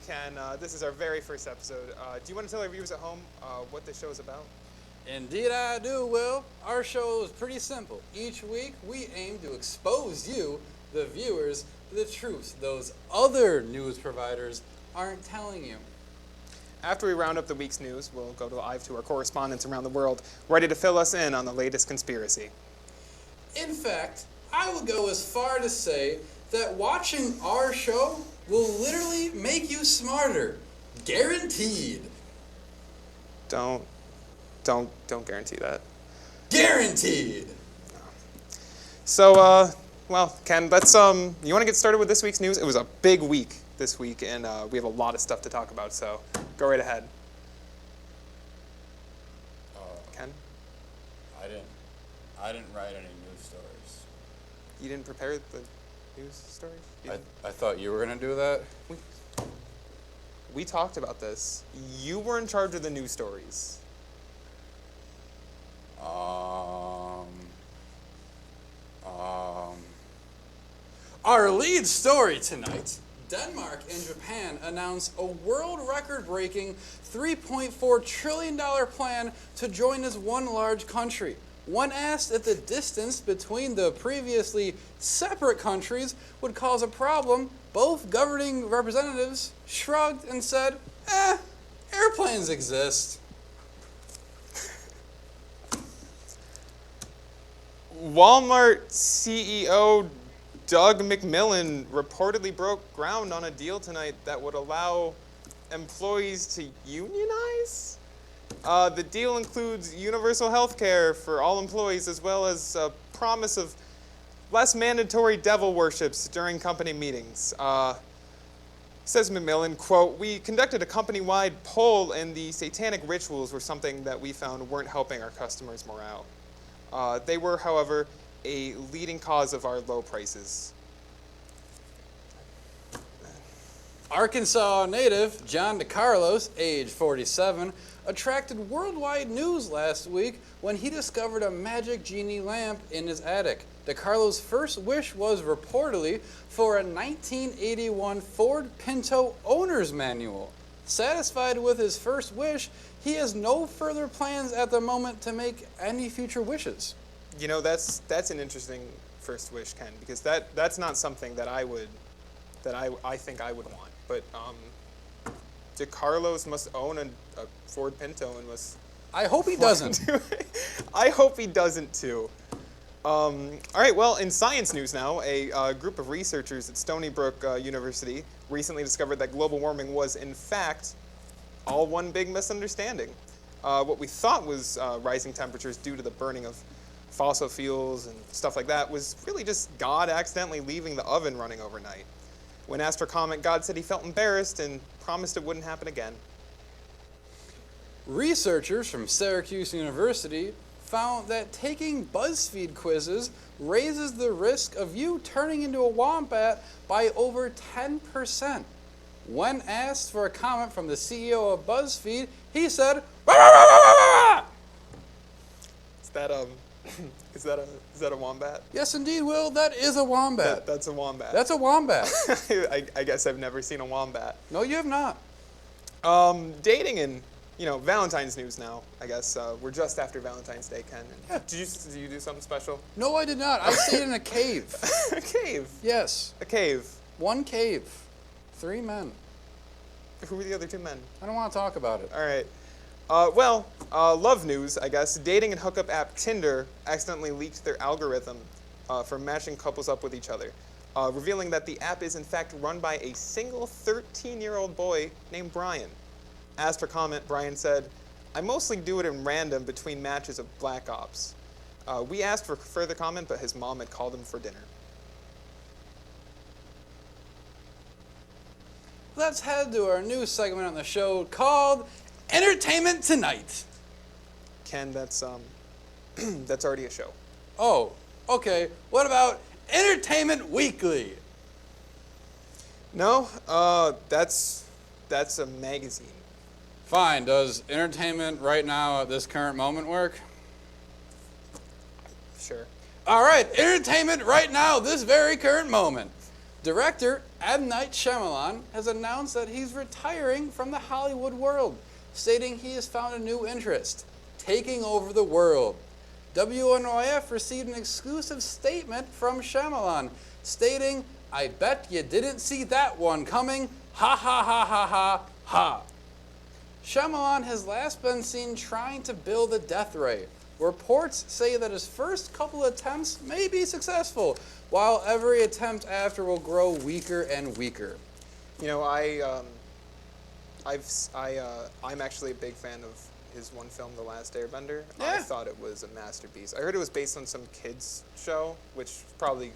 Ken. This is our very first episode. Do you want to tell our viewers at home what the show is about? Indeed I do, Will. Our show is pretty simple. Each week, we aim to expose you, the viewers, to the truths those other news providers aren't telling you. After we round up the week's news, we'll go live to our correspondents around the world, ready to fill us in on the latest conspiracy. In fact, I would go as far to say that watching our show will literally make you smarter. Guaranteed. Don't guarantee that. Guaranteed. So, well, Ken, let's you want to get started with this week's news? It was a big week this week, and we have a lot of stuff to talk about. So, go right ahead. Ken, I didn't write any news stories. you didn't prepare the news stories? I thought you were going to do that. We talked about this. You were in charge of the news stories. Our lead story tonight. Denmark and Japan announce a world record-breaking $3.4 trillion plan to join as one large country. When asked if the distance between the previously separate countries would cause a problem, both governing representatives shrugged and said, airplanes exist. Walmart CEO Doug McMillon reportedly broke ground on a deal tonight that would allow employees to unionize. The deal includes universal health care for all employees, as well as a promise of less mandatory devil worships during company meetings. Says McMillan, quote, "We conducted a company-wide poll, and the satanic rituals were something that we found weren't helping our customers' morale. They were, however, a leading cause of our low prices." Arkansas native John DeCarlos, age 47, attracted worldwide news last week when he discovered a magic genie lamp in his attic. DeCarlos' first wish was reportedly for a 1981 Ford Pinto owner's manual. Satisfied with his first wish, he has no further plans at the moment to make any future wishes. You know, that's an interesting first wish, Ken, because that's not something that I think I would want. But DeCarlos must own a Ford Pinto and must. I hope he doesn't. I hope he doesn't too. All right, well, in science news now, a group of researchers at Stony Brook University recently discovered that global warming was, in fact, all one big misunderstanding. What we thought was rising temperatures due to the burning of fossil fuels and stuff like that was really just God accidentally leaving the oven running overnight. When asked for comment, God said he felt embarrassed and promised it wouldn't happen again. Researchers from Syracuse University found that taking BuzzFeed quizzes raises the risk of you turning into a wombat by over 10%. When asked for a comment from the CEO of BuzzFeed, he said, "Rah, rah, rah, rah, rah." Is that a wombat? Yes, indeed, Will. That is a wombat. That's a wombat. That's a wombat. I guess I've never seen a wombat. No, you have not. Dating and Valentine's news now. I guess we're just after Valentine's Day, Ken. Yeah. Did you do something special? No, I did not. I stayed in a cave. A cave. Yes. A cave. One cave. 3 men. Who were the other 2 men? I don't want to talk about it. All right. Love news, I guess. Dating and hookup app Tinder accidentally leaked their algorithm for matching couples up with each other, revealing that the app is in fact run by a single 13-year-old boy named Brian. Asked for comment, Brian said, "I mostly do it in random between matches of Black Ops." We asked for further comment, but his mom had called him for dinner. Let's head to our new segment on the show called Entertainment Tonight. Ken, that's that's already a show. Oh, okay. What about Entertainment Weekly? No, that's a magazine. Fine. Does Entertainment Right Now at this current moment work? Sure. All right. Entertainment Right Now, this very current moment. Director M. Night Shyamalan has announced that he's retiring from the Hollywood world, stating he has found a new interest, taking over the world. WNYF received an exclusive statement from Shyamalan, stating, "I bet you didn't see that one coming. Ha ha ha ha ha ha." Shyamalan has last been seen trying to build a death ray. Reports say that his first couple attempts may be successful, while every attempt after will grow weaker and weaker. You know, I'm actually a big fan of his one film, The Last Airbender. I Yeah. thought it was a masterpiece. I heard it was based on some kids show, which is probably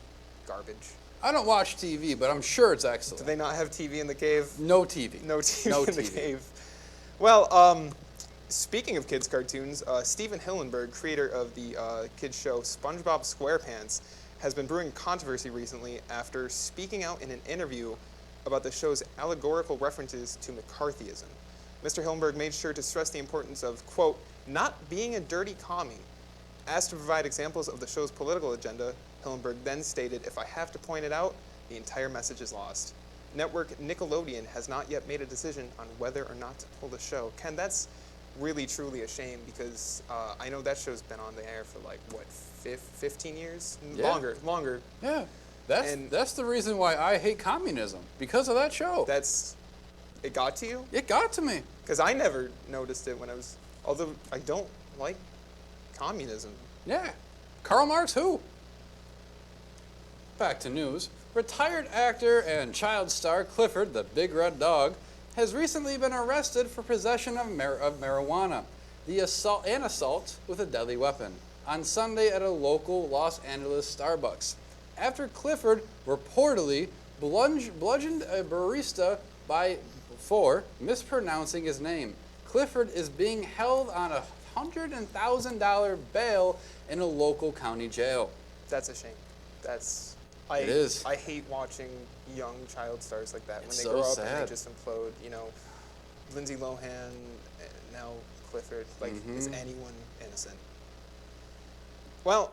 garbage. I don't watch TV, but I'm sure it's Do excellent. they not have TV in the cave? No TV. No TV No in the TV. cave. Well, speaking of kids' cartoons, Steven Hillenburg, creator of the kids show SpongeBob SquarePants, has been brewing controversy recently after speaking out in an interview about the show's allegorical references to McCarthyism. Mr. Hillenburg made sure to stress the importance of, quote, not being a dirty commie. Asked to provide examples of the show's political agenda, Hillenburg then stated, "If I have to point it out, the entire message is lost." Network Nickelodeon has not yet made a decision on whether or not to pull the show. Ken, that's really truly a shame because I know that show's been on the air for like, what, 15 years? Yeah. Longer. Yeah. And- That's the reason why I hate communism, because of that show. It got to you? It got to me. Because I never noticed it when I was, although I don't like communism. Yeah. Karl Marx who? Back to news. Retired actor and child star Clifford, the big red dog, has recently been arrested for possession of marijuana, assault with a deadly weapon, on Sunday at a local Los Angeles Starbucks. After Clifford reportedly bludgeoned a barista for mispronouncing his name. Clifford is being held on a $100,000 bail in a local county jail. That's a shame. It is. I hate watching young child stars like that. It's when they so grow up and sad. they just implode. You know, Lindsay Lohan, now Clifford. Like, is anyone innocent? Well,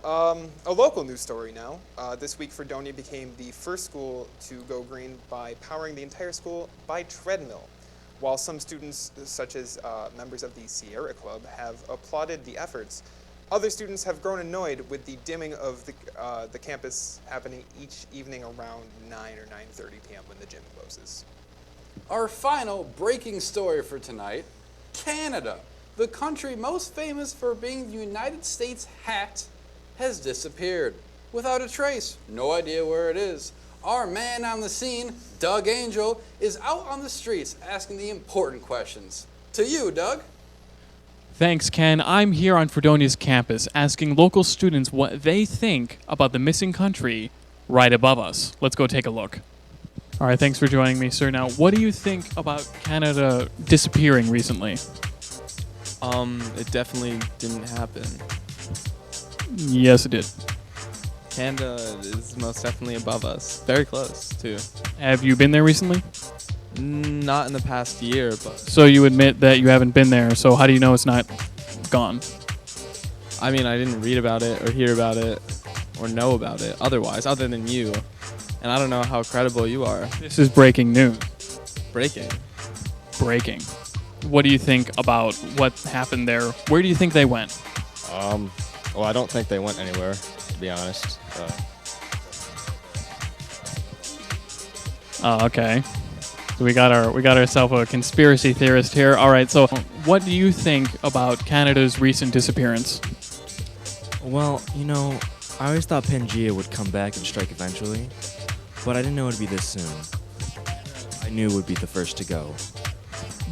a local news story now. This week, Fredonia became the first school to go green by powering the entire school by treadmill. While some students, such as members of the Sierra Club, have applauded the efforts, other students have grown annoyed with the dimming of the campus happening each evening around 9 or 9:30 p.m. when the gym closes. Our final breaking story for tonight, Canada, the country most famous for being the United States hat, has disappeared. Without a trace, no idea where it is. Our man on the scene, Doug Angel, is out on the streets asking the important questions. To you, Doug. Thanks, Ken. I'm here on Fredonia's campus asking local students what they think about the missing country right above us. Let's go take a look. All right, thanks for joining me, sir. Now, what do you think about Canada disappearing recently? It definitely didn't happen. Yes, it did. Canada is most definitely above us. Very close, too. Have you been there recently? Not in the past year, but So you admit that you haven't been there, so how do you know it's not gone? I mean, I didn't read about it or hear about it or know about it otherwise, other than you. And I don't know how credible you are. This is breaking news. Breaking. Breaking. What do you think about what happened there? Where do you think they went? Well, I don't think they went anywhere, to be honest. Oh, okay. So we got ourselves a conspiracy theorist here. All right. So, what do you think about Canada's recent disappearance? Well, I always thought Pangea would come back and strike eventually, but I didn't know it would be this soon. I knew it would be the first to go.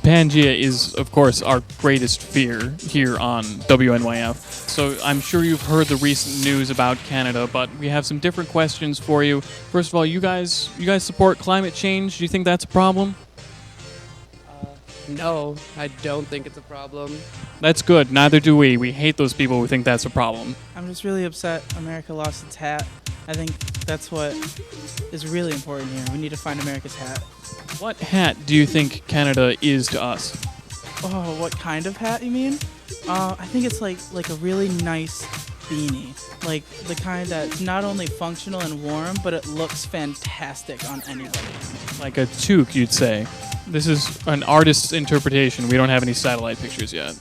Pangea is, of course, our greatest fear here on WNYF. So I'm sure you've heard the recent news about Canada, but we have some different questions for you. First of all, you guys support climate change? Do you think that's a problem? No, I don't think it's a problem. That's good. Neither do we. We hate those people who think that's a problem. I'm just really upset America lost its hat. I think that's what is really important here. We need to find America's hat. What hat do you think Canada is to us? Oh, what kind of hat you mean? I think it's like a really nice beanie. Like the kind that's not only functional and warm, but it looks fantastic on anybody. Like a toque, you'd say. This is an artist's interpretation. We don't have any satellite pictures yet.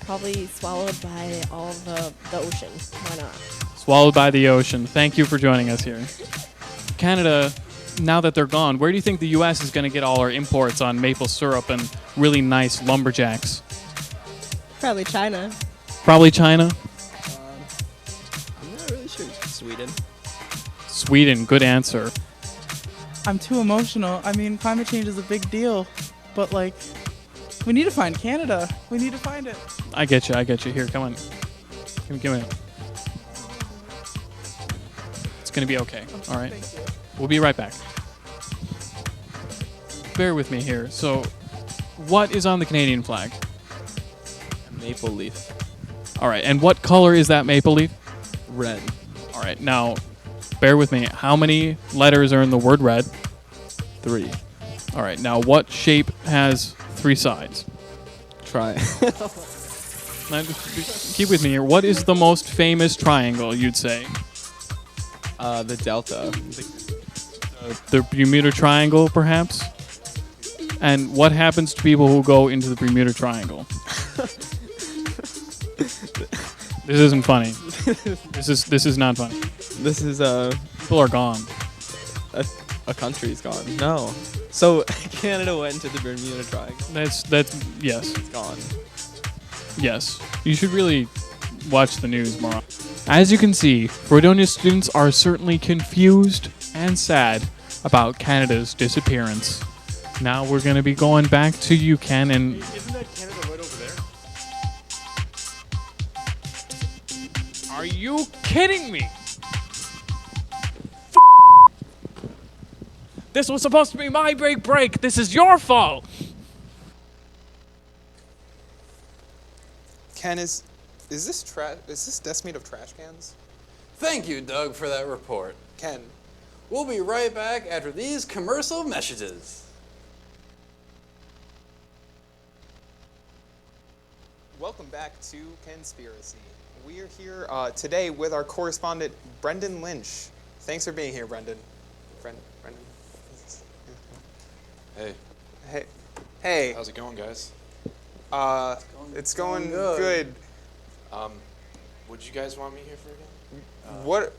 Probably swallowed by all the ocean. Why not? Swallowed by the ocean. Thank you for joining us here. Canada, now that they're gone, where do you think the U.S. is going to get all our imports on maple syrup and really nice lumberjacks? Probably China. Probably China. I'm not really sure. Sweden. Sweden, good answer. I'm too emotional. I mean, climate change is a big deal, but like, we need to find Canada. We need to find it. I get you. Here, come on. Give me. It's going to be okay, all right? Thank you. We'll be right back. Bear with me here. So, what is on the Canadian flag? A maple leaf. All right, and what color is that maple leaf? Red. All right, now, bear with me. How many letters are in the word red? 3. All right, now, what shape has 3 sides? Try. Now, just keep with me here. What is the most famous triangle, you'd say? The delta. The Bermuda Triangle, perhaps? And what happens to people who go into the Bermuda Triangle? This isn't funny. This is not funny. This is People are gone. a country's gone. No. So Canada went into the Bermuda Triangle. That's yes. It's gone. Yes. You should really watch the news more. As you can see, Fredonia students are certainly confused and sad about Canada's disappearance. Now we're going to be going back to you, Ken, and... Isn't that Canada right over there? Are you kidding me? This was supposed to be my big break. This is your fault. Ken, is this desk made of trash cans? Thank you, Doug, for that report. Ken, We'll be right back after these commercial messages. welcome back to Kenspiracy. We are here today with our correspondent, Brendan Lynch. Thanks for being here, Brendan. Brendan. Hey, Hey. how's it going, guys? It's going good. good. What'd you guys want me here for again? What,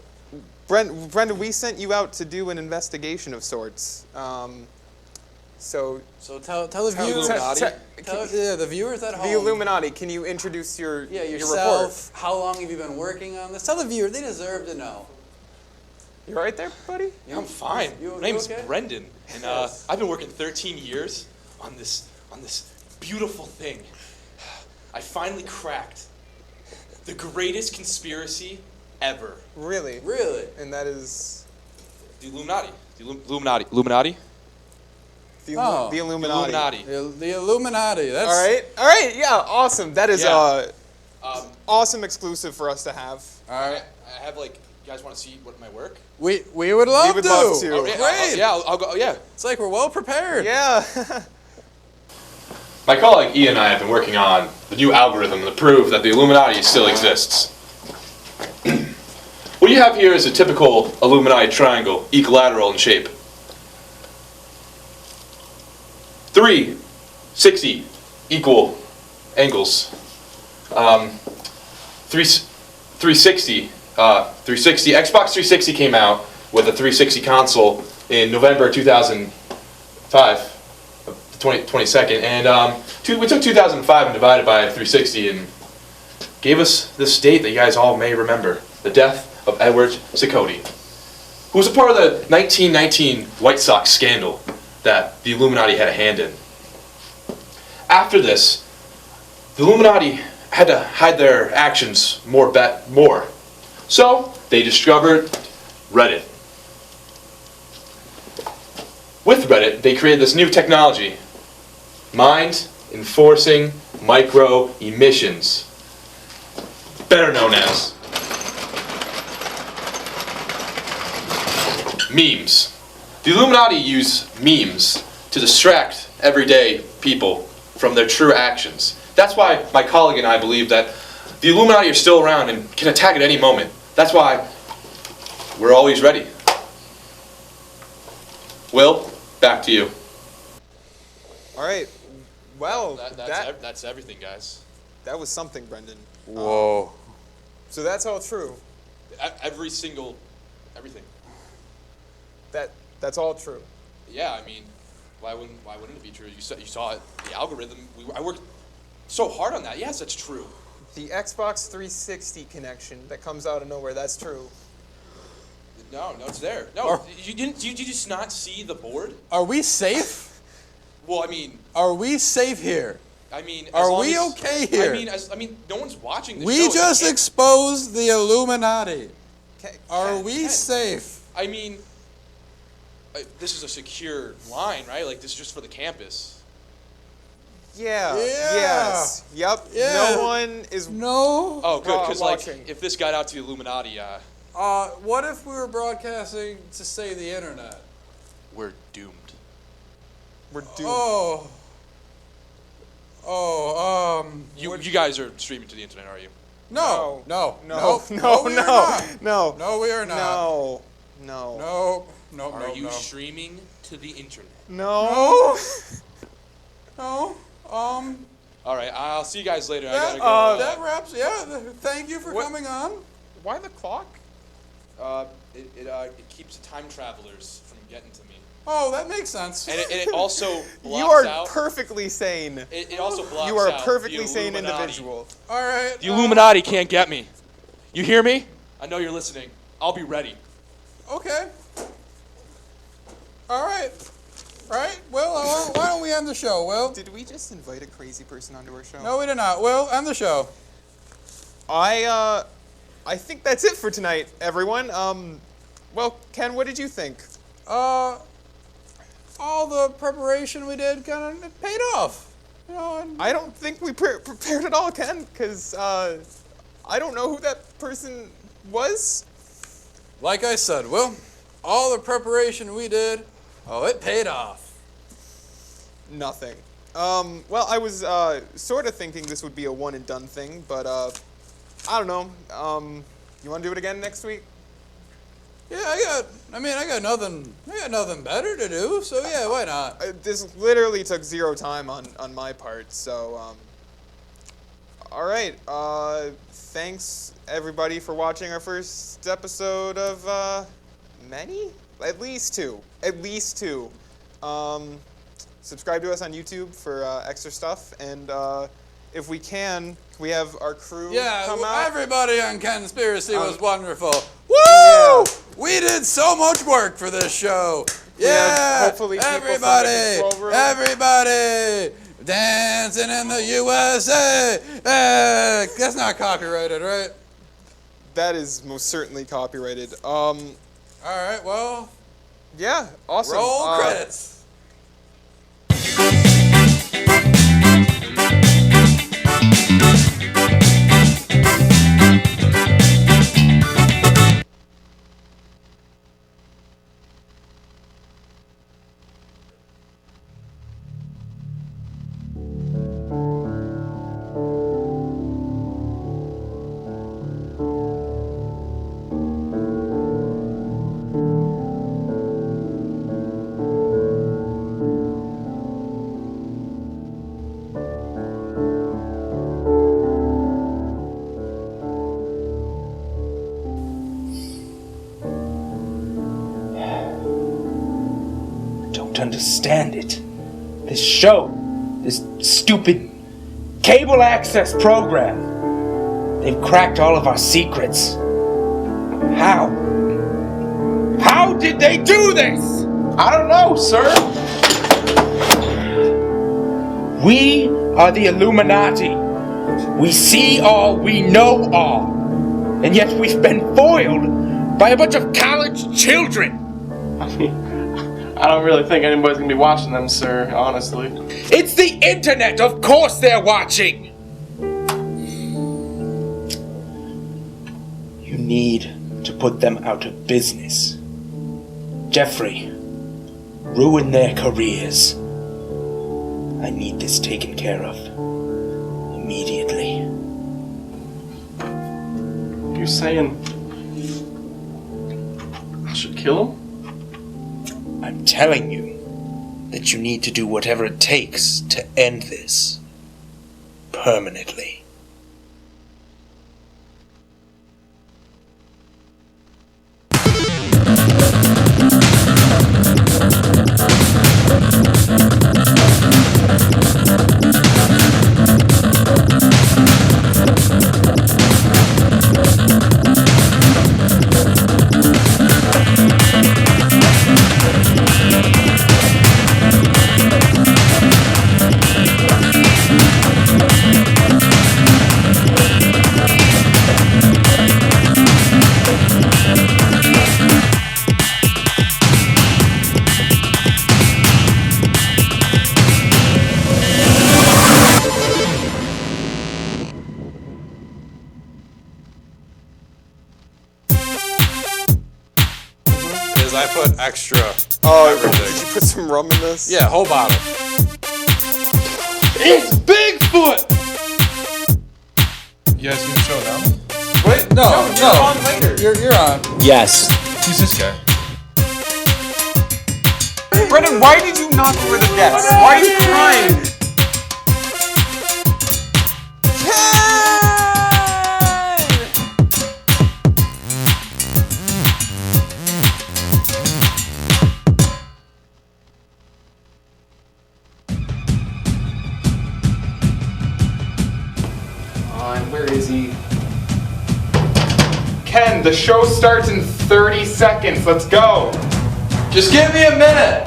Brendan? We sent you out to do an investigation of sorts. So tell the viewers, the viewers at home. the Illuminati. Can you introduce your Yeah, your yourself. report? How long have you been working on this? Tell the viewers. They deserve to know. You right there, buddy? Yeah, I'm fine. You My name's okay? Brendan, and Yes. I've been working 13 years on this beautiful thing. I finally cracked the greatest conspiracy ever. Really? Really? And that is The Illuminati. Illuminati. the Oh. Illuminati. The Illuminati. That's All right. Yeah, awesome. That is Yeah. awesome exclusive for us to have. all right. I have like. You guys want to see what my work? We would love would to. love to. Oh, Yeah, great. I'll go. Yeah. It's like we're well prepared. Yeah. My colleague Ian and I have been working on the new algorithm to prove that the Illuminati still exists. What you have here is a typical Illuminati triangle, equilateral in shape. 360 equal angles. 360. Xbox 360 came out with a 360 console in November 2005. 22nd, and we took 2005 and divided by 360 and gave us this date that you guys all may remember, the death of Edward Sicotti, who was a part of the 1919 White Sox scandal that the Illuminati had a hand in. After this, the Illuminati had to hide their actions more, so they discovered Reddit. With Reddit, they created this new technology, mind enforcing micro emissions, better known as memes. The Illuminati use memes to distract everyday people from their true actions. That's why my colleague and I believe that The Illuminati are still around and can attack at any moment. That's why we're always ready. Will, back to you. All right. Well, That's everything, guys. that was something, Brendan. Whoa. So that's all true. Everything. That's all true. Yeah, I mean, why wouldn't it be true? You saw it, the algorithm. I worked so hard on that. Yes, that's true. The Xbox 360 connection that comes out of nowhere, that's true. No, it's there. No, you didn't. Did you just not see the board? Are we safe? Well, I mean, Are we safe here? as Are long we as- okay here? I mean, no one's watching the show. We They just can't- exposed the Illuminati. Are Ken, we Ken. safe? I mean, this is a secure line, right? Like, this is just for the campus. Yeah. Yeah. Yes. Yep. Yeah. No one is. No. Oh, good, because, like, watching. if this got out to the Illuminati, What if we were broadcasting to, say, the internet? we're doomed. We're doomed. You guys are streaming to the internet, are you? No. No. No. No. we are No. not. No. No, we are not. No. No. No. No. Are No. you No. streaming to the internet? No. No. All right, I'll see you guys later. I gotta go. That wraps. Yeah. Thank you for What- coming on. Why the clock? It keeps time travelers from getting to me, Oh, that makes sense. and it also blocks You are out. perfectly sane. It also blocks You are a out perfectly the sane Illuminati. individual. All right. The Illuminati can't get me. You hear me? I know you're listening. I'll be ready. Okay. All right. Right. Well, why don't we end the show? Will? Did we just invite a crazy person onto our show? No, we did not. Will, end the show. I think that's it for tonight, everyone. Well, Ken, what did you think? All the preparation we did kind of paid off. You know. And I don't think we prepared at all, Ken, because I don't know who that person was. like I said, Will, all the preparation we did, it paid off. Nothing. Well, I was sort of thinking this would be a one and done thing, but I don't know. You want to do it again next week? Yeah, I got nothing better to do. So yeah, why not? This literally took zero time on my part, so all right. Thanks everybody for watching our first episode of many? At least two. Subscribe to us on YouTube for extra stuff, and if we can we have our crew come out? Everybody on Kenspiracy was wonderful. Woo! Yeah. We did so much work for this show. have Yeah, hopefully people from the control room. everybody, dancing in the USA. That's not copyrighted, right? That is most certainly copyrighted. All right, well, Yeah, awesome. roll credits. Don't understand it. This show, this stupid cable access program, they've cracked all of our secrets. How? How did they do this? I don't know, sir. We are the Illuminati. We see all, we know all. And yet we've been foiled by a bunch of college children. I don't really think anybody's gonna be watching them, sir, honestly. It's the internet! Of course they're watching! You need to put them out of business. Jeffrey, ruin their careers. I need this taken care of. Immediately. You saying I should kill him? I'm telling you that you need to do whatever it takes to end this permanently. I put extra. Oh, did you put some rum in this? Yeah, whole bottle. It's Bigfoot! You guys see the show now? Wait, no. You're on later. You're on. Yes. Who's this guy? Brennan, why did you knock over the desk? Why are you crying? Where is he? Ken, the show starts in 30 seconds. Let's go. Just give me a minute.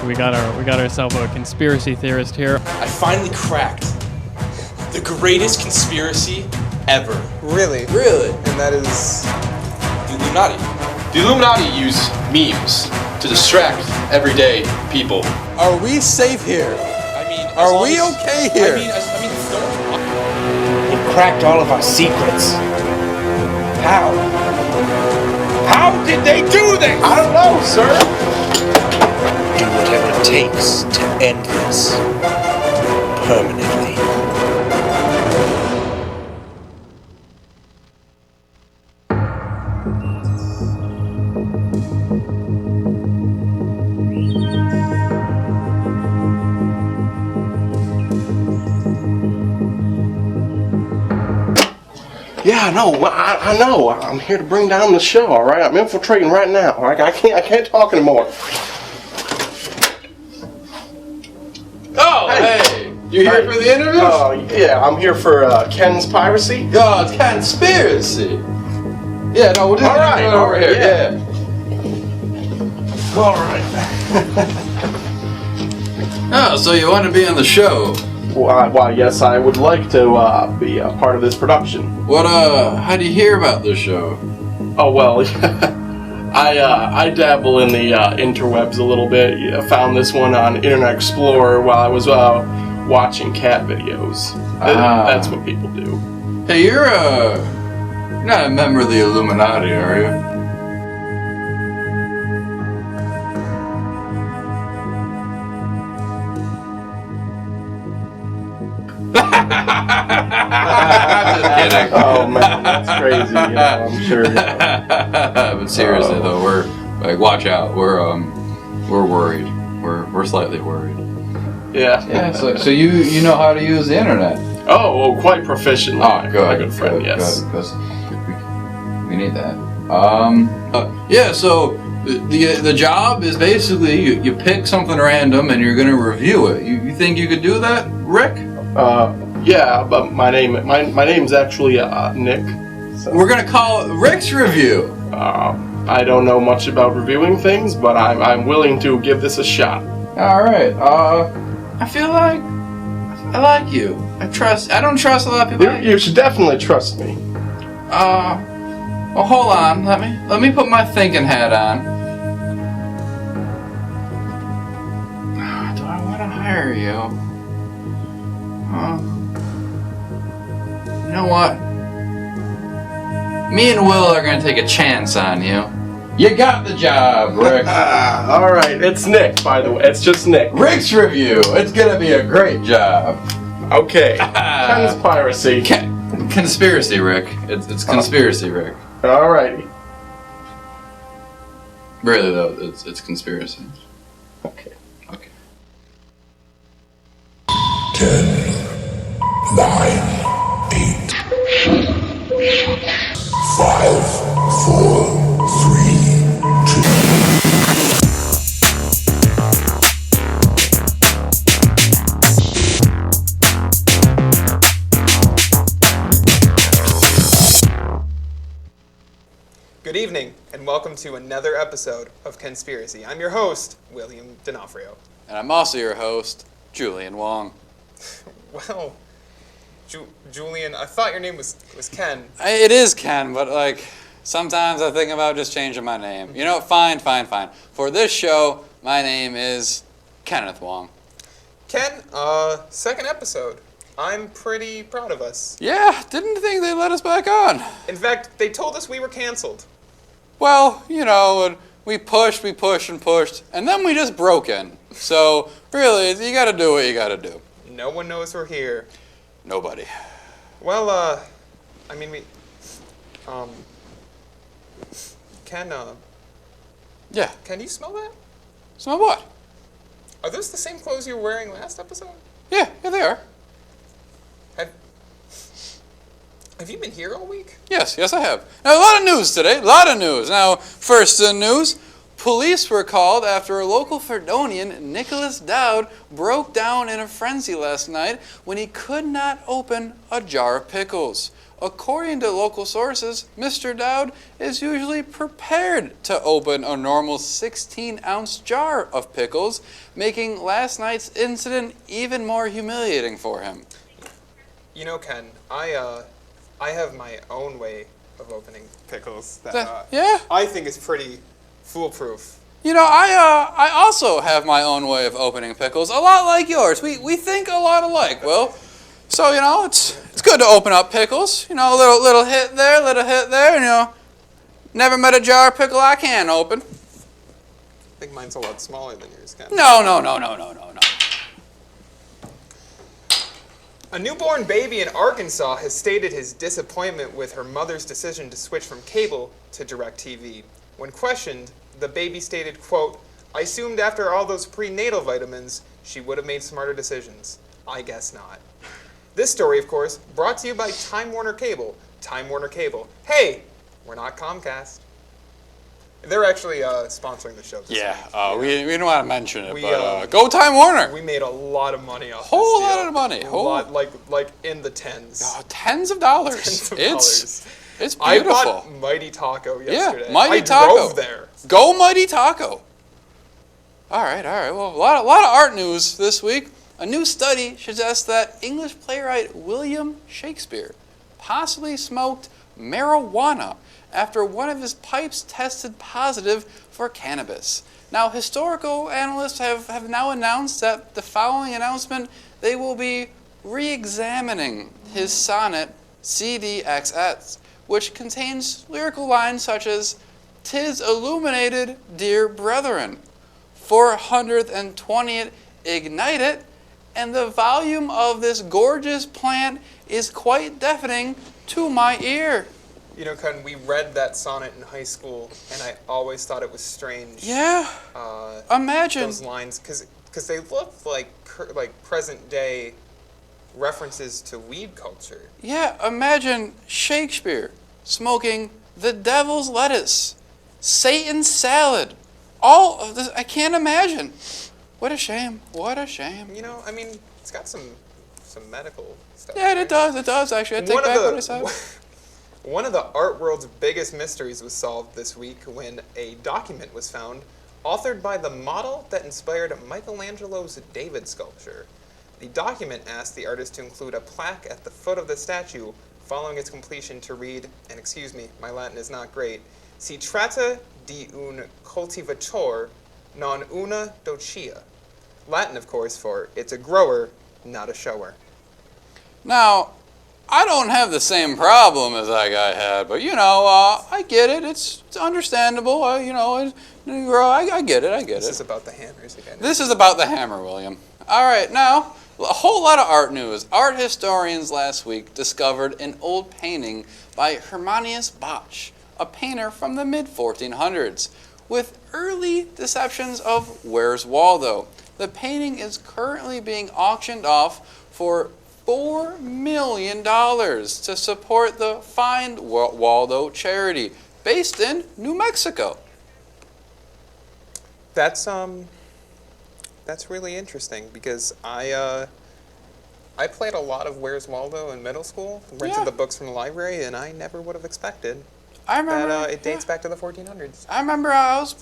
We got ourselves a conspiracy theorist here. I finally cracked the greatest conspiracy ever. Really? Really? And that is The Illuminati. The Illuminati use memes to distract everyday people. Are we safe here? I mean, as Are long we as- okay here? I mean, They cracked all of our secrets. How? How did they do this? I don't know, sir. Do whatever it takes to end this permanently. Yeah, no, I know. I'm here to bring down the show. All right, I'm infiltrating right now. All right? I can't talk anymore. Oh, hey! You here for the interview? Oh, yeah, I'm here for Kenspiracy. Oh, it's Kenspiracy. Yeah, no, we'll do All right, over here. yeah. All right. Oh, so you want to be on the show? Why, yes, I would like to be a part of this production. What, how do you hear about the show? Oh, well, I dabble in the interwebs a little bit. I found this one on Internet Explorer while I was watching cat videos. That's what people do. Hey, you're not a member of the Illuminati, are you? I'm just kidding. Oh man, that's crazy. Yeah, I'm sure. But seriously though, we're like, watch out. We're worried. We're slightly worried. Yeah. Yeah. So you know how to use the internet? Oh, quite proficiently. Oh, good. My good friend. Yes. Good, 'cause we need that. Yeah. So the job is basically you pick something random and you're gonna review it. You think you could do that, Rick? Yeah, but my name's actually Nick. So, We're gonna call it Rick's review. I don't know much about reviewing things, but I'm willing to give this a shot. All right. I feel like I like you. I don't trust a lot of people. You should definitely trust me. Well, hold on. Let me put my thinking hat on. Do I want to hire you? You know what? Me and Will are gonna take a chance on you. You got the job, Rick. All right, it's Nick, by the way. It's just Nick. Rick's review. It's gonna be a great job. Okay. Kenspiracy. Conspiracy, Rick. It's conspiracy, Rick. Alrighty. Really though, it's conspiracy. Okay. Okay. 10, 9, 8, 5, 4, 3, 2. Good evening, and welcome to another episode of Kenspiracy. I'm your host, William D'Onofrio. And I'm also your host, Julian Wong. Well, Julian, I thought your name was Ken. It is Ken, but like sometimes I think about just changing my name. You know what? Fine. For this show, my name is Kenneth Wong. Ken, second episode. I'm pretty proud of us. Yeah, didn't think they'd let us back on. In fact, they told us we were canceled. Well, you know, we pushed, and then we just broke in. So, really, you gotta do what you gotta do. No one knows we're here. Nobody. Well, I mean, Ken, Yeah. Can you smell that? Smell what? Are those the same clothes you were wearing last episode? Yeah, they are. Have you been here all week? Yes, I have. Now, a lot of news today, Now, first in news, police were called after a local Fredonian, Nicholas Dowd, broke down in a frenzy last night when he could not open a jar of pickles. According to local sources, Mr. Dowd is usually prepared to open a normal 16-ounce jar of pickles, making last night's incident even more humiliating for him. You know, Ken, I have my own way of opening pickles that yeah? I think is pretty foolproof. You know, I also have my own way of opening pickles, a lot like yours. We think a lot alike, Will. So, you know, it's good to open up pickles. You know, a little hit there, and, you know, never met a jar of pickle I can't open. I think mine's a lot smaller than yours, Ken. No. A newborn baby in Arkansas has stated his disappointment with her mother's decision to switch from cable to DirecTV. When questioned, the baby stated, quote, "I assumed after all those prenatal vitamins, she would have made smarter decisions. I guess not." This story, of course, brought to you by Time Warner Cable. Time Warner Cable. Hey, we're not Comcast. They're actually sponsoring the show. Yeah, we didn't want to mention it, but go Time Warner. We made a lot of money off Whole this deal. lot of money. A lot, like in the tens. Tens of dollars. Tens of dollars. It's beautiful. I bought Mighty Taco yesterday. Yeah, Mighty I Taco. drove there. Go Mighty Taco. All right. Well, a lot of art news this week. A new study suggests that English playwright William Shakespeare possibly smoked marijuana after one of his pipes tested positive for cannabis. Now, historical analysts have now announced that the following announcement, they will be re-examining his sonnet CDXX, which contains lyrical lines such as, "'Tis illuminated, dear brethren, 420th ignite it, and the volume of this gorgeous plant is quite deafening to my ear." You know, Ken, we read that sonnet in high school, and I always thought it was strange. Yeah. Imagine those lines, because they look like present day references to weed culture. Yeah, imagine Shakespeare smoking the devil's lettuce, Satan's salad, all of this. I can't imagine. What a shame. What a shame. You know, I mean, it's got some medical stuff. Yeah, it does. It does, actually. I take back what I said. One of the art world's biggest mysteries was solved this week when a document was found authored by the model that inspired Michelangelo's David sculpture. The document asked the artist to include a plaque at the foot of the statue following its completion to read, and excuse me, my Latin is not great, "Si tratta di un coltivator, non una doccia." Latin, of course, for "it's a grower, not a shower." Now, I don't have the same problem as that guy had, but you know, I get it. It's understandable. I get it. This is about the hammers again. This is about the hammer, William. All right, now A whole lot of art news. Art historians last week discovered an old painting by Hermanius Bach, a painter from the mid-1400s, with early deceptions of Where's Waldo. The painting is currently being auctioned off for $4 million to support the Find Waldo charity based in New Mexico. That's really interesting because I played a lot of Where's Waldo in middle school, rented the books from the library, and I never would have expected that it dates back to the 1400s. I remember I was,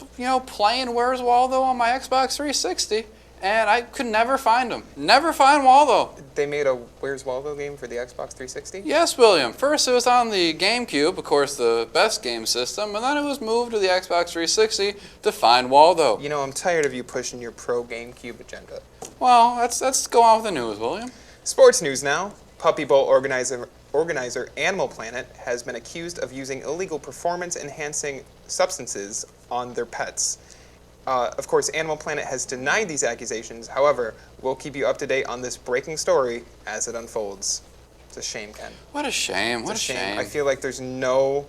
playing Where's Waldo on my Xbox 360, and I could never find him. Never find Waldo. They made a Where's Waldo game for the Xbox 360? Yes, William. First it was on the GameCube, of course the best game system, and then it was moved to the Xbox 360 to find Waldo. You know, I'm tired of you pushing your pro GameCube agenda. Well, let's go on with the news, William. Sports news now. Puppy Bowl organizer Animal Planet has been accused of using illegal performance-enhancing substances on their pets. Of course, Animal Planet has denied these accusations. However, we'll keep you up to date on this breaking story as it unfolds. It's a shame, Ken. What a shame. What a shame. I feel like there's no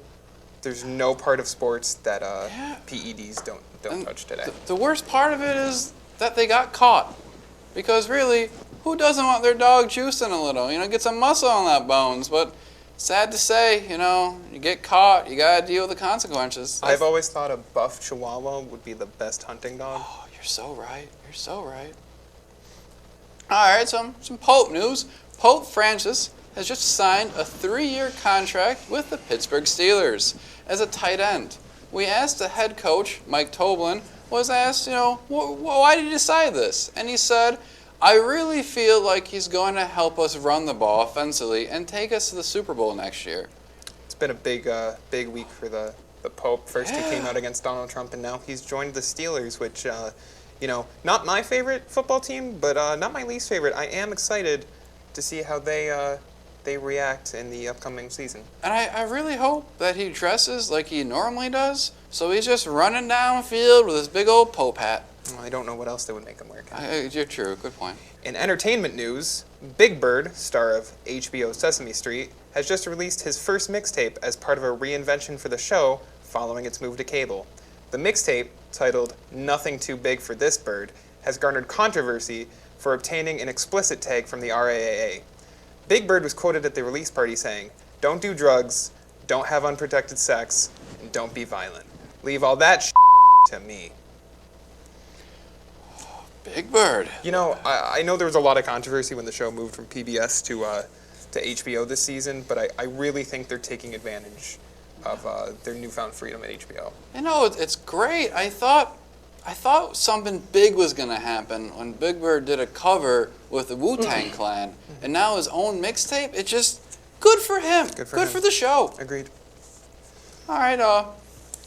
part of sports that PEDs don't touch today. The worst part of it is that they got caught. Because really, who doesn't want their dog juicing a little? Get some muscle on that bones. But sad to say, you get caught, you gotta deal with the consequences. I've always thought a buff Chihuahua would be the best hunting dog. Oh, you're so right. You're so right. All right, some Pope news. Pope Francis has just signed a 3-year contract with the Pittsburgh Steelers as a tight end. We asked the head coach, Mike Toblin, was asked, why did he decide this? And he said, I really feel like he's going to help us run the ball offensively and take us to the Super Bowl next year. It's been a big week for the Pope. First he came out against Donald Trump, and now he's joined the Steelers, which, not my favorite football team, but not my least favorite. I am excited to see how they react in the upcoming season. And I really hope that he dresses like he normally does, so he's just running downfield with his big old Pope hat. I don't know what else they would make him wear. You're true. Good point. In entertainment news, Big Bird, star of HBO Sesame Street, has just released his first mixtape as part of a reinvention for the show following its move to cable. The mixtape, titled Nothing Too Big for This Bird, has garnered controversy for obtaining an explicit tag from the RAAA. Big Bird was quoted at the release party saying, "Don't do drugs, don't have unprotected sex, and don't be violent. Leave all that to me." Big Bird. I know there was a lot of controversy when the show moved from PBS to HBO this season, but I really think they're taking advantage of their newfound freedom at HBO. It's great. I thought something big was going to happen when Big Bird did a cover with the Wu-Tang Clan, and now his own mixtape. It's just good for him. Good for the show. Agreed. All right,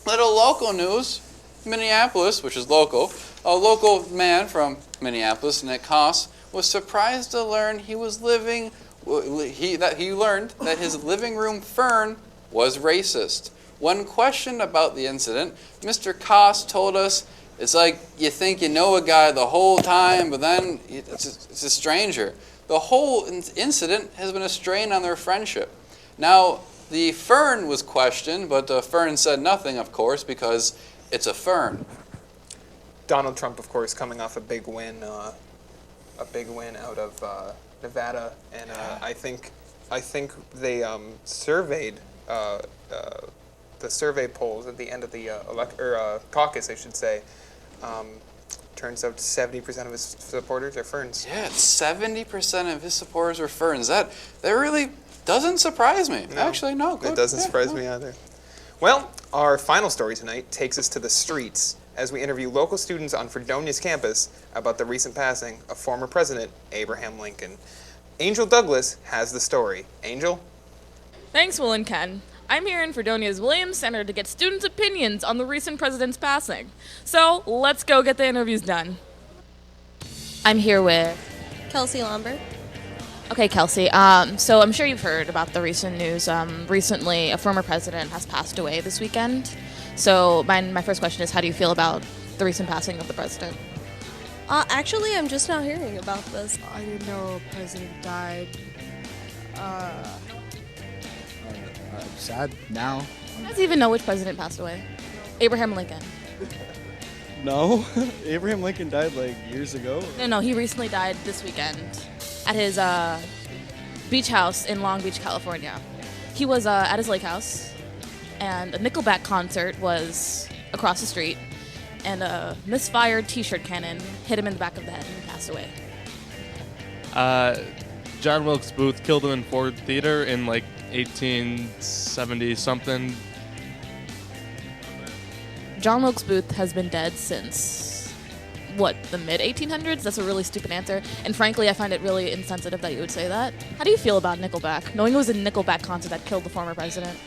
little local news. Minneapolis, which is local, a local man from Minneapolis, Nick Haas, was surprised to learn he learned that his living room fern was racist. When questioned about the incident, Mr. Koss told us, it's like you think you know a guy the whole time, but then it's a stranger. The whole incident has been a strain on their friendship. Now, the fern was questioned, but the fern said nothing, of course, because it's a fern. Donald Trump, of course, coming off a big win out of Nevada, and I think they surveyed the survey polls at the end of the caucus, I should say. Turns out 70% of his supporters are ferns. Yeah, 70% of his supporters are ferns. That really doesn't surprise me. No, Actually, no. Good. It doesn't surprise me either. Well, our final story tonight takes us to the streets as we interview local students on Fredonia's campus about the recent passing of former President Abraham Lincoln. Angel Douglas has the story. Angel? Thanks, Will and Ken. I'm here in Fredonia's Williams Center to get students' opinions on the recent president's passing. So, let's go get the interviews done. I'm here with Kelsey Lombard. Okay, Kelsey. So I'm sure you've heard about the recent news. Recently, a former president has passed away this weekend. So my first question is, how do you feel about the recent passing of the president? Actually, I'm just now hearing about this. I didn't know a president died. I'm sad now. Does he even know which president passed away? Abraham Lincoln. No, Abraham Lincoln died like years ago. No, he recently died this weekend at his beach house in Long Beach, California. He was at his lake house, and a Nickelback concert was across the street, and a misfired t-shirt cannon hit him in the back of the head and he passed away. John Wilkes Booth killed him in Ford Theater in like 1870 something. John Wilkes Booth has been dead since, the mid-1800s? That's a really stupid answer. And frankly, I find it really insensitive that you would say that. How do you feel about Nickelback, knowing it was a Nickelback concert that killed the former president?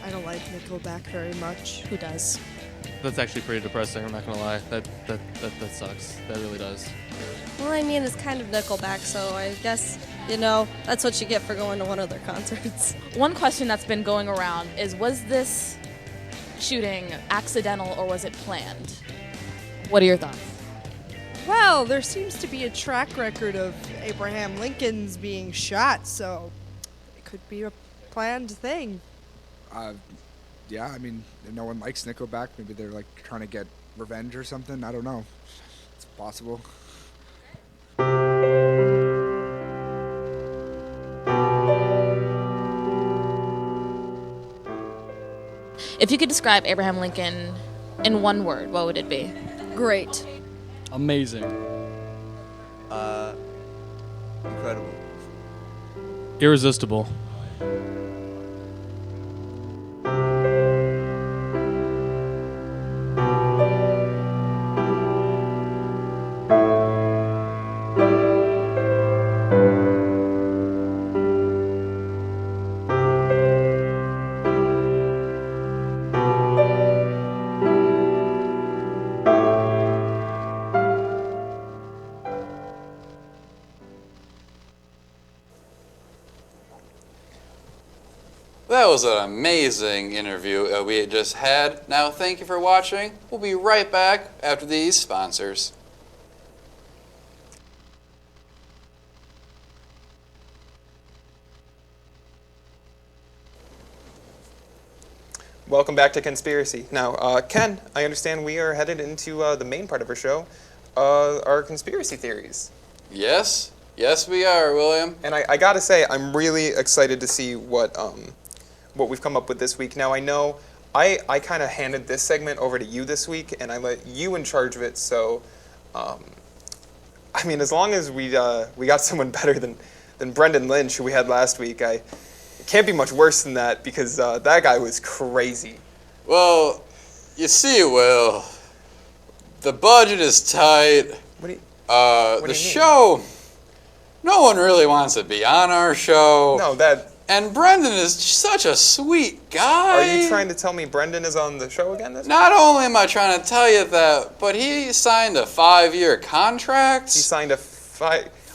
I don't like Nickelback very much. Who does? That's actually pretty depressing, I'm not gonna lie. That sucks. That really does. Well, I mean, it's kind of Nickelback, so I guess, that's what you get for going to one of their concerts. One question that's been going around is, was this shooting accidental or was it planned? What are your thoughts? Well, there seems to be a track record of Abraham Lincoln's being shot, so it could be a planned thing. Yeah, I mean, if no one likes Nickelback, maybe they're like trying to get revenge or something. I don't know. It's possible. If you could describe Abraham Lincoln in one word, what would it be? Great. Amazing. Incredible. Irresistible. That was an amazing interview we just had. Now, thank you for watching. We'll be right back after these sponsors. Welcome back to Kenspiracy. Now, Ken, I understand we are headed into the main part of our show, our conspiracy theories. Yes, we are, William. And I gotta say, I'm really excited to see what we've come up with this week. Now, I know I kind of handed this segment over to you this week, and I let you in charge of it. So, I mean, as long as we got someone better than Brendan Lynch, who we had last week, it can't be much worse than that, because that guy was crazy. Well, you see, Will, the budget is tight. What do you the show, no one really wants to be on our show. No, that. And Brendan is such a sweet guy. Are you trying to tell me Brendan is on the show again this week? Not only am I trying to tell you that, but he signed a 5-year contract. He signed a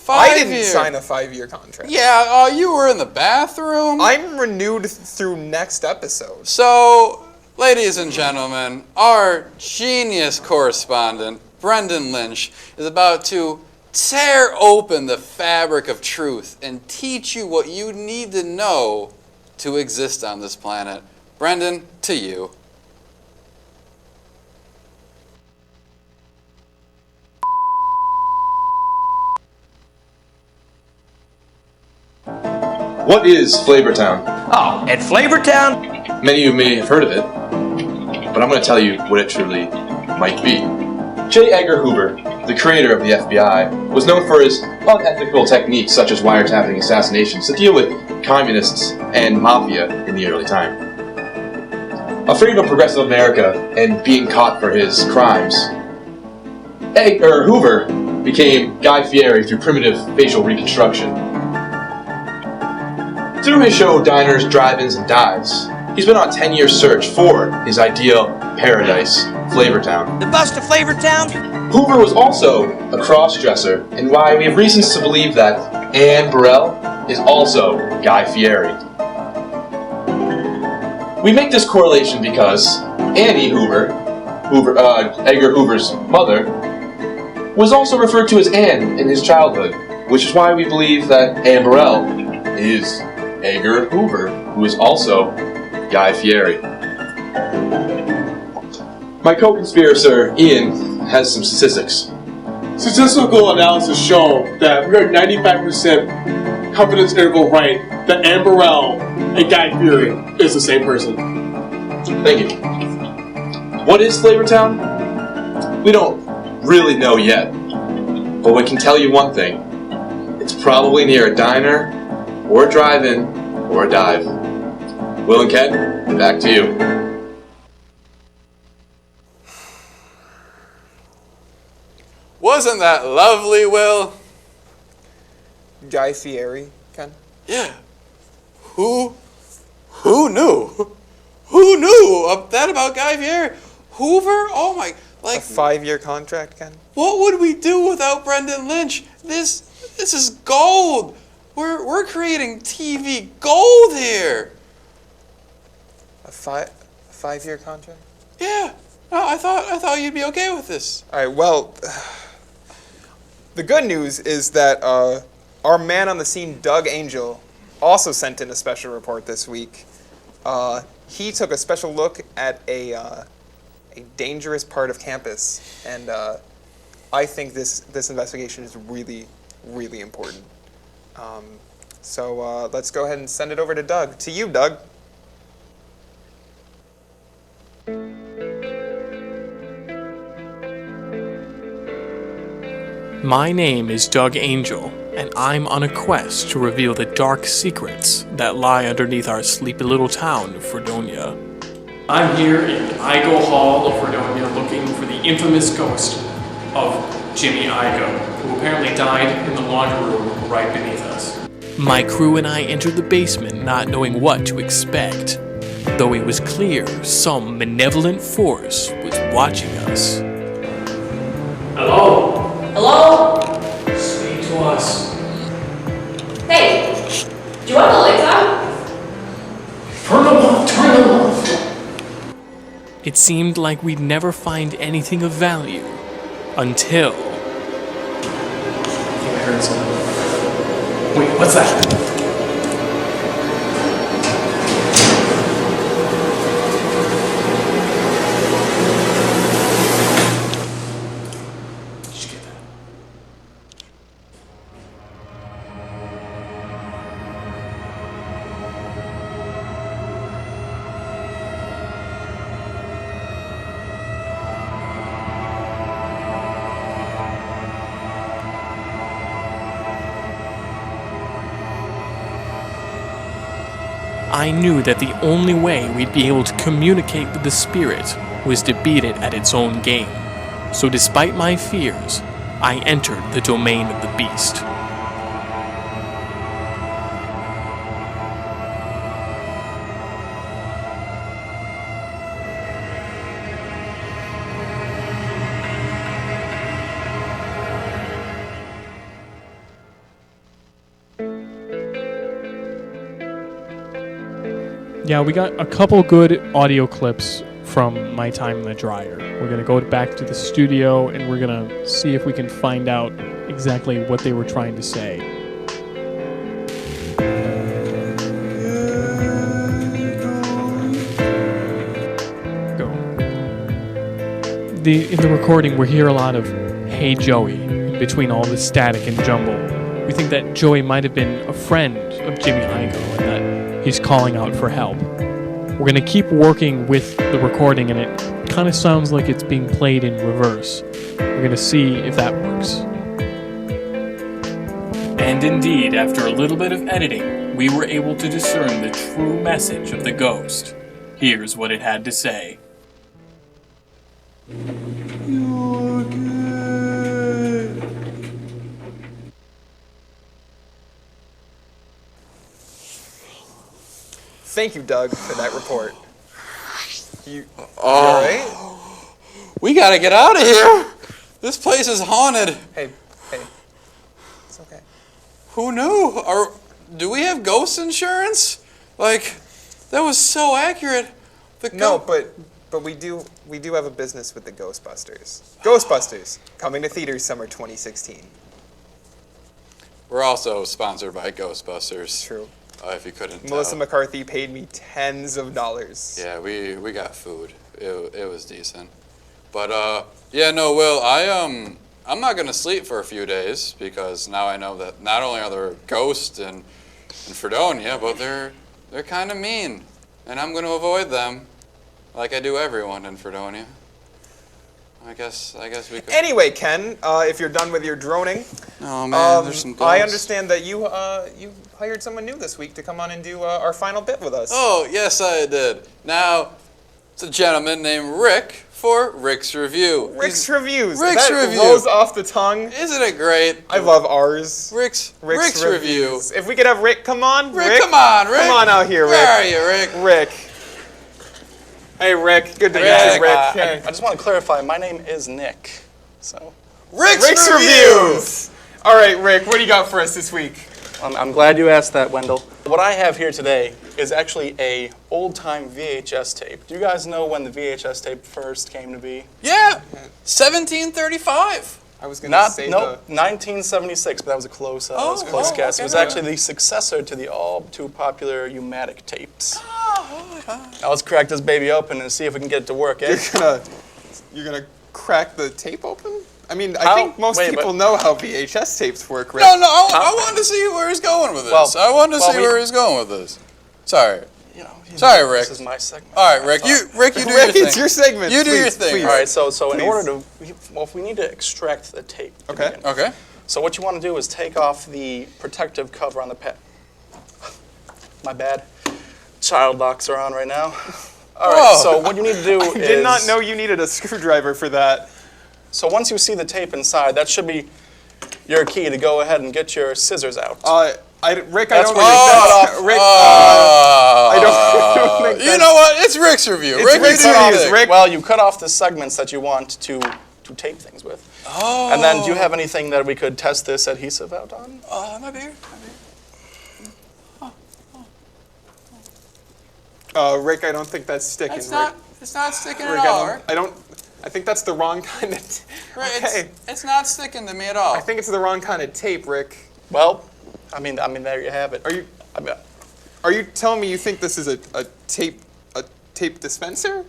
I didn't sign a 5-year contract. Yeah, you were in the bathroom. I'm renewed through next episode. So, ladies and gentlemen, our genius correspondent, Brendan Lynch, is about to tear open the fabric of truth and teach you what you need to know to exist on this planet. Brendan, to you. What is Flavortown? Oh, at Flavortown? Many of you may have heard of it, but I'm going to tell you what it truly might be. J. Edgar Hoover, the creator of the FBI, was known for his unethical techniques such as wiretapping assassinations to deal with communists and mafia in the early time. Afraid of progressive America and being caught for his crimes, Hoover became Guy Fieri through primitive facial reconstruction. Through his show Diners, Drive-Ins, and Dives, he's been on a 10-year search for his ideal paradise, Flavortown. The bust of Flavortown? Hoover was also a cross-dresser, and why we have reasons to believe that Anne Burrell is also Guy Fieri. We make this correlation because Annie Hoover, Edgar Hoover's mother, was also referred to as Anne in his childhood, which is why we believe that Anne Burrell is Edgar Hoover, who is also Guy Fieri. My co-conspirator, Ian, has some statistics. Statistical analysis show that we are 95% confidence interval right that Anne Burrell and Guy Fieri is the same person. Thank you. What is Flavortown? We don't really know yet, but we can tell you one thing. It's probably near a diner, or a drive-in, or a dive. Will and Ken, back to you. Wasn't that lovely, Will? Guy Fieri, Ken? Yeah. Who knew? Who knew that about Guy Fieri? Hoover? Oh my, A 5-year contract, Ken? what would we do without Brendan Lynch? This is gold. We're creating TV gold here. A 5-year contract? Yeah. No, I thought you'd be okay with this. All right, well, the good news is that our man on the scene, Doug Angel, also sent in a special report this week. He took a special look at a dangerous part of campus, and I think this investigation is really, really important. So let's go ahead and send it over to Doug. To you, Doug. My name is Doug Angel, and I'm on a quest to reveal the dark secrets that lie underneath our sleepy little town of Fredonia. I'm here in Igo Hall of Fredonia looking for the infamous ghost of Jimmy Igo, who apparently died in the laundry room right beneath us. My crew and I entered the basement not knowing what to expect, though it was clear some malevolent force was watching us. Hello? Hello? Speak to us. Hey, do you want the lights on? Turn them off! Turn them off! It seemed like we'd never find anything of value until... I think I heard something. Wait, what's that? I knew that the only way we'd be able to communicate with the spirit was to beat it at its own game. So despite my fears, I entered the domain of the beast. Yeah, we got a couple good audio clips from my time in the dryer. We're going to go back to the studio and we're going to see if we can find out exactly what they were trying to say. Go. In the recording, we hear a lot of, "Hey Joey," in between all the static and jumble. We think that Joey might have been a friend of Jimmy Igo and that he's calling out for help. We're going to keep working with the recording, and it kind of sounds like it's being played in reverse. We're going to see if that works. And indeed, after a little bit of editing, we were able to discern the true message of the ghost. Here's what it had to say. Thank you, Doug, for that report. You Oh, all right? We gotta get out of here. This place is haunted. Hey, it's okay. Who knew? Do we have ghost insurance? Like, that was so accurate. No, but But we do have a business with the Ghostbusters. Ghostbusters, coming to theaters summer 2016. We're also sponsored by Ghostbusters. True. If you couldn't tell. Melissa McCarthy paid me tens of dollars. Yeah, we got food. It was decent. But yeah, no, Will, I'm not gonna sleep for a few days because now I know that not only are there ghosts in Fredonia, but they're kind of mean, and I'm gonna avoid them, like I do everyone in Fredonia. I guess we could. Anyway, Ken, if you're done with your droning, oh man, there's some ghosts. I understand that you hired someone new this week to come on and do our final bit with us. Oh yes, I did. Now, it's a gentleman named Rick for Rick's Review. Rick's Reviews. Rick's that Review rolls off the tongue. Isn't it great? I love ours. Rick's Review. If we could have Rick come on. Rick, come on, Rick. Come on out here, Rick. Where are you, Rick? Rick. Hey, Rick. Good to meet you, Rick. I just want to clarify, my name is Nick. So. Rick's Reviews. All right, Rick, what do you got for us this week? I'm glad you asked that, Wendell. What I have here today is actually a old-time VHS tape. Do you guys know when the VHS tape first came to be? Yeah, 1735. I was going to say 1976, but that was a close, guess. It was actually the successor to the all too popular U-matic tapes. Now let's crack this baby open and see if we can get it to work. Eh? You're gonna crack the tape open? I mean, I think most people know how VHS tapes work, right? No, I wanted to see where he's going with this. I wanted to see where he's going with this. Sorry. Sorry, Rick. This is my segment. All right, Rick. You do your thing. It's your segment. You do your thing. Please. All right. So in order to, if we need to extract the tape. Okay. Okay. So what you want to do is take off the protective cover on the pad. My bad. Child locks are on right now. All right. So what you need to do is. I did not know you needed a screwdriver for that. So once you see the tape inside, that should be your key to go ahead and get your scissors out. Rick, That's I don't where I don't think you know what? It's Rick's Review. Rick's Reviews. Well, you cut off the segments that you want to tape things with. Oh. And then do you have anything that we could test this adhesive out on? My beer. Rick, I don't think that's sticking. It's not sticking Rick, at all, Rick. I think that's the wrong kind of okay. It's not sticking to me at all. I think it's the wrong kind of tape, Rick. Well, I mean, there you have it. Are you telling me you think this is a tape dispenser?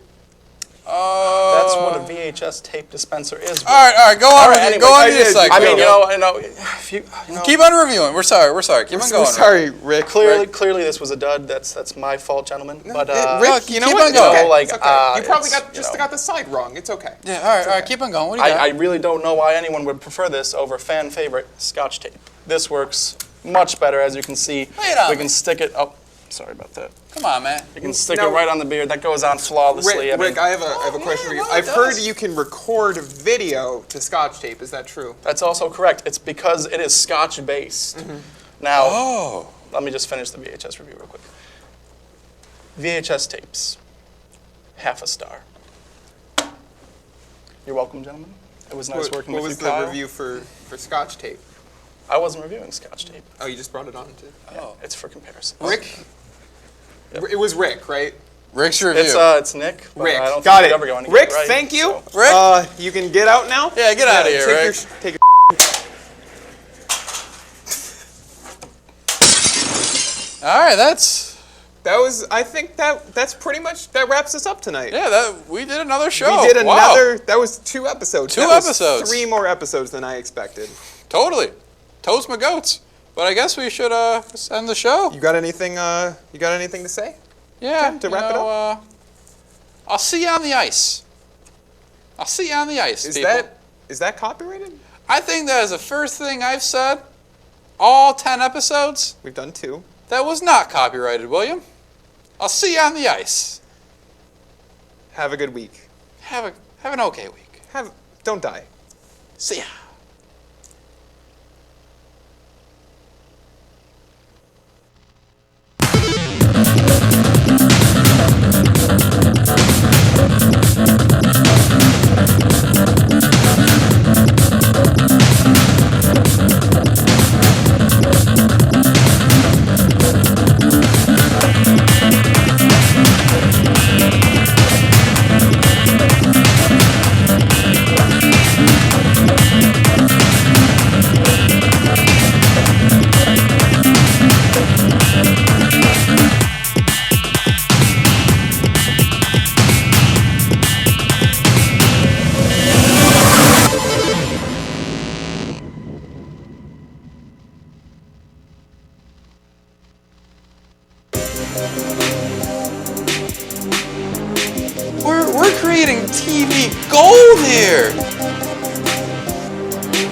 That's what a VHS tape dispenser is. All right, go on. Anyway, go on to your segment. I mean, keep on reviewing. We're sorry. Keep on going. We're sorry, Rick. Clearly, this was a dud. That's my fault, gentlemen. But Rick, you know what? It's okay. It's okay. You probably got the side wrong. It's okay. Yeah. All right. Keep on going. What do you got? I really don't know why anyone would prefer this over fan favorite Scotch tape. This works much better, as you can see. We can stick it. Oh, sorry about that. Come on, man. You can stick it right on the beard. That goes on flawlessly. Rick, I have a question for you. I've heard you can record video to Scotch tape. Is that true? That's also correct. It's because it is Scotch based. Now, let me just finish the VHS review real quick. VHS tapes, 1/2 star. You're welcome, gentlemen. It was nice working with you, Kyle. What was the review for Scotch tape? I wasn't reviewing Scotch tape. Oh, you just brought it on too? Yeah, it's for comparison. Rick? It was Rick, right? Rick's Review. It's Nick. Rick, I don't got think it. Ever going to Rick, get it right, thank you. So. Rick, you can get out now. Yeah, get out of here, Rick. Take your All right, I think that's pretty much, that wraps us up tonight. Yeah, we did another show. We did another, that was 2 episodes. Two episodes. 3 more episodes than I expected. Totally. Toast my goats. But I guess we should end the show. You got anything to say? Yeah. Ken, to wrap it up? I'll see you on the ice. I'll see you on the ice, people. Is that copyrighted? I think that is the first thing I've said all 10 episodes. We've done 2. That was not copyrighted, William. I'll see you on the ice. Have a good week. Have an okay week. Don't die. See ya. eating TV gold here.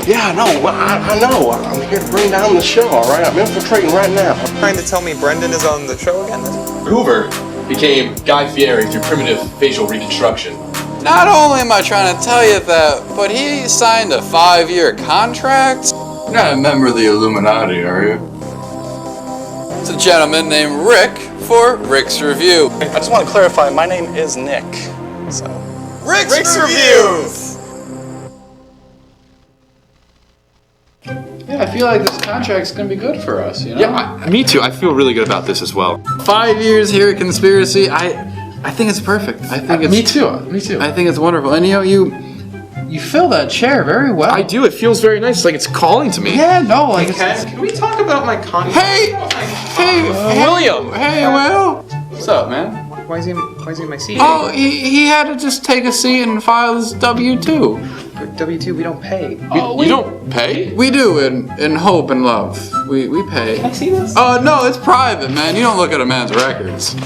Yeah, no, I know. I'm here to bring down the show, all right? I'm infiltrating right now. Trying to tell me Brendan is on the show again? Hoover became Guy Fieri through primitive facial reconstruction. Not only am I trying to tell you that, but he signed a 5-year contract. You're not a member of the Illuminati, are you? It's a gentleman named Rick for Rick's Review. I just want to clarify, my name is Nick. So Rick's Review! Yeah, I feel like this contract's gonna be good for us, you know? Yeah, me too. I feel really good about this as well. 5 years here at Conspiracy, I think it's perfect. I think it's Me too. I think it's wonderful. And you fill that chair very well. I do. It feels very nice. Like it's calling to me. Yeah, no, like Can we talk about my contract? Hey, William. Hey, Will. What's up, man? Why is he in my seat? Oh, he had to just take a seat and file his W-2. For W-2, we don't pay. You don't pay? We do in hope and love. We pay. Can I see this? Oh no, it's private, man. You don't look at a man's records.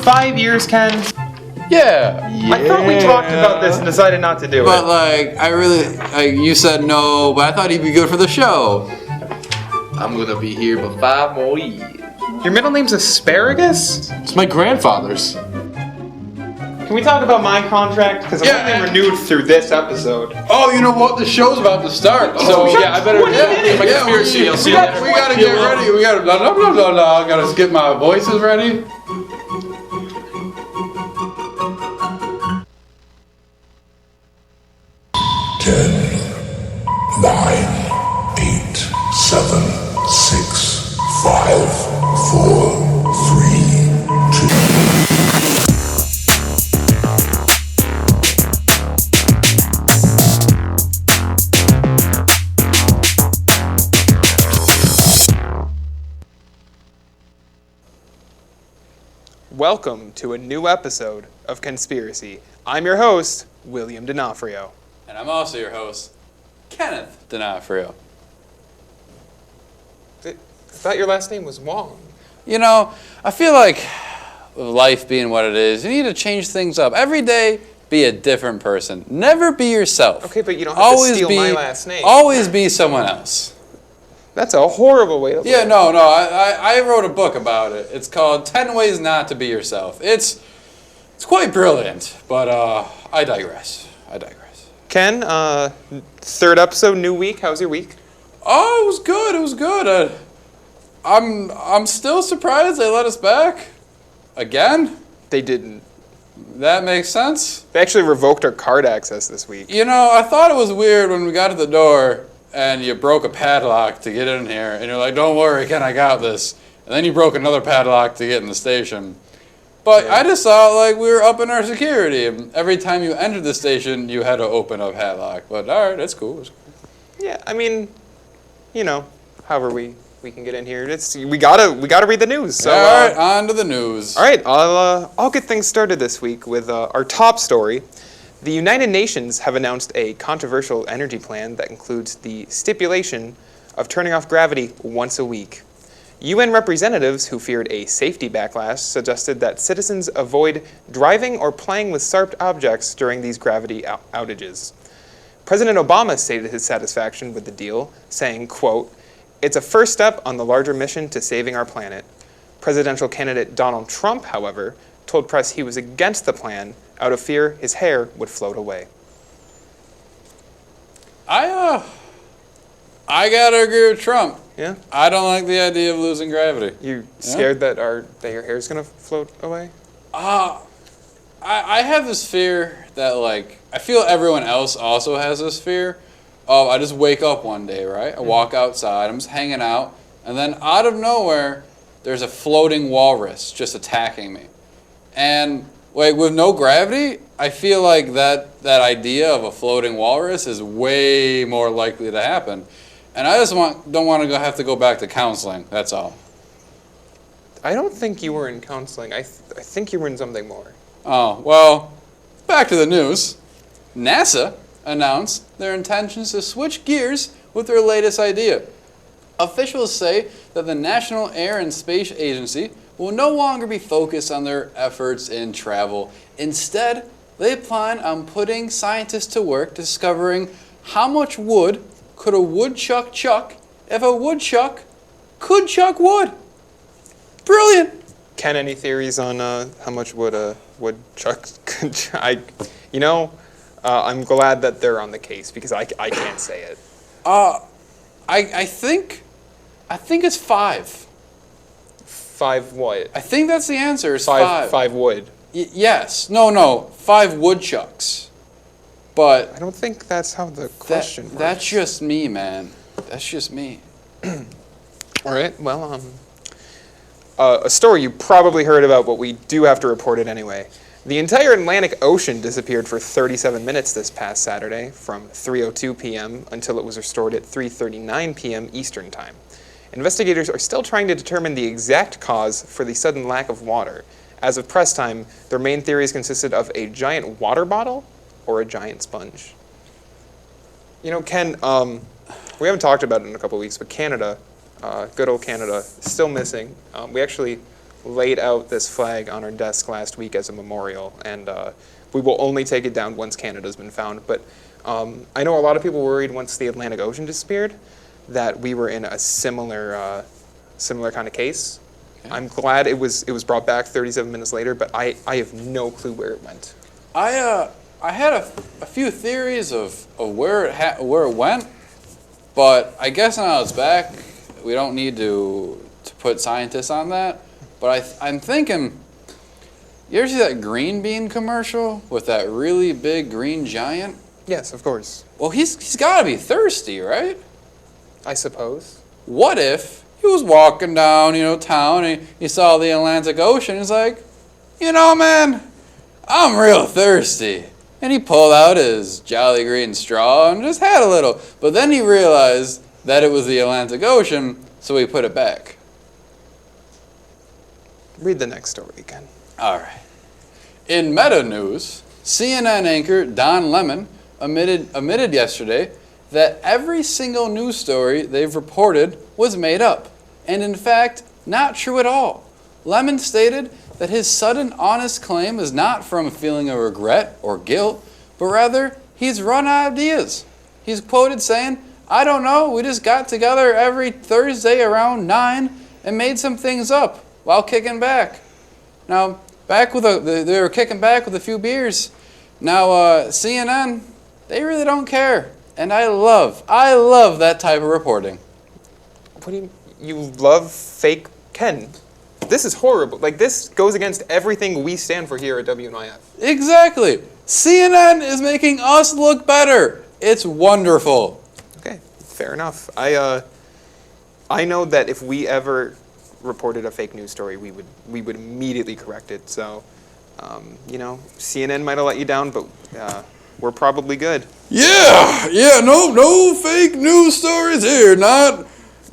5 years, Ken. Yeah. I thought we talked about this and decided not to do But it. like, I really, you said no, but I thought he'd be good for the show. I'm gonna be here for 5 more years. Your middle name's Asparagus? It's my grandfather's. Can we talk about my contract? Because I'm only renewed through this episode. Oh, you know what? The show's about to start. So yeah, I better. My conspiracy. I'll see you later. We gotta get ready. We gotta blah blah blah blah blah. I gotta get my voices ready. Ten, 9, 8, 7, 6, 5, 4, 3, 2. Welcome to a new episode of Conspiracy. I'm your host, William D'Onofrio. And I'm also your host, Kenneth D'Onofrio. I thought your last name was Wong. You know, I feel like with life being what it is, you need to change things up. Every day, be a different person. Never be yourself. Okay, but you don't have to steal my last name. Always be someone else. That's a horrible way to live. Yeah, no. I wrote a book about it. It's called 10 Ways Not to Be Yourself. It's quite brilliant, but I digress. Ken, third episode, new week. How's your week? Oh, it was good. It was good. I'm still surprised they let us back. Again? They didn't. That makes sense. They actually revoked our card access this week. You know, I thought it was weird when we got to the door and you broke a padlock to get in here, and you're like, don't worry, Ken, I got this. And then you broke another padlock to get in the station. But I just thought like we were upping our security. And every time you entered the station, you had to open a padlock. But all right, that's cool. Yeah, I mean, you know, however we can get in here. We gotta read the news. So, all right, on to the news. All right, I'll get things started this week with our top story. The United Nations have announced a controversial energy plan that includes the stipulation of turning off gravity once a week. UN representatives who feared a safety backlash suggested that citizens avoid driving or playing with sharp objects during these gravity outages. President Obama stated his satisfaction with the deal, saying, quote, "It's a first step on the larger mission to saving our planet." Presidential candidate Donald Trump, however, told press he was against the plan out of fear his hair would float away. I gotta agree with Trump. Yeah? I don't like the idea of losing gravity. You scared that your hair's gonna float away? I have this fear that like I feel everyone else also has this fear of I just wake up one day, right? I walk outside, I'm just hanging out, and then out of nowhere there's a floating walrus just attacking me. And like with no gravity, I feel like that idea of a floating walrus is way more likely to happen. And I just don't want to have to go back to counseling. That's all. I don't think you were in counseling. I think you were in something more. Oh, well, back to the news. NASA announced their intentions to switch gears with their latest idea. Officials say that the National Air and Space Agency will no longer be focused on their efforts in travel. Instead, they plan on putting scientists to work discovering how much wood could a woodchuck chuck if a woodchuck could chuck wood. Brilliant! Ken, any theories on how much wood a woodchuck could chuck? I'm glad that they're on the case because I can't say it. I think it's 5. 5 what? I think that's the answer. Is 5. 5 wood. Yes. No. 5 woodchucks. But I don't think that's how the question works. That's just me, man. That's just me. All right. Well, a story you probably heard about, but we do have to report it anyway. The entire Atlantic Ocean disappeared for 37 minutes this past Saturday, from 3:02 p.m. until it was restored at 3:39 p.m. Eastern Time. Investigators are still trying to determine the exact cause for the sudden lack of water. As of press time, their main theories consisted of a giant water bottle or a giant sponge. Ken, we haven't talked about it in a couple of weeks, but Canada, good old Canada, still missing. We actually laid out this flag on our desk last week as a memorial, and we will only take it down once Canada's been found. But I know a lot of people were worried once the Atlantic Ocean disappeared that we were in a similar kind of case. Okay. I'm glad it was brought back 37 minutes later, but I have no clue where it went. I had a few theories of where it went, but I guess now it's back. We don't need to put scientists on that. But I'm thinking, you ever see that green bean commercial with that really big green giant? Yes, of course. Well, he's got to be thirsty, right? I suppose. What if he was walking down, town, and he saw the Atlantic Ocean? He's like, man, I'm real thirsty. And he pulled out his Jolly Green straw and just had a little. But then he realized that it was the Atlantic Ocean, so he put it back. Read the next story again. All right. In meta news, CNN anchor Don Lemon admitted yesterday that every single news story they've reported was made up, and in fact, not true at all. Lemon stated that his sudden honest claim is not from a feeling of regret or guilt, but rather he's run out of ideas. He's quoted saying, "I don't know, we just got together every Thursday around 9 and made some things up while kicking back." Now, they were kicking back with a few beers. Now, CNN, they really don't care. And I love that type of reporting. What do you love fake Ken? This is horrible. This goes against everything we stand for here at WNYF. Exactly. CNN is making us look better. It's wonderful. Okay, fair enough. I know that if we ever reported a fake news story, we would immediately correct it. So, CNN might have let you down, but we're probably good. Yeah. No fake news stories here.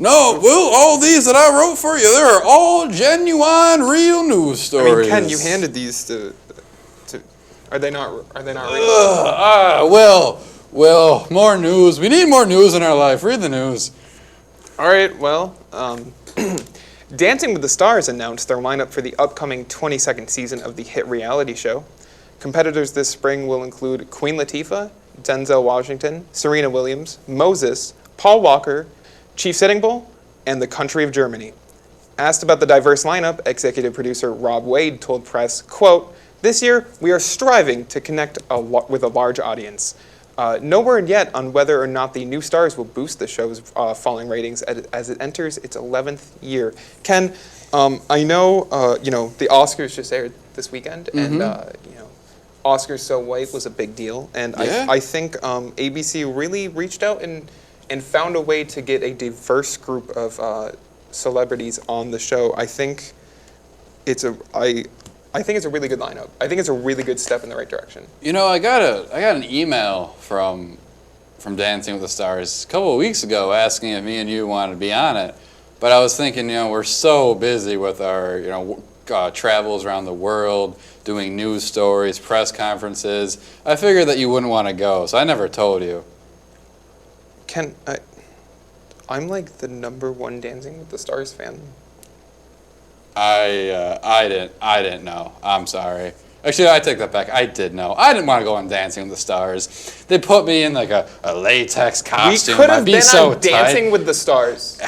All these that I wrote for you, they're all genuine, real news stories. Ken, you handed these to. Are they not real? Well, more news. We need more news in our life. Read the news. All right. Well, Dancing with the Stars announced their lineup for the upcoming 22nd season of the hit reality show. Competitors this spring will include Queen Latifah, Denzel Washington, Serena Williams, Moses, Paul Walker, Chief Sitting Bull, and the country of Germany. Asked about the diverse lineup, executive producer Rob Wade told press, quote, "This year, we are striving to connect with a large audience. No word yet on whether or not the new stars will boost the show's falling ratings as it enters its 11th year." Ken, I know, the Oscars just aired this weekend, and, Oscars So White was a big deal. And yeah. I think ABC really reached out and found a way to get a diverse group of celebrities on the show. I think it's a really good lineup. I think it's a really good step in the right direction. I got an email from Dancing with the Stars a couple of weeks ago asking if me and you wanted to be on it. But I was thinking, we're so busy with our, travels around the world, doing news stories, press conferences. I figured that you wouldn't want to go, so I never told you. Ken, I'm like the #1 Dancing with the Stars fan. I didn't know. I'm sorry. Actually, I take that back. I did know. I didn't want to go on Dancing with the Stars. They put me in like a latex costume. We could have I'd be been so on Dancing tight. with the Stars.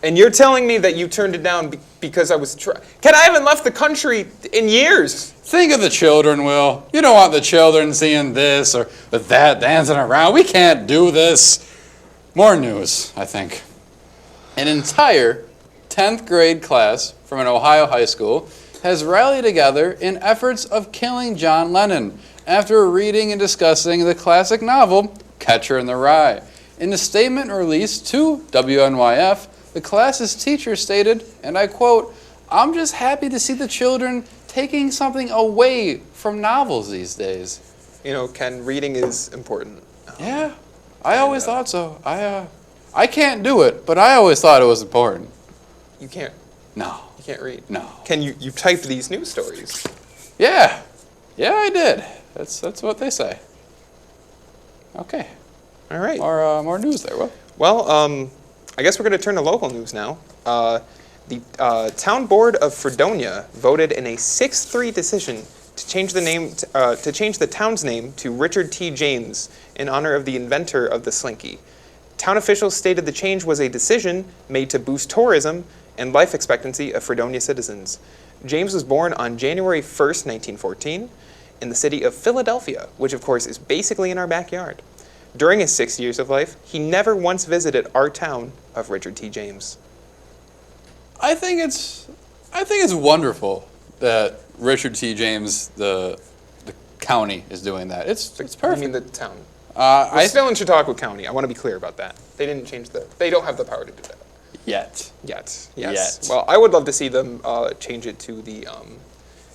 And you're telling me that you turned it down because I was Ken, I haven't left the country in years. Think of the children, Will. You don't want the children seeing this or that dancing around. We can't do this. More news, I think. An entire 10th grade class from an Ohio high school has rallied together in efforts of killing John Lennon after reading and discussing the classic novel Catcher in the Rye. In a statement released to WNYF, the class's teacher stated, and I quote, "I'm just happy to see the children taking something away from novels these days." You know, Ken, reading is important. Yeah, I always thought so. I can't do it, but I always thought it was important. You can't. No. You can't read. No. Ken, you typed these news stories. Yeah. Yeah, I did. That's what they say. Okay. All right. More news there, Will. Well, I guess we're going to turn to local news now. The town board of Fredonia voted in a 6-3 decision to change the name to change the town's name to Richard T. James in honor of the inventor of the Slinky. Town officials stated the change was a decision made to boost tourism and life expectancy of Fredonia citizens. James was born on January 1st, 1914, in the city of Philadelphia, which of course is basically in our backyard. During his 6 years of life, he never once visited our town of Richard T. James. I think it's wonderful that Richard T. James, the county, is doing that. It's perfect. I mean the town. We're still in Chautauqua County. I want to be clear about that. They didn't change they don't have the power to do that. Yet. Yes. Yet. Well, I would love to see them change it to the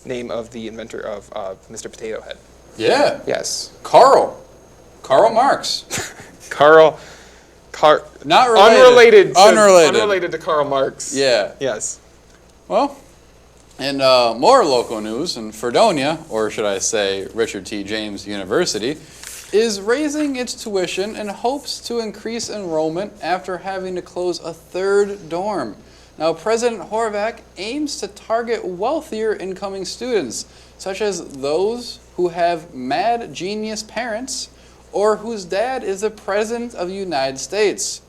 name of the inventor of Mr. Potato Head. Yeah. Yes. Karl Marx. Not related. Unrelated to Karl Marx. Yeah. Yes. Well, and more local news in Fredonia, or should I say Richard T. James University, is raising its tuition in hopes to increase enrollment after having to close a third dorm. Now, President Horvath aims to target wealthier incoming students, such as those who have mad genius parents or whose dad is the President of the United States.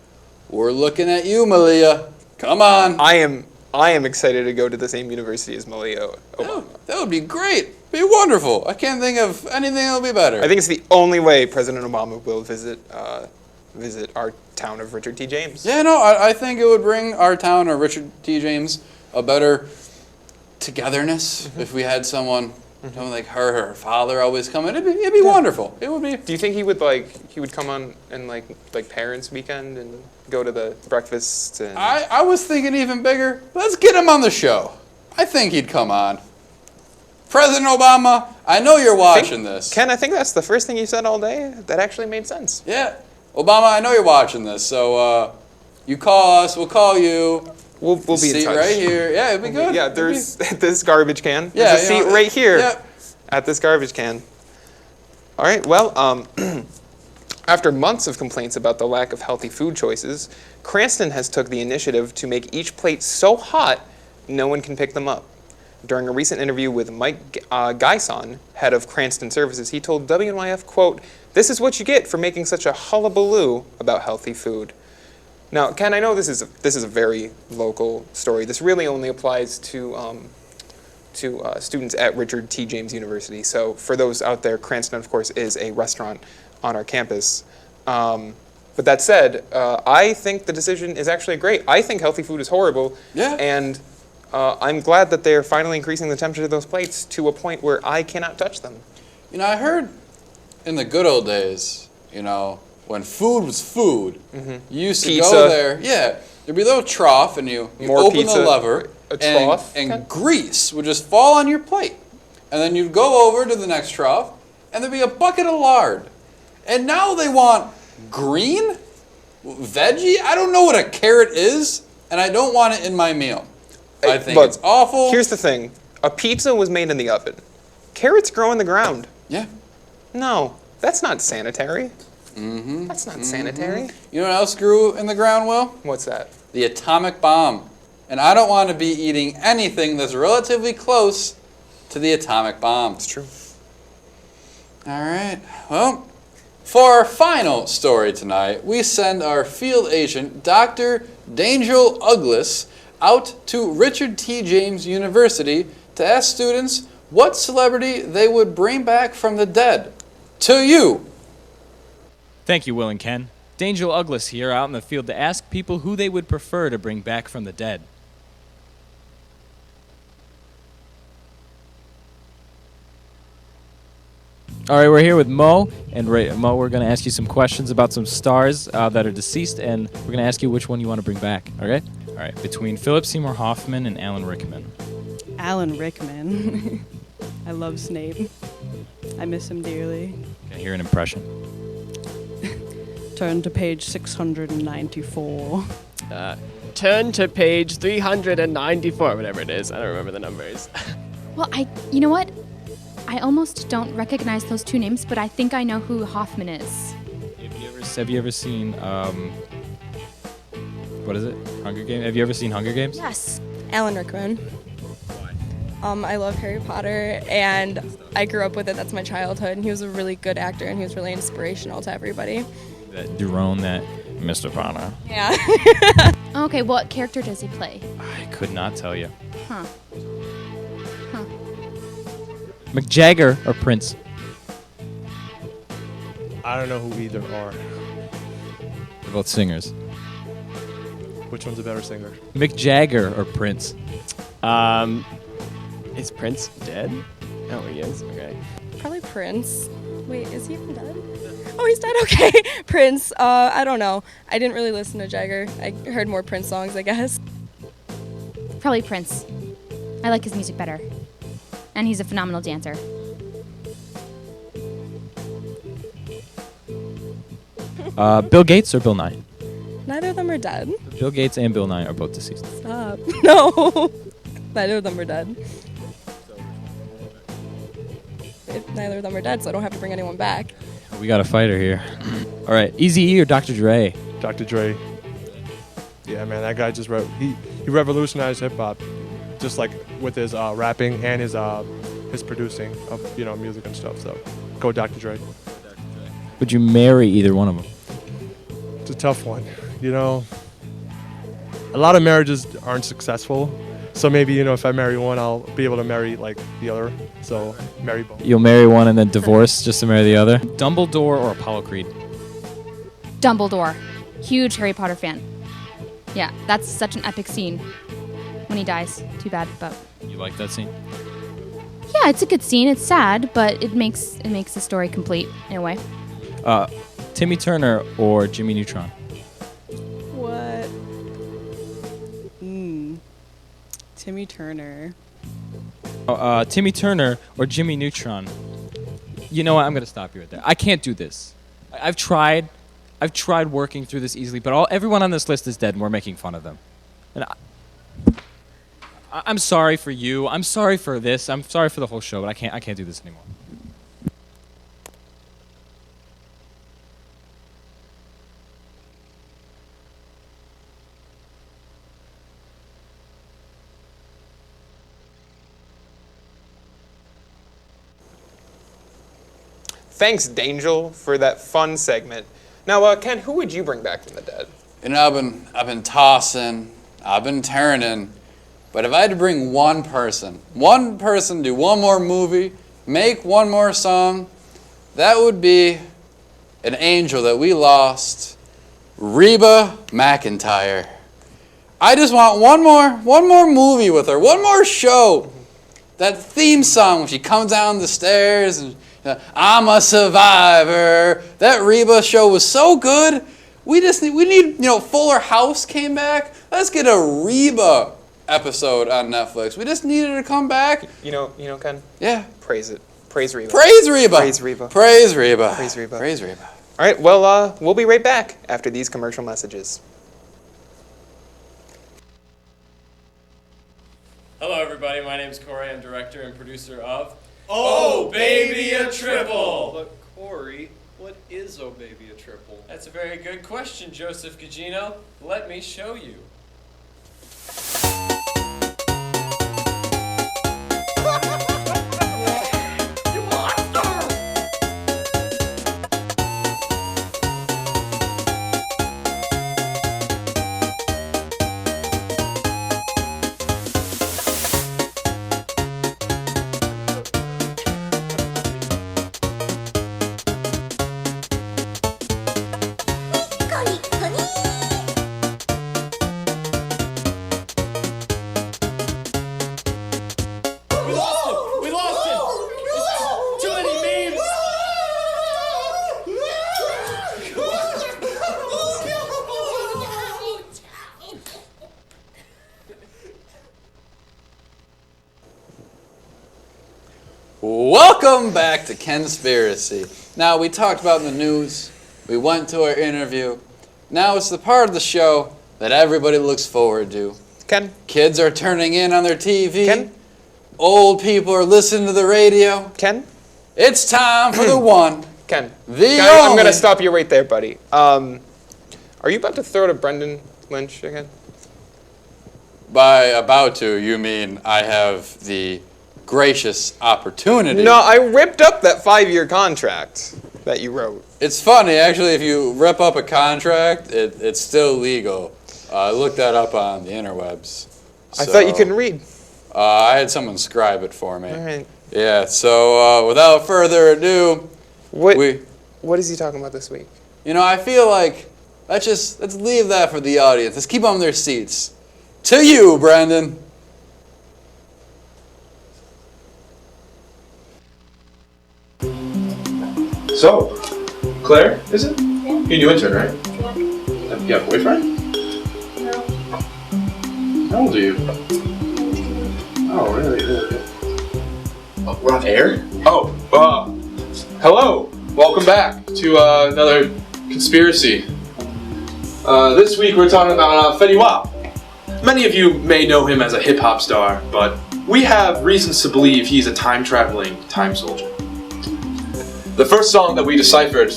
We're looking at you, Malia. Come on. I am excited to go to the same university as Malia Obama. That would be great. Be wonderful. I can't think of anything that would be better. I think it's the only way President Obama will visit our town of Richard T. James. Yeah, no, I think it would bring our town of Richard T. James a better togetherness if we had someone like her father always coming. It'd be wonderful. It would be. Do you think he would come on and like parents' weekend and go to the breakfast? And I was thinking even bigger. Let's get him on the show. I think he'd come on. President Obama, I know you're watching this. Ken, I think that's the first thing you said all day that actually made sense. Yeah. Obama, I know you're watching this, so you call us, we'll call you. We'll be in touch. Seat right here. Yeah, it'd be good. Yeah, there's this garbage can. Yeah, there's a seat right here Yep. at this garbage can. All right, well, after months of complaints about the lack of healthy food choices, Cranston has took the initiative to make each plate so hot no one can pick them up. During a recent interview with Mike Gyson, head of Cranston Services, he told WNYF, quote, "This is what you get for making such a hullabaloo about healthy food." Now, Ken, I know this is a very local story. This really only applies to students at Richard T. James University. So for those out there, Cranston, of course, is a restaurant on our campus. But that said, I think the decision is actually great. I think healthy food is horrible. Yeah. And I'm glad that they're finally increasing the temperature of those plates to a point where I cannot touch them. You know, I heard in the good old days, when food was food, you used to Pizza. go there. Yeah, there'd be a little trough, and you More open pizza, the lever, a trough, and grease would just fall on your plate. And then you'd go over to the next trough, and there'd be a bucket of lard. And now they want green veggie. I don't know what a carrot is, and I don't want it in my meal. I think Look, it's awful. Here's the thing. A pizza was made in the oven. Carrots grow in the ground. Yeah. No, that's not sanitary. That's not sanitary. You know what else grew in the ground, Will? What's that? The atomic bomb. And I don't want to be eating anything that's relatively close to the atomic bomb. It's true. All right. Well, for our final story tonight, we send our field agent, Dr. Dangel Uglis, out to Richard T. James University to ask students what celebrity they would bring back from the dead. To you. Thank you, Will and Ken. Dangel Uglis here out in the field to ask people who they would prefer to bring back from the dead. All right, we're here with Mo, and Mo, we're going to ask you some questions about some stars that are deceased, and we're going to ask you which one you want to bring back, okay? All right, between Philip Seymour Hoffman and Alan Rickman. Alan Rickman. I love Snape. I miss him dearly. Can I hear an impression? Turn to page 694. Turn to page 394, whatever it is. I don't remember the numbers. Well, you know what? I almost don't recognize those two names, but I think I know who Hoffman is. Have you ever seen, what is it? Hunger Games? Have you ever seen Hunger Games? Yes. Alan Rickman. I love Harry Potter, and I grew up with it. That's my childhood, and he was a really good actor, and he was really inspirational to everybody. That Durone, that Mr. Potter. Yeah. Okay, what character does he play? I could not tell you. Huh. Mick Jagger or Prince? I don't know who either are. They're both singers. Which one's a better singer? Mick Jagger or Prince? Is Prince dead? Oh, he is. Okay. Probably Prince. Wait, is he even dead? Oh, he's dead? Okay. Prince. I don't know. I didn't really listen to Jagger. I heard more Prince songs, I guess. Probably Prince. I like his music better. And he's a phenomenal dancer. Bill Gates or Bill Nye? Neither of them are dead. Bill Gates and Bill Nye are both deceased. Stop. No. Neither of them are dead. Neither of them are dead, so I don't have to bring anyone back. We got a fighter here. All right, Eazy-E or Dr. Dre? Dr. Dre. Yeah, man, that guy just he revolutionized hip hop, just like with his rapping and his producing of music and stuff. So, go Dr. Dre. Would you marry either one of them? It's a tough one. A lot of marriages aren't successful. So maybe, if I marry one, I'll be able to marry like the other. So marry both. You'll marry one and then divorce just to marry the other? Dumbledore or Apollo Creed? Dumbledore. Huge Harry Potter fan. Yeah, that's such an epic scene when he dies. Too bad, but... You like that scene? Yeah, it's a good scene. It's sad, but it makes the story complete in a way. Timmy Turner or Jimmy Neutron? What? Timmy Turner. Timmy Turner or Jimmy Neutron? You know what? I'm going to stop you right there. I can't do this. I've tried working through this easily, but everyone on this list is dead, and we're making fun of them. And I'm sorry for you. I'm sorry for this. I'm sorry for the whole show, but I can't do this anymore. Thanks, Dangel, for that fun segment. Now, Ken, who would you bring back from the dead? I've been tossing, I've been turning, but if I had to bring one person, do one more movie, make one more song, that would be an angel that we lost, Reba McEntire. I just want one more movie with her, one more show. That theme song when she comes down the stairs and I'm a survivor. That Reba show was so good. We need Fuller House came back. Let's get a Reba episode on Netflix. We just needed her to come back. You know, Ken? Yeah. Praise it. Praise Reba. Praise Reba. Praise Reba. Praise Reba. Praise Reba. Praise Reba. All right, well, we'll be right back after these commercial messages. Hello, everybody. My name is Corey. I'm director and producer of Oh, Baby, a Triple! But Corey, what is Oh Baby, a Triple? That's a very good question, Joseph Gugino. Let me show you. Welcome back to Kenspiracy. Now, we talked about the news. We went to our interview. Now it's the part of the show that everybody looks forward to. Ken? Kids are turning in on their TV. Ken? Old people are listening to the radio. Ken? It's time for the one. Ken. The Ken, only. I'm going to stop you right there, buddy. Are you about to throw to Brendan Lynch again? By about to, you mean I have the gracious opportunity. No, I ripped up that 5-year contract that you wrote. It's funny, actually, if you rip up a contract, it's still legal. I looked that up on the interwebs. I thought you couldn't read. I had someone scribe it for me. All right. Yeah, so without further ado, what is he talking about this week? You know, I feel like let's leave that for the audience. Let's keep them on their seats. To you, Brandon. So, Claire, is it? Yeah. You're a new intern, right? Yeah. You have a boyfriend? No. How old are you? Oh, really? Oh, we're on air? Oh, hello. Welcome back to another Conspiracy. This week we're talking about Fetty Wap. Many of you may know him as a hip-hop star, but we have reasons to believe he's a time-traveling time soldier. The first song that we deciphered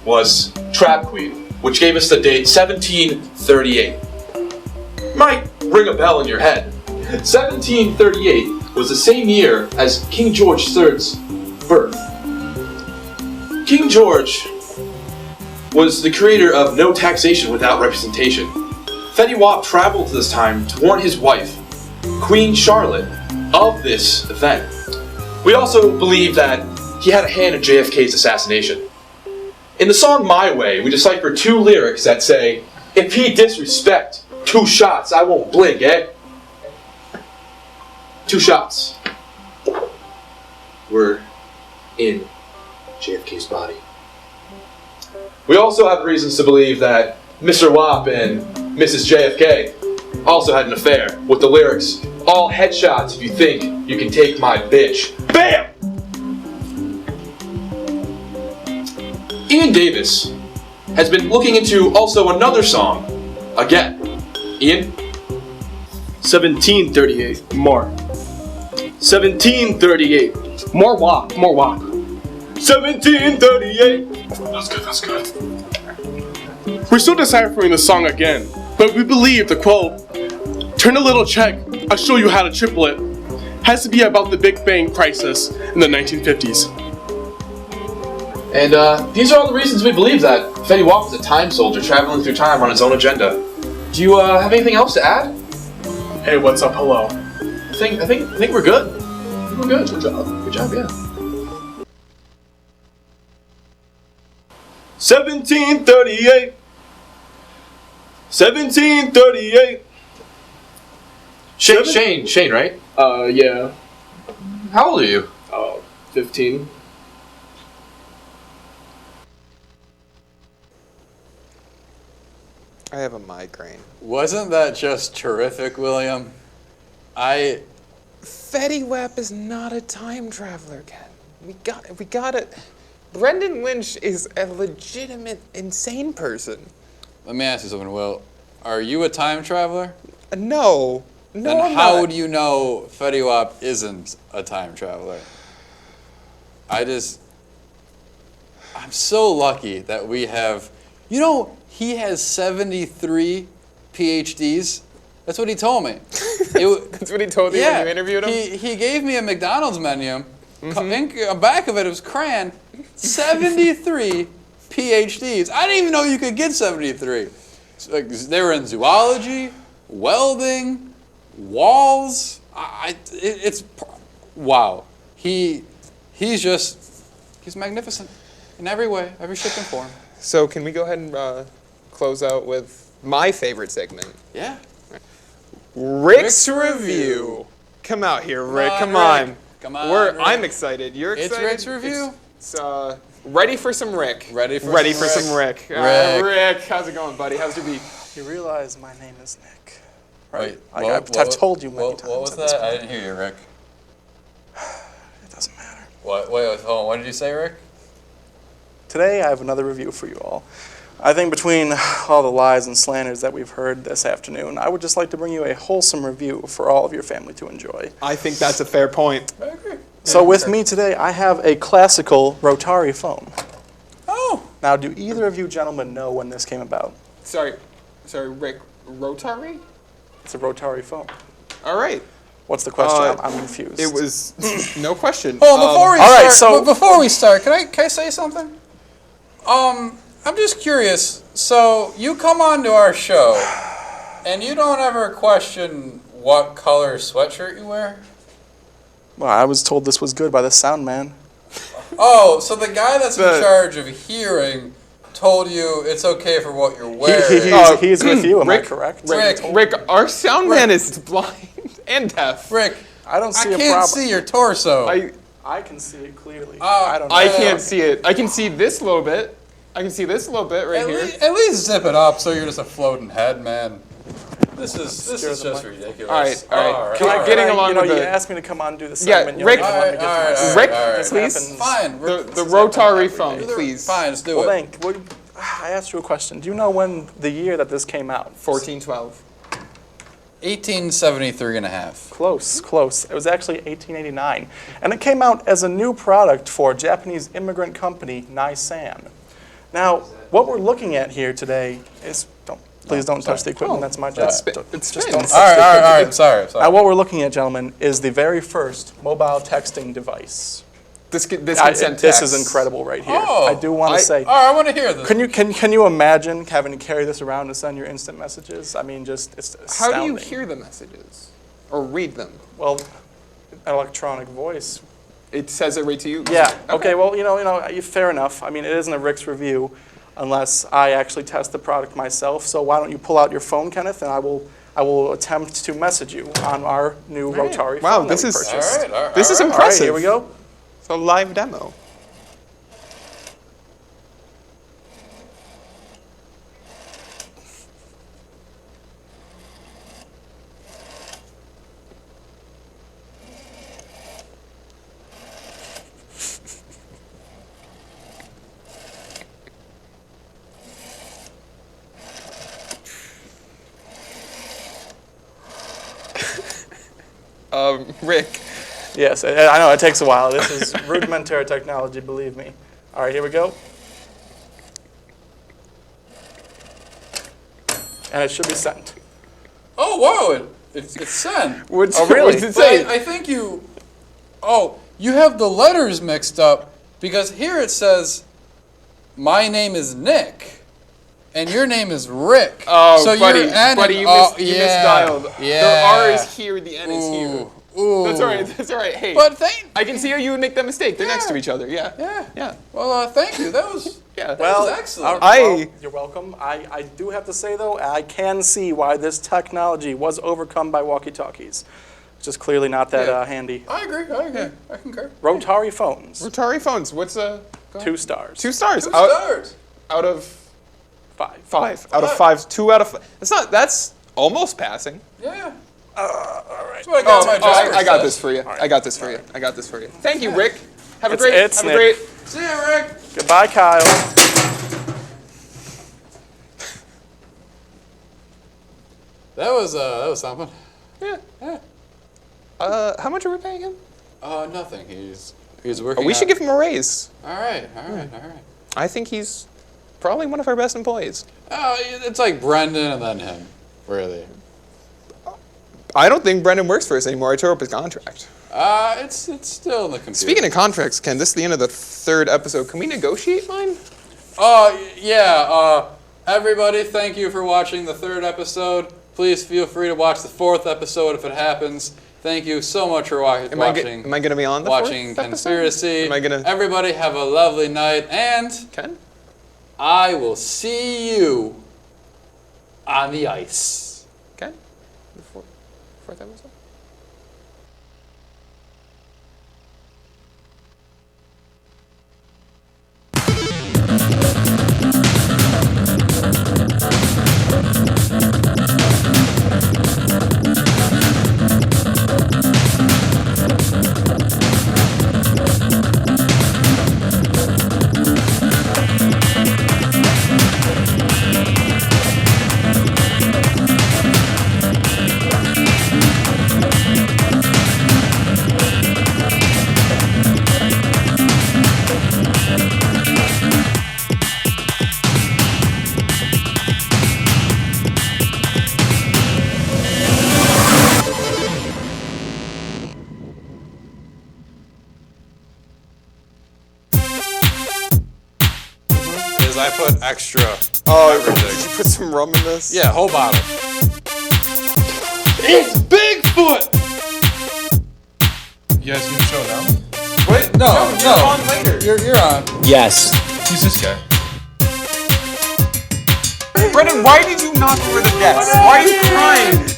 was Trap Queen, which gave us the date 1738. Might ring a bell in your head. 1738 was the same year as King George III's birth. King George was the creator of No Taxation Without Representation. Fetty Wap traveled to this time to warn his wife, Queen Charlotte, of this event. We also believe that he had a hand in JFK's assassination. In the song My Way, we decipher 2 lyrics that say, "If he disrespect, 2 shots, I won't blink, eh?" 2 shots were in JFK's body. We also have reasons to believe that Mr. Wap and Mrs. JFK also had an affair with the lyrics, "All headshots if you think you can take my bitch." BAM! Ian Davis has been looking into also another song. Again. Ian? 1738. More. 1738. More wop. More wop. 1738. That's good. We're still deciphering the song again, but we believe the quote, "Turn a little check, I'll show you how to triple it," has to be about the Big Bang crisis in the 1950s. And these are all the reasons we believe that Fetty Wap is a time soldier traveling through time on his own agenda. Do you have anything else to add? Hey, what's up? Hello. I think we're good. We're good. Good job. Good job, yeah. 1738. 1738. Shane, right? Yeah. How old are you? 15. I have a migraine. Wasn't that just terrific, William? Fetty Wap is not a time traveler, Ken. We got it. Brendan Lynch is a legitimate insane person. Let me ask you something, Will. Are you a time traveler? No. Then I'm how not. do you know Fetty Wap isn't a time traveler? I'm so lucky that we have, he has 73 PhDs. That's what he told me. That's what he told you when you interviewed him? He gave me a McDonald's menu. On back of it was crayon. 73 PhDs. I didn't even know you could get 73. They were in zoology, welding, walls. It's wow. He's magnificent in every way, every shape and form. So can we go ahead and close out with my favorite segment? Yeah. Rick's Review. Come out here, Rick. Come on. Come on. Rick. I'm excited. You're excited. It's Rick's Review. It's ready for some Rick. Ready for some Rick. Rick, how's it going, buddy? How's your week? You realize my name is Nick, right? I've told you many times. What was that? I didn't hear you, Rick. It doesn't matter. What? Wait, hold on. What did you say, Rick? Today, I have another review for you all. I think between all the lies and slanders that we've heard this afternoon, I would just like to bring you a wholesome review for all of your family to enjoy. I think that's a fair point. I agree. So with me today, I have a classical rotary phone. Oh. Now, do either of you gentlemen know when this came about? Sorry, Rick. Rotary? It's a rotary phone. All right. What's the question? I'm confused. It was no question. Oh, before we start, can I say something? I'm just curious. So you come onto our show, and you don't ever question what color sweatshirt you wear? Well, I was told this was good by the sound man. Oh, so the guy that's in charge of hearing told you it's okay for what you're wearing. He's with you, am I Rick, correct? Rick, our sound man is blind and deaf. Rick, I don't see a can't problem. see your torso. I can see it clearly. I don't know. I can't see it. I can see this little bit. I can see this little bit right here. At least zip it up so you're just a floating head, man. This is just ridiculous. All right. Getting along with you the... asked me to come on and do the Yeah, segment. Rick, Rick, please. Fine. The rotary phone, please. Fine, let's do Well, it. then, I asked you a question. Do you know when the year that this came out? 1412. 1873 and a half. Close. It was actually 1889. And it came out as a new product for Japanese immigrant company Nissan. Now, what we're looking at here today is... Please don't touch the equipment. That's my job. Just don't touch the equipment. All right. Sorry. Now, what we're looking at, gentlemen, is the very first mobile texting device. This can send text. This is incredible right here. Oh, I do want to say. All right, I want to hear this. Can you imagine having to carry this around to send your instant messages? I mean, it's How astounding. do you hear the messages or read them? Well, electronic voice. It says it right to you. Yeah. Okay. Well, fair enough. I mean, it isn't a Rick's review, unless I actually test the product myself. So why don't you pull out your phone, Kenneth, and I will attempt to message you on our new rotary phone that we purchased. This is impressive. All right, here we go. It's a live demo. Rick. Yes, I know, it takes a while. This is rudimentary technology, believe me. All right, here we go. And it should be sent. Oh, wow, it's sent. Oh, really? What's it say? I think you... Oh, you have the letters mixed up, because here it says, my name is Nick, and your name is Rick. Oh, so buddy, you're N you misdialed. Yeah. The R is here, the N is here. Ooh. That's all right. Hey, But I can see how you would make that mistake. They're next to each other. Yeah. Well, thank you. That was that was excellent. Well, you're welcome. I do have to say, though, I can see why this technology was overcome by walkie-talkies. It's just clearly not that handy. I agree. I concur. Rotary phones. Rotary phones. What's 2 stars. 2 stars. 2 stars. Out of 5. 5. Out of 5. 2 out of 5. That's almost passing. Yeah. All right. I got this for you. I got this for you. Thank you, Rick. Have a great. See ya, Rick. Goodbye, Kyle. That was something. Yeah. How much are we paying him? Nothing. He's working. We should give him a raise. All right. I think he's probably one of our best employees. Oh, it's like Brendan and then him. Really. I don't think Brendan works for us anymore. I tore up his contract. It's still in the computer. Speaking of contracts, Ken, this is the end of the 3rd episode. Can we negotiate mine? Yeah. Everybody, thank you for watching the 3rd episode. Please feel free to watch the 4th episode if it happens. Thank you so much for watching. Am I going to be on the 4th watching Kenspiracy. Am I gonna... Everybody have a lovely night, and Ken? I will see you on the ice. Ken? The 4th episode? because I put extra. Oh, did you put some rum in this? Yeah, whole bottle. It's Bigfoot! You guys need to show now? Wait, no. You're on later. You're on. Yes. Who's this guy? Brendan, why did you knock over the desk? Why are you crying?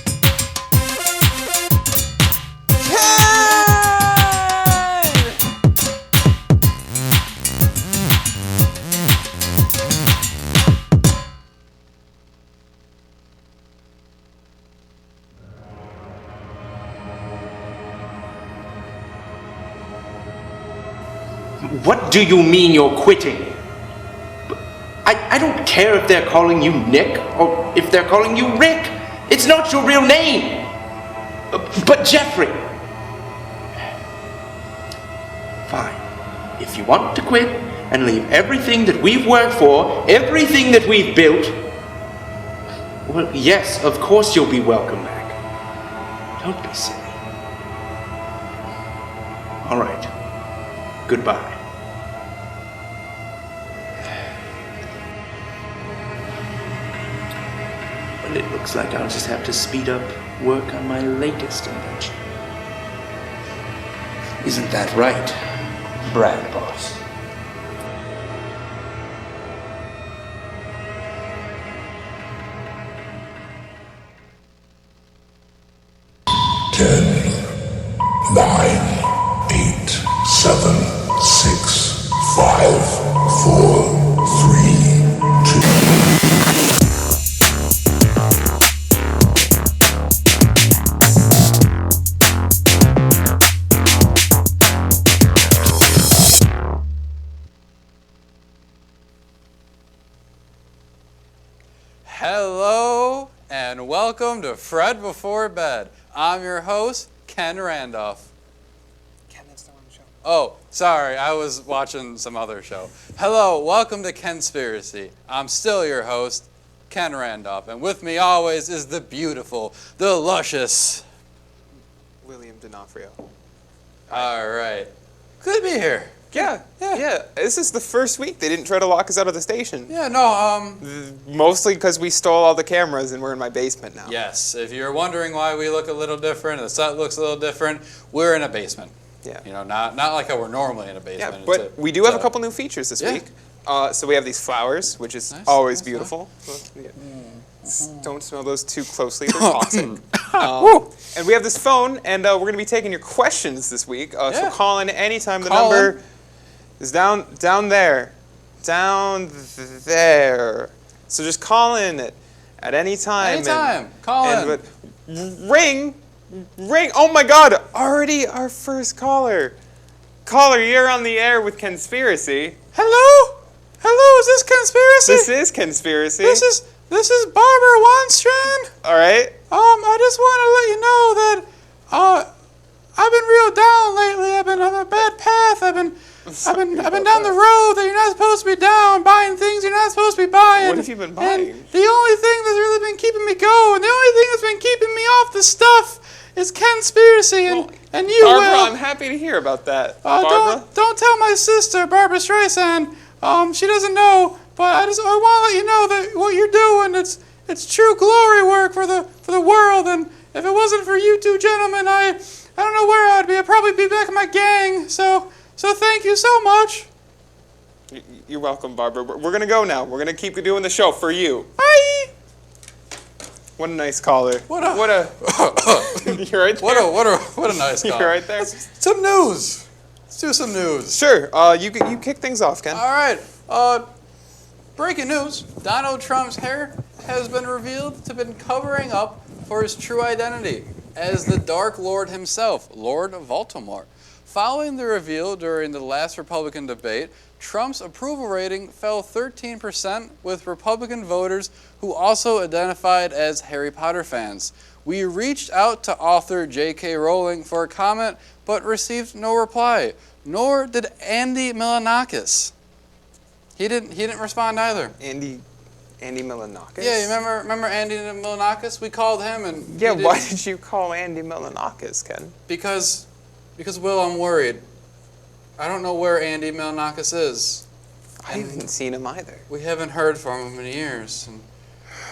What do you mean you're quitting? I don't care if they're calling you Nick or if they're calling you Rick. It's not your real name. But Jeffrey. Fine. If you want to quit and leave everything that we've worked for, everything that we've built, well, yes, of course you'll be welcome back. Don't be silly. All right. Goodbye. Well, it looks like I'll just have to speed up work on my latest invention. Isn't that right, Brand Boss? Nine, 8, 7, 6, 5, 4, 3, 2. Hello and welcome to Fred Before Bed. I'm your host, Ken Randolph. Ken, that's the one show. Oh, sorry, I was watching some other show. Hello, welcome to Kenspiracy. I'm still your host, Ken Randolph, and with me always is the beautiful, the luscious William D'Onofrio. All right. Good to be here. Yeah. This is the first week they didn't try to lock us out of the station. Yeah, no, Mostly because we stole all the cameras and we're in my basement now. yes, if you're wondering why we look a little different, the set looks a little different, we're in a basement. Yeah. You know, not like how we're normally in a basement. Yeah, but we do have a couple new features this week. So we have these flowers, which is always beautiful. Don't smell those too closely, they're toxic. And we have this phone, and we're going to be taking your questions this week. So call in anytime. The number is down there. Down there. So just call in at any time. Anytime. Call in. Ring. Oh my God, already our first caller. Caller, you're on the air with Kenspiracy. Hello? Hello, is this Kenspiracy? This is Kenspiracy. This is Barbara Weinstrand. All right. I just want to let you know that I've been real down lately. I've been on a bad path. I've been down the road that you're not supposed to be down, buying things you're not supposed to be buying. What have you been buying? And the only thing that's really been keeping me going, the only thing that's been keeping me off the stuff is Kenspiracy and you, Barbara, Will. I'm happy to hear about that. Barbara? Don't tell my sister, Barbara Streisand. She doesn't know, but I want to let you know that what you're doing, it's true glory work for the world. And if it wasn't for you two gentlemen, I don't know where I'd be. I'd probably be back in my gang. So thank you so much. You're welcome, Barbara. We're gonna go now. We're gonna keep doing the show for you. Bye. What a nice caller. What a You're right there. What a nice caller. You're right there. Some news. Let's do some news. Sure. You kick things off, Ken. All right. Breaking news. Donald Trump's hair has been revealed to have been covering up for his true identity as the Dark Lord himself, Lord Voldemort. Following the reveal during the last Republican debate, Trump's approval rating fell 13% with Republican voters who also identified as Harry Potter fans. We reached out to author J.K. Rowling for a comment, but received no reply, nor did Andy Milonakis. He didn't respond either. Andy Milonakis? Yeah, you remember Andy Milonakis? We called him and yeah. Why did you call Andy Milonakis, Ken? Because Will, I'm worried. I don't know where Andy Milonakis is. I haven't seen him either. We haven't heard from him in years. And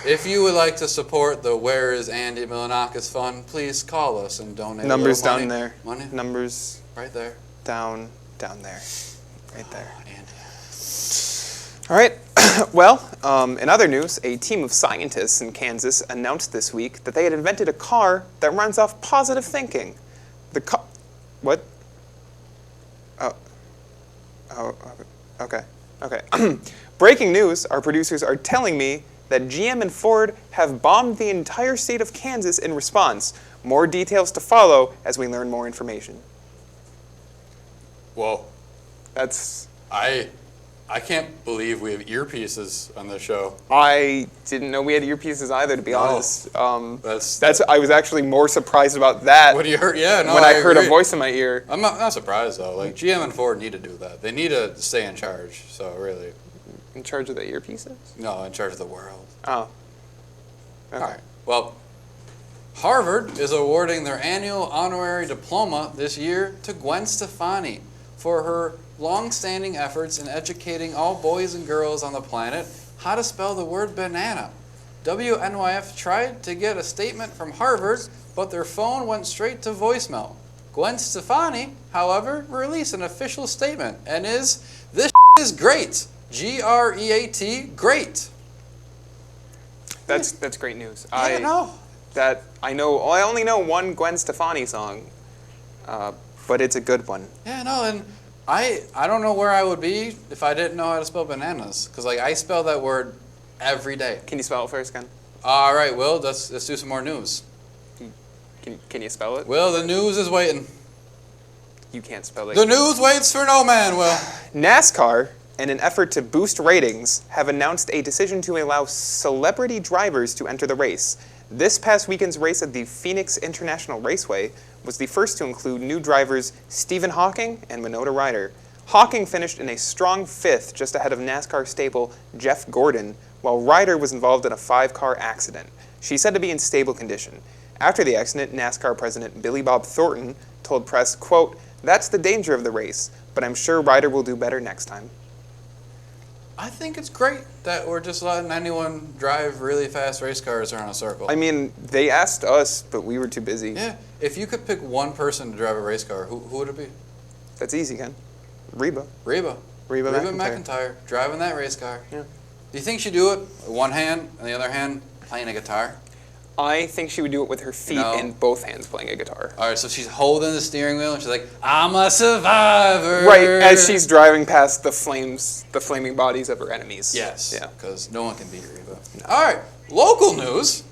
if you would like to support the Where is Andy Milanakis Fund, please call us and donate. Numbers a little down money. there. Money? Numbers Right there. down there. Right there. Andy. All right. Well, in other news, a team of scientists in Kansas announced this week that they had invented a car that runs off positive thinking. What? Okay. Breaking news, our producers are telling me that GM and Ford have bombed the entire state of Kansas in response. More details to follow as we learn more information. Whoa. That's... I can't believe we have earpieces on this show. I didn't know we had earpieces either, to be honest. That's I was actually more surprised about that. What you heard? Yeah, no, when I heard agree. a voice in my ear. I'm not surprised though. Like GM and Ford need to do that. They need to stay in charge. So really. In charge of the earpieces? No, in charge of the world. Oh. Okay. All right. Well, Harvard is awarding their annual honorary diploma this year to Gwen Stefani for her long-standing efforts in educating all boys and girls on the planet how to spell the word banana. WNYF tried to get a statement from Harvard, but their phone went straight to voicemail. Gwen Stefani, however, released an official statement and this is great. G-R-E-A-T, great. That's great news. I know. I only know one Gwen Stefani song, but it's a good one. Yeah, no, and I don't know where I would be if I didn't know how to spell bananas. Because, like, I spell that word every day. Can you spell it first, Ken? All right, Will, let's do some more news. Can you spell it? Will, the news is waiting. You can't spell it. The news waits for no man, Will. NASCAR, in an effort to boost ratings, have announced a decision to allow celebrity drivers to enter the race. This past weekend's race at the Phoenix International Raceway was the first to include new drivers Stephen Hawking and Winona Ryder. Hawking finished in a strong 5th, just ahead of NASCAR staple Jeff Gordon, while Ryder was involved in a 5-car accident. She's said to be in stable condition. After the accident, NASCAR President Billy Bob Thornton told press, quote, "That's the danger of the race, but I'm sure Ryder will do better next time." I think it's great that we're just letting anyone drive really fast race cars around a circle. I mean, they asked us, but we were too busy. Yeah, if you could pick one person to drive a race car, who would it be? That's easy, Ken. Reba Reba McEntire driving that race car. Yeah. Do you think she'd do it with one hand and the other hand playing a guitar? I think she would do it with her feet and both hands playing a guitar. All right, so she's holding the steering wheel and she's like, "I'm a survivor." Right, as she's driving past the flaming bodies of her enemies. Yes. Yeah. Because no one can beat Reba. No. All right, local news.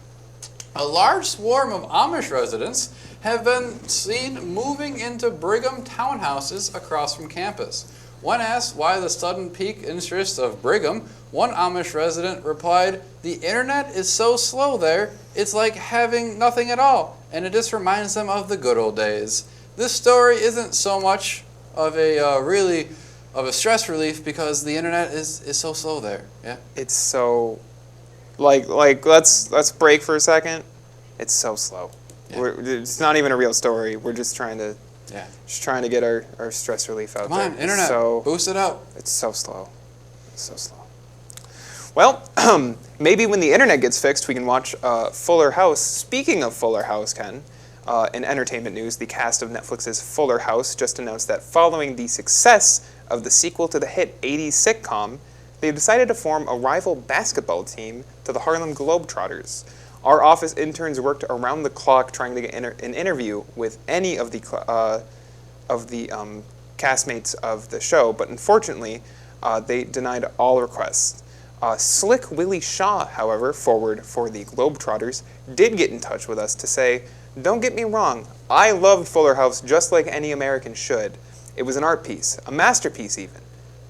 A large swarm of Amish residents have been seen moving into Brigham townhouses across from campus. When asked why the sudden peak interest of Brigham, one Amish resident replied, "The internet is so slow there, it's like having nothing at all, and it just reminds them of the good old days." This story isn't so much of a stress relief because the internet is so slow there. Yeah. It's so, like let's break for a second. It's so slow. Yeah. It's not even a real story. We're just trying to. Yeah. Just trying to get our stress relief out there. Come on, internet, boost it up. It's so slow. It's so slow. Well, maybe when the internet gets fixed, we can watch Fuller House. Speaking of Fuller House, Ken, in entertainment news, the cast of Netflix's Fuller House just announced that following the success of the sequel to the hit 80s sitcom, they decided to form a rival basketball team to the Harlem Globetrotters. Our office interns worked around the clock trying to get an interview with any of the castmates of the show, but unfortunately, they denied all requests. Slick Willie Shaw, however, forward for the Globetrotters, did get in touch with us to say, "Don't get me wrong, I loved Fuller House just like any American should. It was an art piece, a masterpiece even,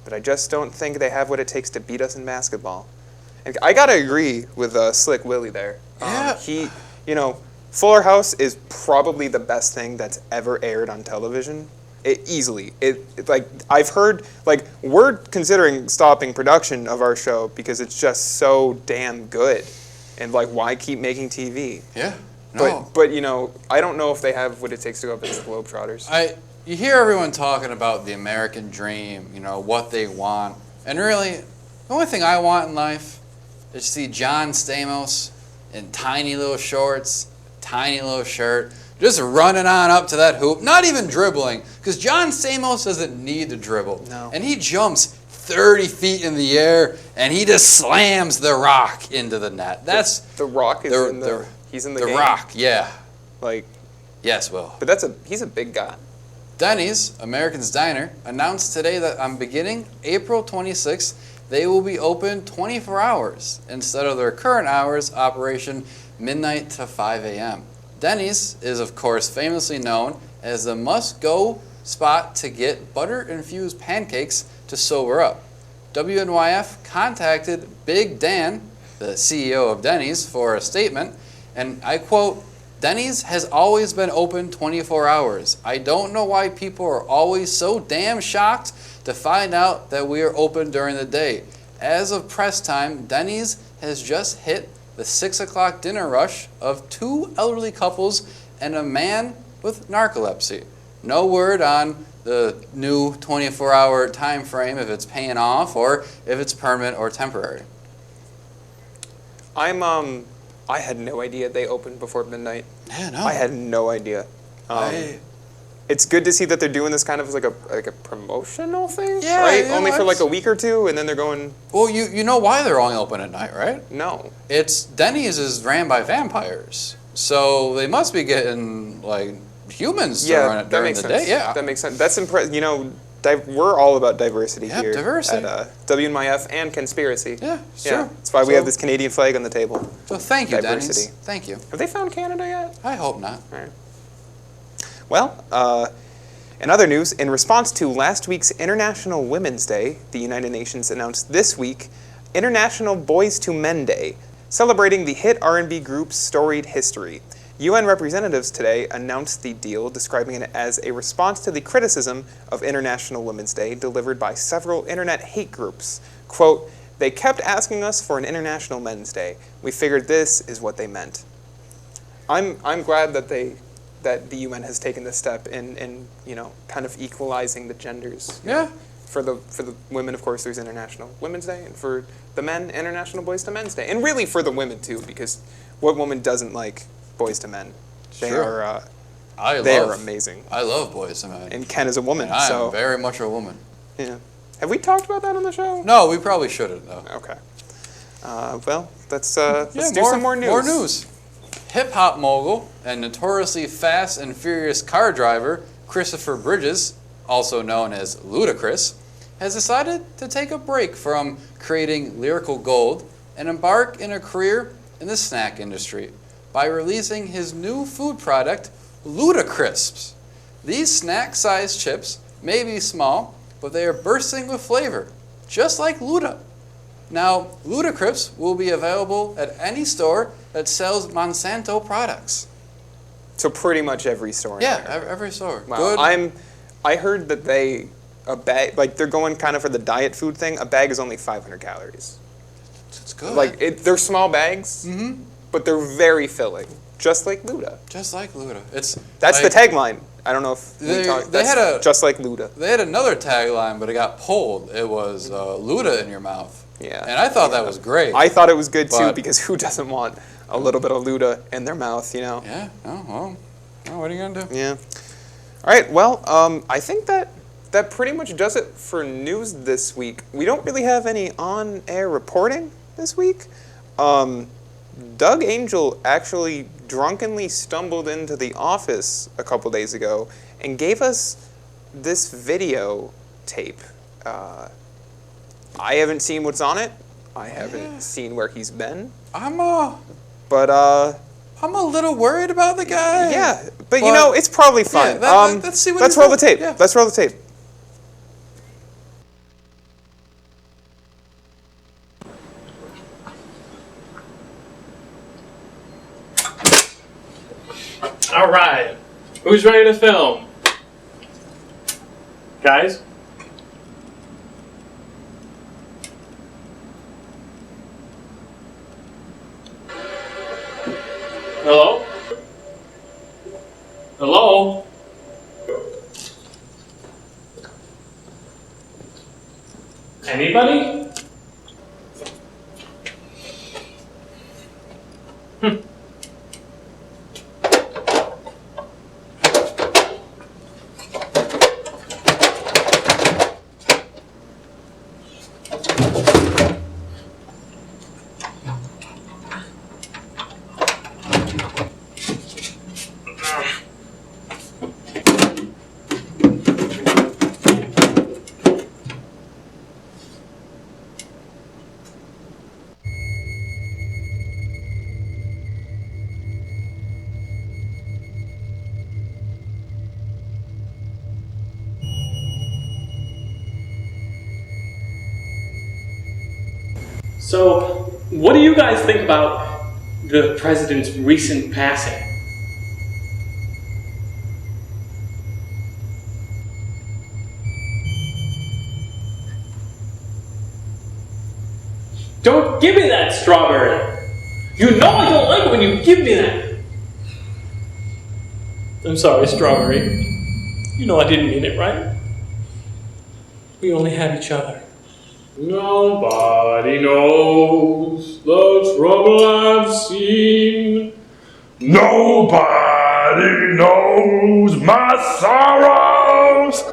but I just don't think they have what it takes to beat us in basketball." And I gotta agree with Slick Willie there. Yeah. Fuller House is probably the best thing that's ever aired on television. Easily. I've heard, we're considering stopping production of our show because it's just so damn good. And, why keep making TV? Yeah. No. But I don't know if they have what it takes to go up against the Globetrotters. You hear everyone talking about the American dream, what they want And really, the only thing I want in life is to see John Stamos in tiny little shorts, tiny little shirt, just running on up to that hoop, not even dribbling, because John Stamos doesn't need to dribble. No. And he jumps 30 feet in the air, and he just slams the rock into the net. That's the Rock is in the he's in the game. Rock, yeah. Like, yes, Will. but he's a big guy. Denny's, American's Diner, announced today that on beginning April 26th, they will be open 24 hours instead of their current hours operation midnight to 5 a.m. Denny's is, of course, famously known as the must-go spot to get butter-infused pancakes to sober up. WNYF contacted Big Dan, the CEO of Denny's, for a statement, and I quote, "Denny's has always been open 24 hours. I don't know why people are always so damn shocked to find out that we are open during the day. As of press time, Denny's has just hit the 6 o'clock dinner rush of 2 elderly couples and a man with narcolepsy. No word on the new 24-hour time frame, if it's paying off or if it's permanent or temporary." I had no idea they opened before midnight. Yeah, no. I had no idea. It's good to see that they're doing this kind of as like a promotional thing, Yeah, right? yeah, Only for like it's- a week or two, and then they're going. Well, you know why they're only open at night, right? No. It's Denny's is ran by vampires, so they must be getting like humans to run it that during makes the sense. day. Yeah, that makes sense. That's impressive. You know, we're all about diversity Yep, here diversity. at WNYF and Kenspiracy. Yeah, Yeah, sure. that's why we So- have this Canadian flag on the table. So thank you, Diversity. Denny's. Thank you. Have they found Canada yet? I hope not. All right. Well, in other news, in response to last week's International Women's Day, the United Nations announced this week International Boys to Men Day, celebrating the hit R&B group's storied history. UN representatives today announced the deal, describing it as a response to the criticism of International Women's Day delivered by several internet hate groups. Quote, "They kept asking us for an International Men's Day. We figured this is what they meant." I'm glad that the UN has taken this step in kind of equalizing the genders. Yeah. For the women, of course, there's International Women's Day, and for the men, International Boys to Men's Day, and really for the women too, because what woman doesn't like Boys to Men? They Sure. are They are amazing. I love Boys to Men. And Ken is a woman, And I so am very much a woman. yeah. Have we talked about that on the show? No, we probably shouldn't though. Okay. Well, let's do more, some more news. More news. Hip-hop mogul and notoriously fast and furious car driver Christopher Bridges, also known as Ludacris, has decided to take a break from creating lyrical gold and embark in a career in the snack industry by releasing his new food product, Ludacrisps. These snack-sized chips may be small, but they are bursting with flavor, just like Luda. Now, Ludacrisps will be available at any store that sells Monsanto products. So pretty much every store. Yeah, every store. Wow. Good. I heard that a bag, like they're going kind of for the diet food thing. A bag is only 500 calories. It's good. Like they're small bags, but they're very filling, just like Luda. Just like Luda. That's like, the tagline. I don't know if They that's had a just like Luda. They had another tagline, but it got pulled. It was Luda in your mouth. Yeah. And I thought that was great. I thought it was good too, But- because who doesn't want a little bit of Luda in their mouth, you know? Yeah. Oh, well, what are you gonna do? Yeah. All right. Well, I think that pretty much does it for news this week. We don't really have any on-air reporting this week. Doug Angel actually drunkenly stumbled into the office a couple days ago and gave us this video tape. I haven't seen what's on it. I haven't seen where he's been. I'm a little worried about the guy. Yeah, but you know, it's probably fine. Yeah, let's see what let's he's roll the doing. tape. Yeah. Let's roll the tape. All right. Who's ready to film? Guys? Hello? Hello? Anybody? So, what do you guys think about the president's recent passing? Don't give me that, Strawberry! You know I don't like it when you give me that! I'm sorry, Strawberry. You know I didn't mean it, right? We only have each other. Nobody knows the trouble I've seen. Nobody knows my sorrows.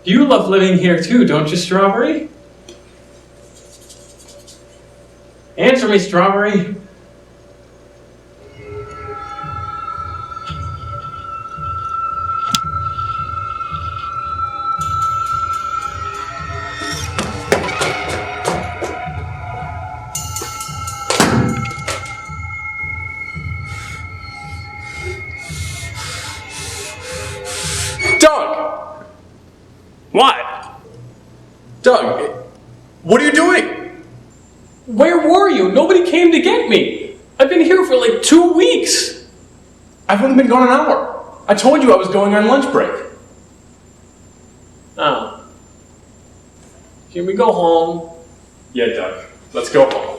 You love living here too, don't you, Strawberry? Answer me, Strawberry. Doug! What? Doug, what are you doing? Where were you? Nobody came to get me. I've been here for like 2 weeks. I've only been gone an hour. I told you I was going on lunch break. Oh. Can we go home? Yeah, Doug. Let's go home.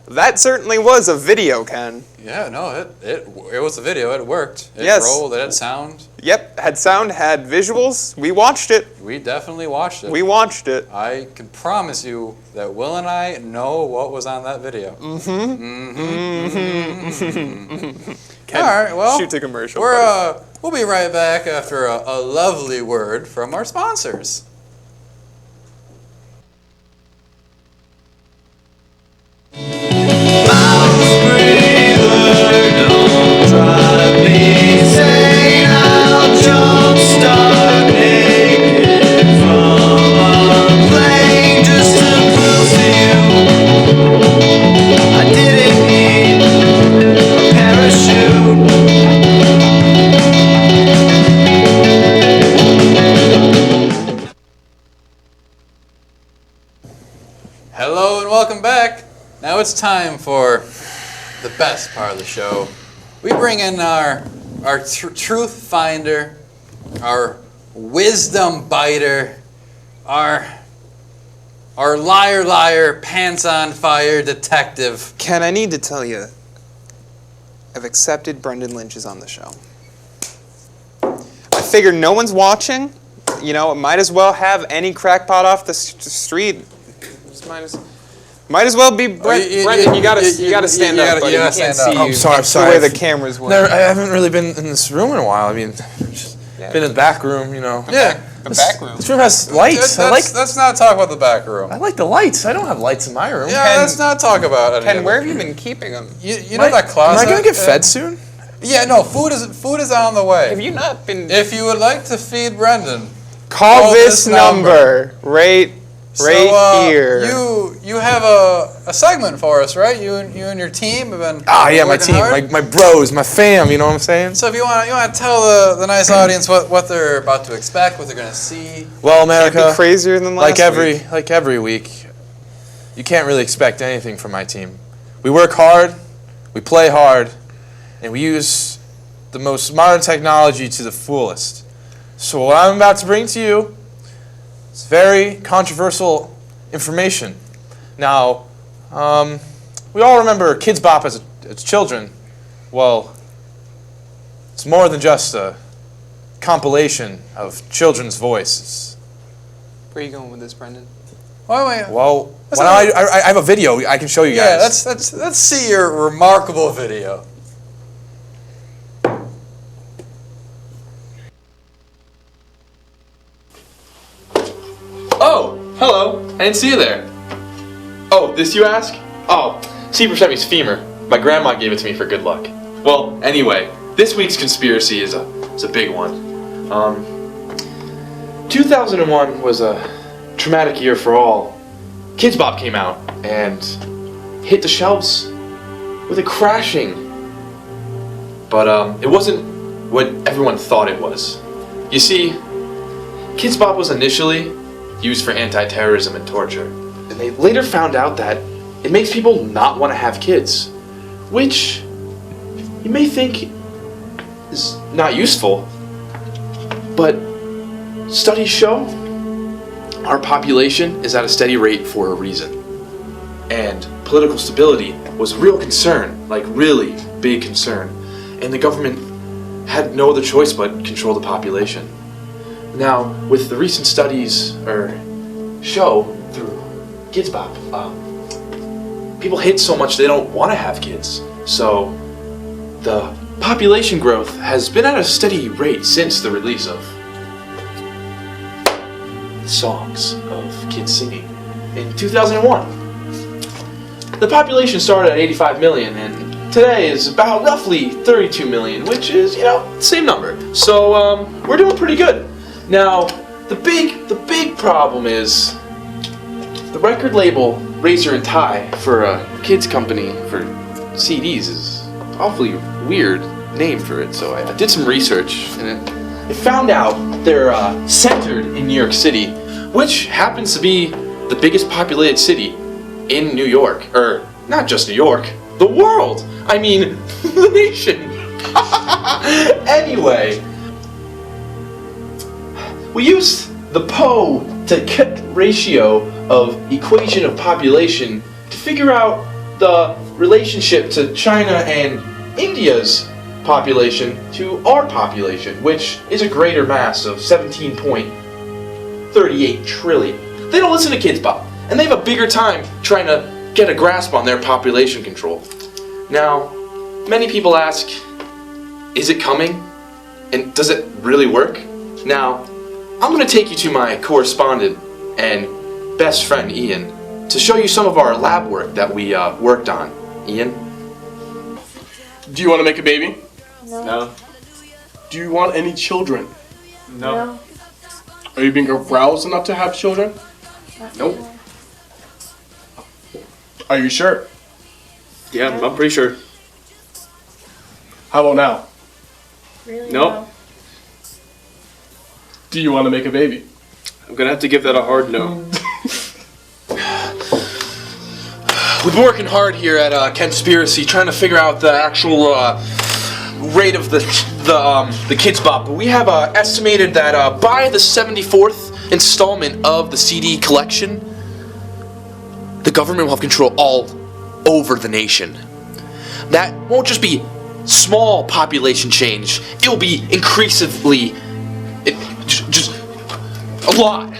That certainly was a video, Ken. Yeah, no, it was a video. It worked. It Yes. rolled. It had sound. Yep, had sound, had visuals. We watched it. We definitely watched it. We watched it. I can promise you that Will and I know what was on that video. Ken, All right, well, shoot the commercial. We'll be right back after a lovely word from our sponsors. Hello and welcome back. Now it's time for the best part of the show. We bring in our truth finder, our wisdom biter, our liar, pants on fire detective. Ken, I need to tell you, I've accepted Brendan Lynch is on the show. I figured no one's watching. You know, might as well have any crackpot off the street. Just might as well be Brendan. You gotta stand up, buddy. You can't see you. I'm sorry. It's the way the cameras work. I haven't really been in this room in a while. I mean, just been in the back room, you know. Yeah. The back room. This room has lights. Let's not talk about the back room. I like the lights. I don't have lights in my room. Yeah, let's not talk about it. Ken, where have you been keeping them? You know that closet? Am I gonna get fed soon? Yeah, no. Food is on the way. Have you not been? If you would like to feed Brendan, call this number right here. You have a segment for us, right? You and your team have been. My working team, hard. my bros, my fam. You know what I'm saying? So if you want to tell the nice audience what they're about to expect, what they're going to see. Well, America, Can't be crazier than last week. like every week, you can't really expect anything from my team. We work hard, we play hard, and we use the most modern technology to the fullest. So what I'm about to bring to you is very controversial information. Now, we all remember Kids Bop as children. Well, it's more than just a compilation of children's voices. Where are you going with this, Brendan? Wait. Well, I have a video I can show you guys. Yeah, let's see your remarkable video. Oh, hello. I didn't see you there. Oh, this you ask? Oh, Seaver sent me's femur. My grandma gave it to me for good luck. Well, anyway, this week's conspiracy is a big one. 2001 was a traumatic year for all. Kids Bop came out and hit the shelves with a crashing. But it wasn't what everyone thought it was. You see, Kids Bop was initially used for anti-terrorism and torture. And they later found out that it makes people not want to have kids, which you may think is not useful, but studies show our population is at a steady rate for a reason. And political stability was a real concern, like really big concern. And the government had no other choice but control the population. Now, with the recent studies show through Kids Bop, people hate so much they don't want to have kids. So the population growth has been at a steady rate since the release of songs of kids singing in 2001. The population started at 85 million and today is about roughly 32 million, which is, same number. So we're doing pretty good. Now, the big problem is the record label Razor and Tie for a kids company for CDs is an awfully weird name for it. So I did some research and it found out they're centered in New York City, which happens to be the biggest populated city in New York, or not just New York, the world. I mean, the nation. Anyway, we used the Poe to Kip ratio of equation of population to figure out the relationship to China and India's population to our population, which is a greater mass of 17.38 trillion. They don't listen to Kids Bop, and they have a bigger time trying to get a grasp on their population control. Now, many people ask, is it coming? And does it really work? Now, I'm going to take you to my correspondent and best friend, Ian, to show you some of our lab work that we worked on. Ian? Do you want to make a baby? No. Do you want any children? No. Are you being aroused enough to have children? Nope. Are you sure? Yeah, I'm pretty sure. How about now? Really? Nope. Do you want to make a baby? I'm going to have to give that a hard no. We've been working hard here at Kenspiracy trying to figure out the actual rate of the Kids Bop. But we have estimated that by the 74th installment of the CD collection, the government will have control all over the nation. That won't just be small population change. It will be increasingly just a lot.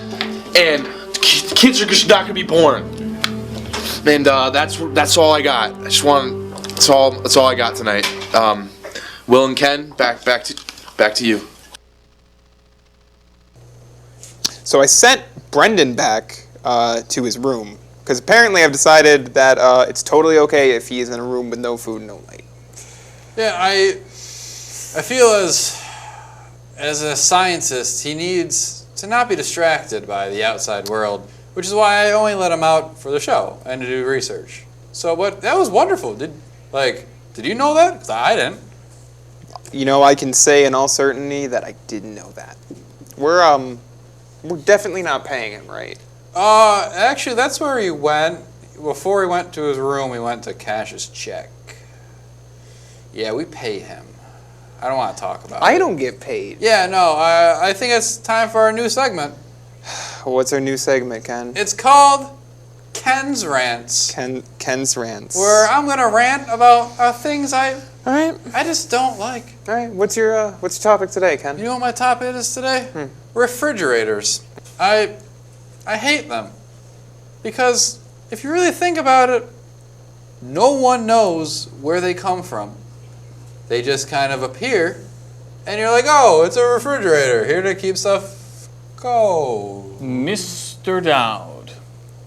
And kids are just not going to be born. And that's all I got. That's all I got tonight. Will and Ken, back to you. So I sent Brendan back to his room, because apparently I've decided that it's totally okay if he is in a room with no food, no light. Yeah, I feel as a scientist, he needs to not be distracted by the outside world, which is why I only let him out for the show and to do research. So, that was wonderful. Did you know that? 'Cause I didn't. You know, I can say in all certainty that I didn't know that. We're definitely not paying him, right? Actually, that's where he went. Before he went to his room, we went to cash his check. Yeah, we pay him. I don't want to talk about it. I don't get paid. Yeah, no, I think it's time for our new segment. What's our new segment, Ken? It's called Ken's Rants. Ken's Rants. Where I'm going to rant about things I just don't like. All right, what's your topic today, Ken? You know what my topic is today? Refrigerators. I hate them. Because if you really think about it, no one knows where they come from. They just kind of appear, and you're like, oh, it's a refrigerator, here to keep stuff cold. Mr. Dowd.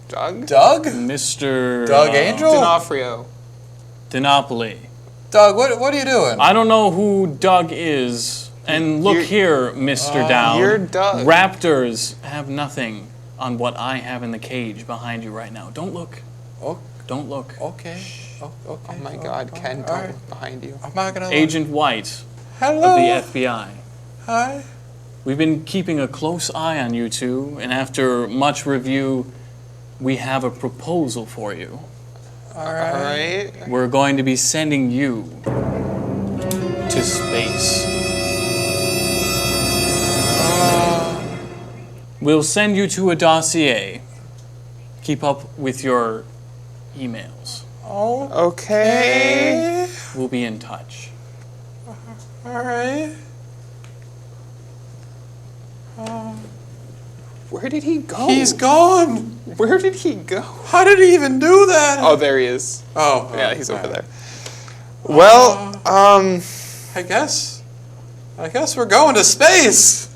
Doug? Mr. Doug Angel? D'Onofrio. Dinopoli. Doug, what are you doing? I don't know who Doug is. And look here, Mr. Dowd. You're Doug. Raptors have nothing on what I have in the cage behind you right now. Don't look. Oh. Don't look. Okay. Oh my God, Ken, don't look behind you. I'm not gonna look. Agent White Hello. of the FBI. Hi. We've been keeping a close eye on you two, and after much review, we have a proposal for you. All right. We're going to be sending you to space. We'll send you to a dossier. Keep up with your emails. Oh. Okay. We'll be in touch. All right. Where did he go? He's gone. Where did he go? How did he even do that? Oh, there he is. Oh. Yeah, he's over there. Well, I guess we're going to space.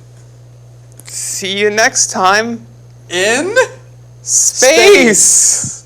See you next time. In space.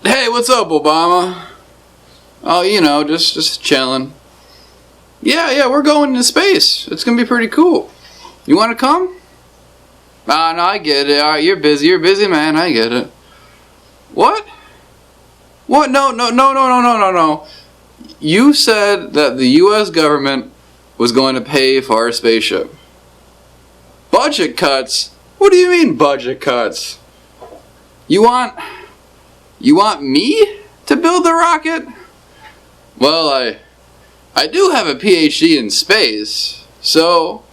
Hey, what's up, Obama? Oh, you know, just chilling. Yeah, we're going to space. It's gonna be pretty cool. You wanna come? No, I get it. Alright, you're busy, man, I get it. What? What? No. You said that the US government was going to pay for our spaceship. Budget cuts? What do you mean budget cuts? You want me to build the rocket? Well, I do have a PhD in space, so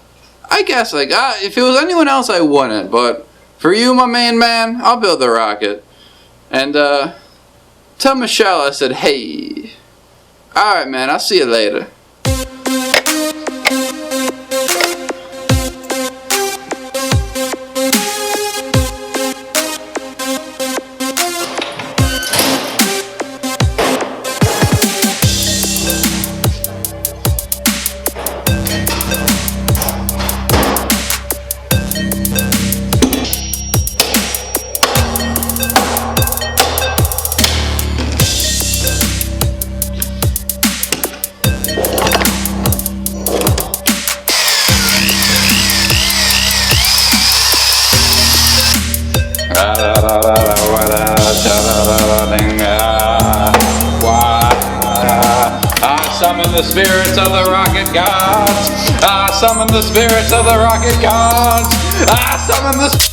I guess if it was anyone else I wouldn't, but for you, my main man, I'll build the rocket. And tell Michelle I said hey. Alright man, I'll see you later. I summon the spirits of the rocket gods. I summon the spirits of the rocket gods. I summon the.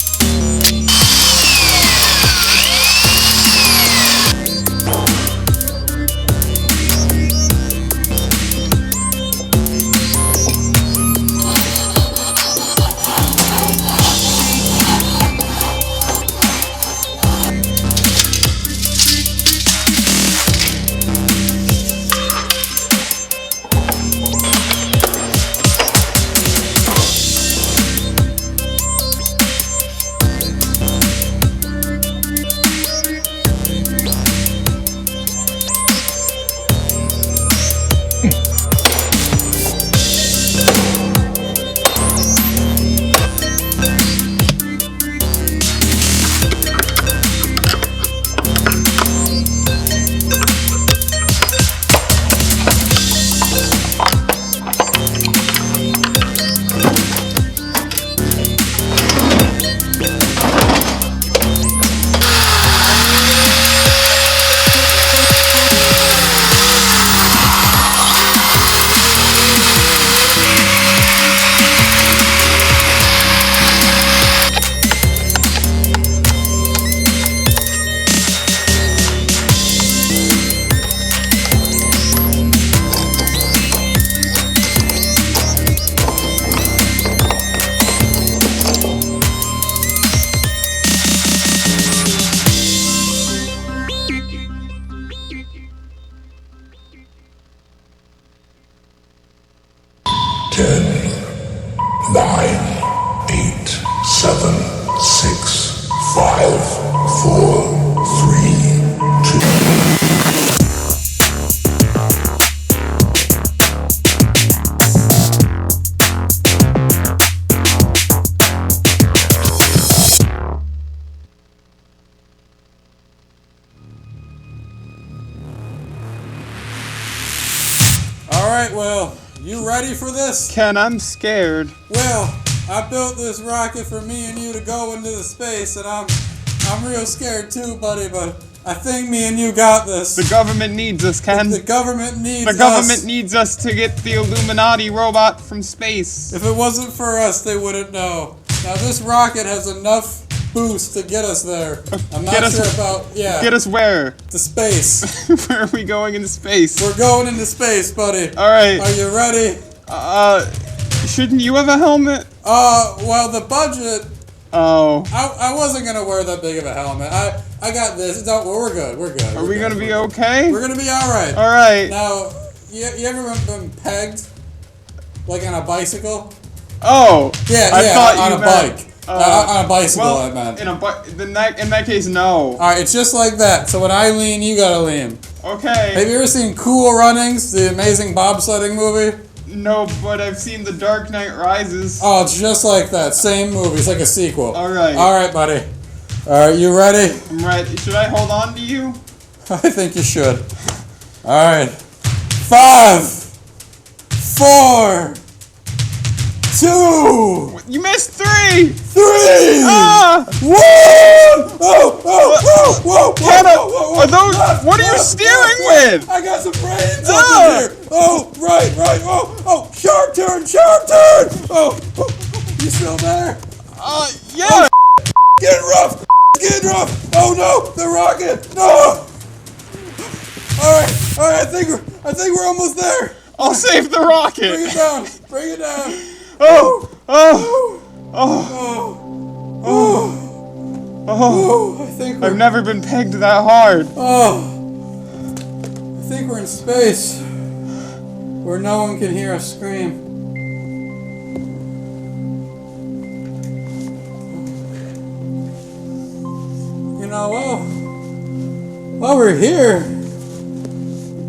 Well, you ready for this? Ken, I'm scared. Well, I built this rocket for me and you to go into the space, and I'm real scared too, buddy, but I think me and you got this. The government needs us, Ken. The government needs us. The government needs us to get the Illuminati robot from space. If it wasn't for us, they wouldn't know. Now, this rocket has enough boost to get us there. I'm not sure about, Get us where? To space. Where are we going into space? We're going into space, buddy. All right. Are you ready? Shouldn't you have a helmet? Well, the budget. Oh. I wasn't gonna wear that big of a helmet. I got this. Don't. We're good. We're good. Are we gonna be okay? We're gonna be all right. All right. Now, you ever been pegged, like on a bicycle? Oh. Yeah. I thought on you a meant, bike. On a bicycle, well, I meant. In that case, no. All right, it's just like that. So when I lean, you gotta lean. Okay. Have you ever seen Cool Runnings, the amazing bobsledding movie? No, but I've seen The Dark Knight Rises. Oh, it's just like that. Same movie. It's like a sequel. All right. All right, buddy. All right, you ready? I'm ready. Should I hold on to you? I think you should. All right. 5, 4, 2. You missed 3. 3. Ah! 1. Whoa! Are those? What are you steering with? I got some brains up in here. Oh, right. Oh, sharp turn. Oh, you still there? Yeah. Getting rough. Oh no, the rocket. No. All right. I think we're almost there. I'll save the rocket. Bring it down. Oh. I think I've never been pegged that hard. I think we're in space where no one can hear us scream. You know, while we're here.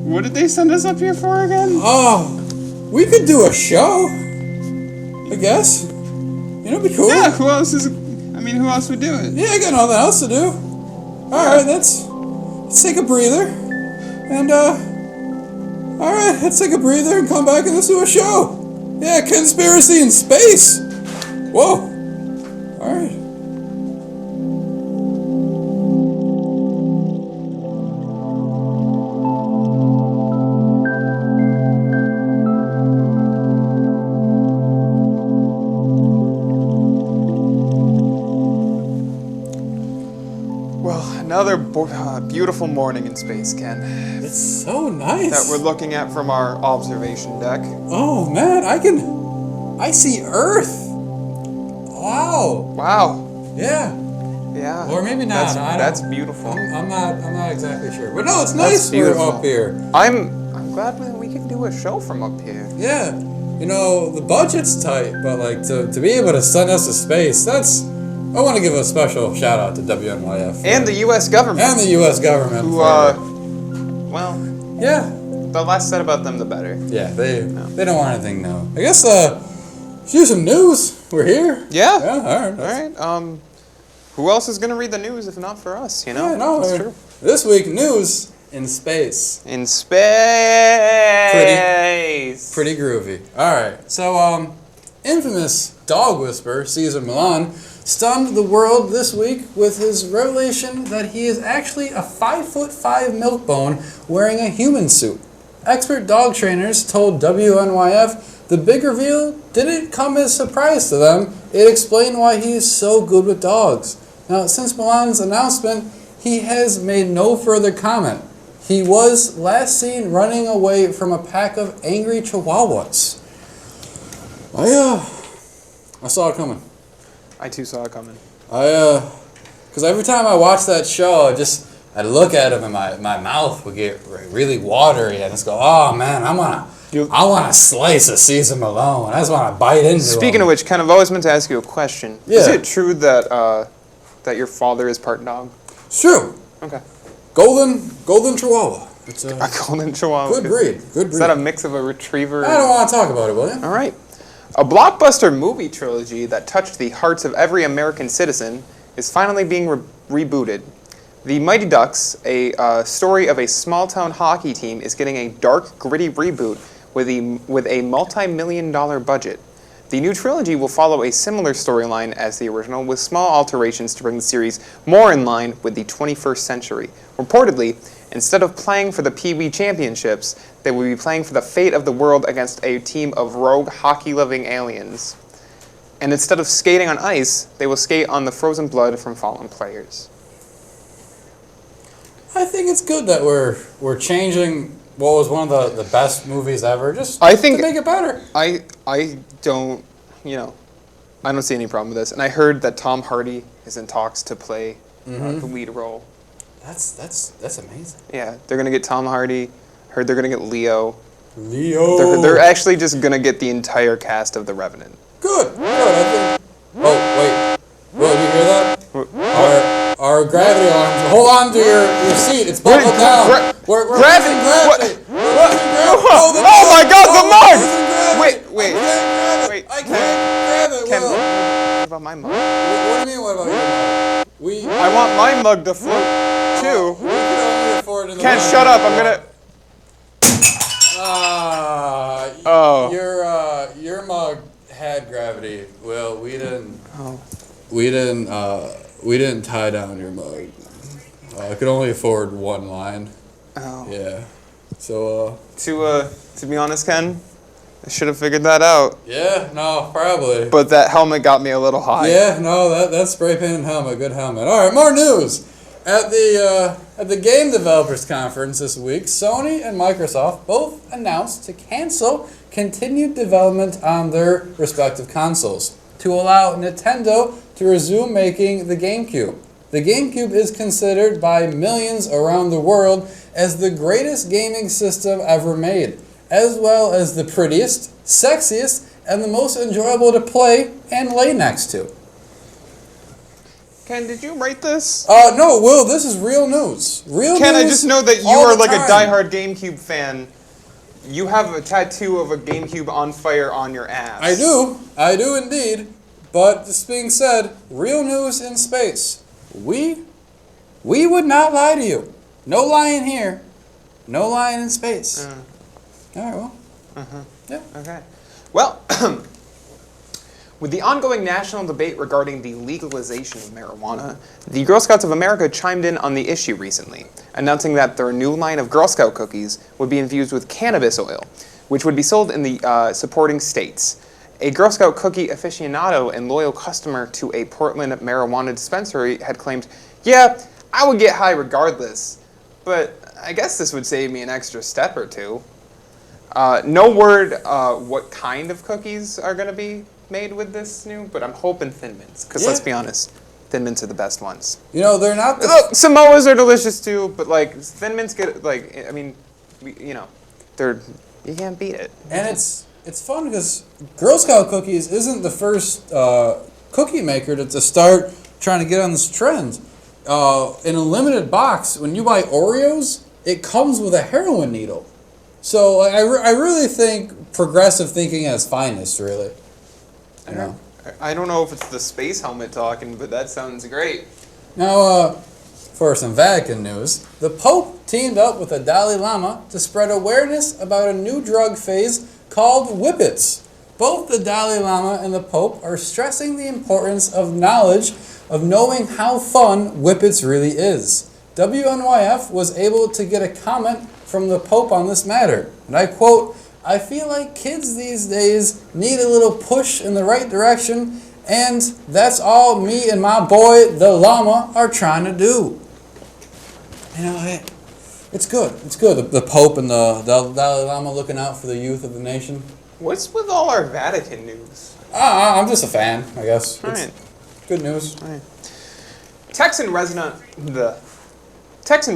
What did they send us up here for again? We could do a show. I guess. You know, it'd be cool. Yeah, who else would do it? Yeah, I got nothing else to do. Alright, let's take a breather. And, alright, let's take a breather and come back and let's do a show. Yeah, Kenspiracy in space. Whoa. Alright. Well, another beautiful morning in space, Ken. It's so nice. That we're looking at from our observation deck. Oh man, I see Earth. Wow. Wow. Yeah. Yeah. Or maybe not. That's beautiful. I'm not exactly sure. But no, it's nice we're up here. I'm glad we can do a show from up here. Yeah. You know, the budget's tight, but like to be able to send us to space, I want to give a special shout out to WNYF. And the US government. And the US government. Who well, yeah. The less said about them the better. Yeah, they don't want anything now. I guess here's some news. We're here. Yeah. Yeah, all right. Who else is gonna read the news if not for us? You know. Yeah, no, that's true. This week, news in space. In space. Pretty groovy. All right. So, infamous dog whisperer Cesar Millan stunned the world this week with his revelation that he is actually a 5'5" milk bone wearing a human suit. Expert dog trainers told WNYF the big reveal didn't come as a surprise to them. It explained why he is so good with dogs. Now, since Milan's announcement, he has made no further comment. He was last seen running away from a pack of angry chihuahuas. I saw it coming. I too saw it coming. Because every time I watch that show, I'd look at him and my mouth would get really watery and just go, oh man, I want to slice a Cesar Malone. I just want to bite into him. Speaking of which, Ken, I've always meant to ask you a question. Yeah. Is it true that that your father is part dog? It's true. Okay. Golden Chihuahua. It's a golden Chihuahua. Good breed. Is that a mix of a retriever? I don't want to talk about it, will you? All right. A blockbuster movie trilogy that touched the hearts of every American citizen is finally being rebooted. The Mighty Ducks, a story of a small-town hockey team, is getting a dark, gritty reboot with a multi-million-dollar budget. The new trilogy will follow a similar storyline as the original, with small alterations to bring the series more in line with the 21st century. Reportedly, instead of playing for the Pee Wee Championships, they will be playing for the fate of the world against a team of rogue, hockey-loving aliens. And instead of skating on ice, they will skate on the frozen blood from fallen players. I think it's good that we're changing what was one of the best movies ever, to make it better. I don't see any problem with this. And I heard that Tom Hardy is in talks to play the lead role. That's amazing. Yeah, they're gonna get Tom Hardy. Heard they're gonna get Leo. They're actually just gonna get the entire cast of The Revenant. Good. I think. Oh wait, Will, did you hear that? Our gravity alarms. Hold on to your seat. It's buckled down. We're gravity. Gravity. Oh my God, the mug! Wait. I can't grab it. Ken, what about my mug? What do you mean? What about your mug? I want my mug to float too. We can only afford it. Ken, shut up! I'm gonna. Your mug had gravity. Well, we didn't tie down your mug. I could only afford one line. Oh. Yeah. So. To be honest, Ken, I should have figured that out. Yeah. No, probably. But that helmet got me a little high. Yeah. No, that spray painted helmet, good helmet. All right, more news. At the Game Developers Conference this week, Sony and Microsoft both announced to cancel continued development on their respective consoles to allow Nintendo to resume making the GameCube. The GameCube is considered by millions around the world as the greatest gaming system ever made, as well as the prettiest, sexiest, and the most enjoyable to play and lay next to. Ken, did you write this? No, Will, this is real news. Ken, I just know that you are like a diehard GameCube fan. You have a tattoo of a GameCube on fire on your ass. I do indeed. But this being said, real news in space. We would not lie to you. No lying here. No lying in space. All right, well. Yeah. Okay. Well, with the ongoing national debate regarding the legalization of marijuana, the Girl Scouts of America chimed in on the issue recently, announcing that their new line of Girl Scout cookies would be infused with cannabis oil, which would be sold in the supporting states. A Girl Scout cookie aficionado and loyal customer to a Portland marijuana dispensary had claimed, "Yeah, I would get high regardless, but I guess this would save me an extra step or two. No word what kind of cookies are going to be made with this new, but I'm hoping Thin Mints, because let's be honest, Thin Mints are the best ones. You know, they're not the... Look, Samoas are delicious too, but like Thin Mints get, like, I mean, you know, they're, you can't beat it. And it's fun because Girl Scout cookies isn't the first cookie maker to start trying to get on this trend. In a limited box, when you buy Oreos, it comes with a heroin needle. So I really think progressive thinking at its finest, really. I don't know if it's the space helmet talking, but that sounds great. Now, for some Vatican news, the Pope teamed up with the Dalai Lama to spread awareness about a new drug phase called whippets. Both the Dalai Lama and the Pope are stressing the importance of knowledge of knowing how fun whippets really is. WNYF was able to get a comment from the Pope on this matter, and I quote, "I feel like kids these days need a little push in the right direction, and that's all me and my boy, the Lama, are trying to do." You know, it's good. It's good. The Pope and the Dalai Lama looking out for the youth of the nation. What's with all our Vatican news? I'm just a fan, I guess. All It's right. good news. All right. Texan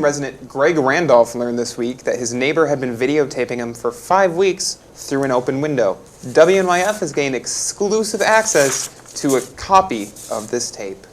resident Greg Randolph learned this week that his neighbor had been videotaping him for 5 weeks through an open window. WNYF has gained exclusive access to a copy of this tape.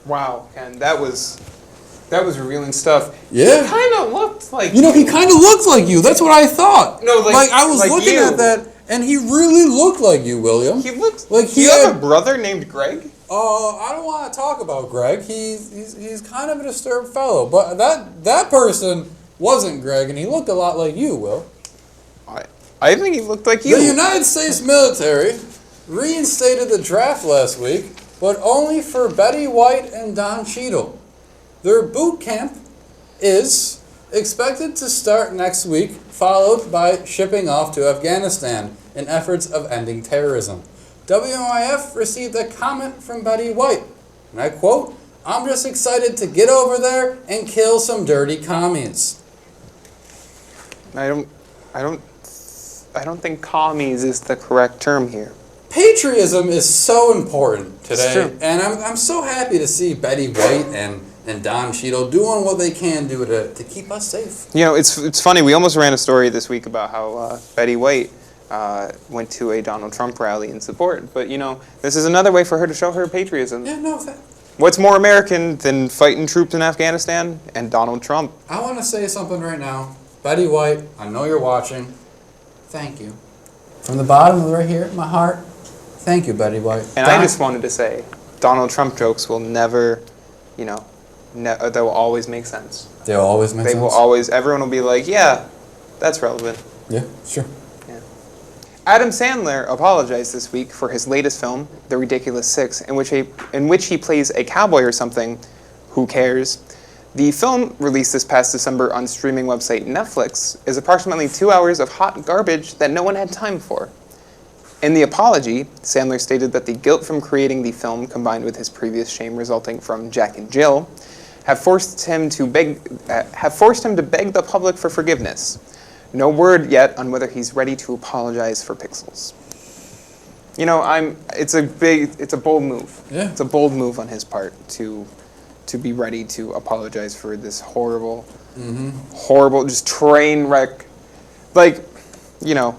Wow, Ken, that was revealing stuff. Yeah. He kind of looked like You know, he kind of looked like you. That's what I thought. No, like I was like looking you. at that, and he really looked like you, William. He looked like you have a brother named Greg? I don't want to talk about Greg. He's kind of a disturbed fellow, but that person wasn't Greg, and he looked a lot like you, Will. I think he looked like you. The United States military reinstated the draft last week, but only for Betty White and Don Cheadle. Their boot camp is expected to start next week, followed by shipping off to Afghanistan in efforts of ending terrorism. WNYF received a comment from Betty White, and I quote, "I'm just excited to get over there and kill some dirty commies." I don't think commies is the correct term here. Patriotism is so important today, It's true. and I'm so happy to see Betty White and Don Cheadle doing what they can do to keep us safe. You know, it's funny. We almost ran a story this week about how Betty White went to a Donald Trump rally in support. But, you know, this is another way for her to show her patriotism. Yeah, no, What's more American than fighting troops in Afghanistan and Donald Trump? I want to say something right now. Betty White, I know you're watching. Thank you. From the bottom of right here in my heart, thank you, Betty White. And I just wanted to say, Donald Trump jokes will never, you know, they will always make sense. They'll always make sense? They will always, everyone will be like, yeah, that's relevant. Yeah, sure. Adam Sandler apologized this week for his latest film, The Ridiculous Six, in which he plays a cowboy or something. Who cares? The film, released this past December on streaming website Netflix, is approximately 2 hours of hot garbage that no one had time for. In the apology, Sandler stated that the guilt from creating the film, combined with his previous shame resulting from Jack and Jill, have forced him to beg the public for forgiveness. No word yet on whether he's ready to apologize for Pixels. You know, it's a bold move. Yeah. It's a bold move on his part to be ready to apologize for this horrible, horrible, just train wreck. Like, you know,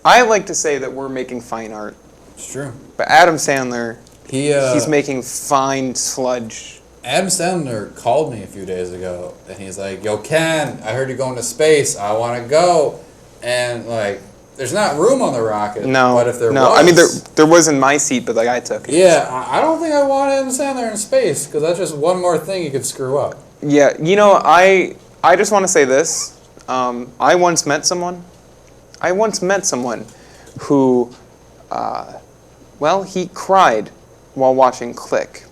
I like to say that we're making fine art. It's true. But Adam Sandler, he's making fine sludge. Adam Sandler called me a few days ago, and he's like, "Yo, Ken, I heard you're going to space. I want to go." And, like, there's not room on the rocket. No, but if there no. was... I mean, there was in my seat, but, like, I took it. Yeah, I don't think I want Adam Sandler in space, because that's just one more thing you could screw up. Yeah, you know, I just want to say this. I once met someone who, well, he cried while watching Click.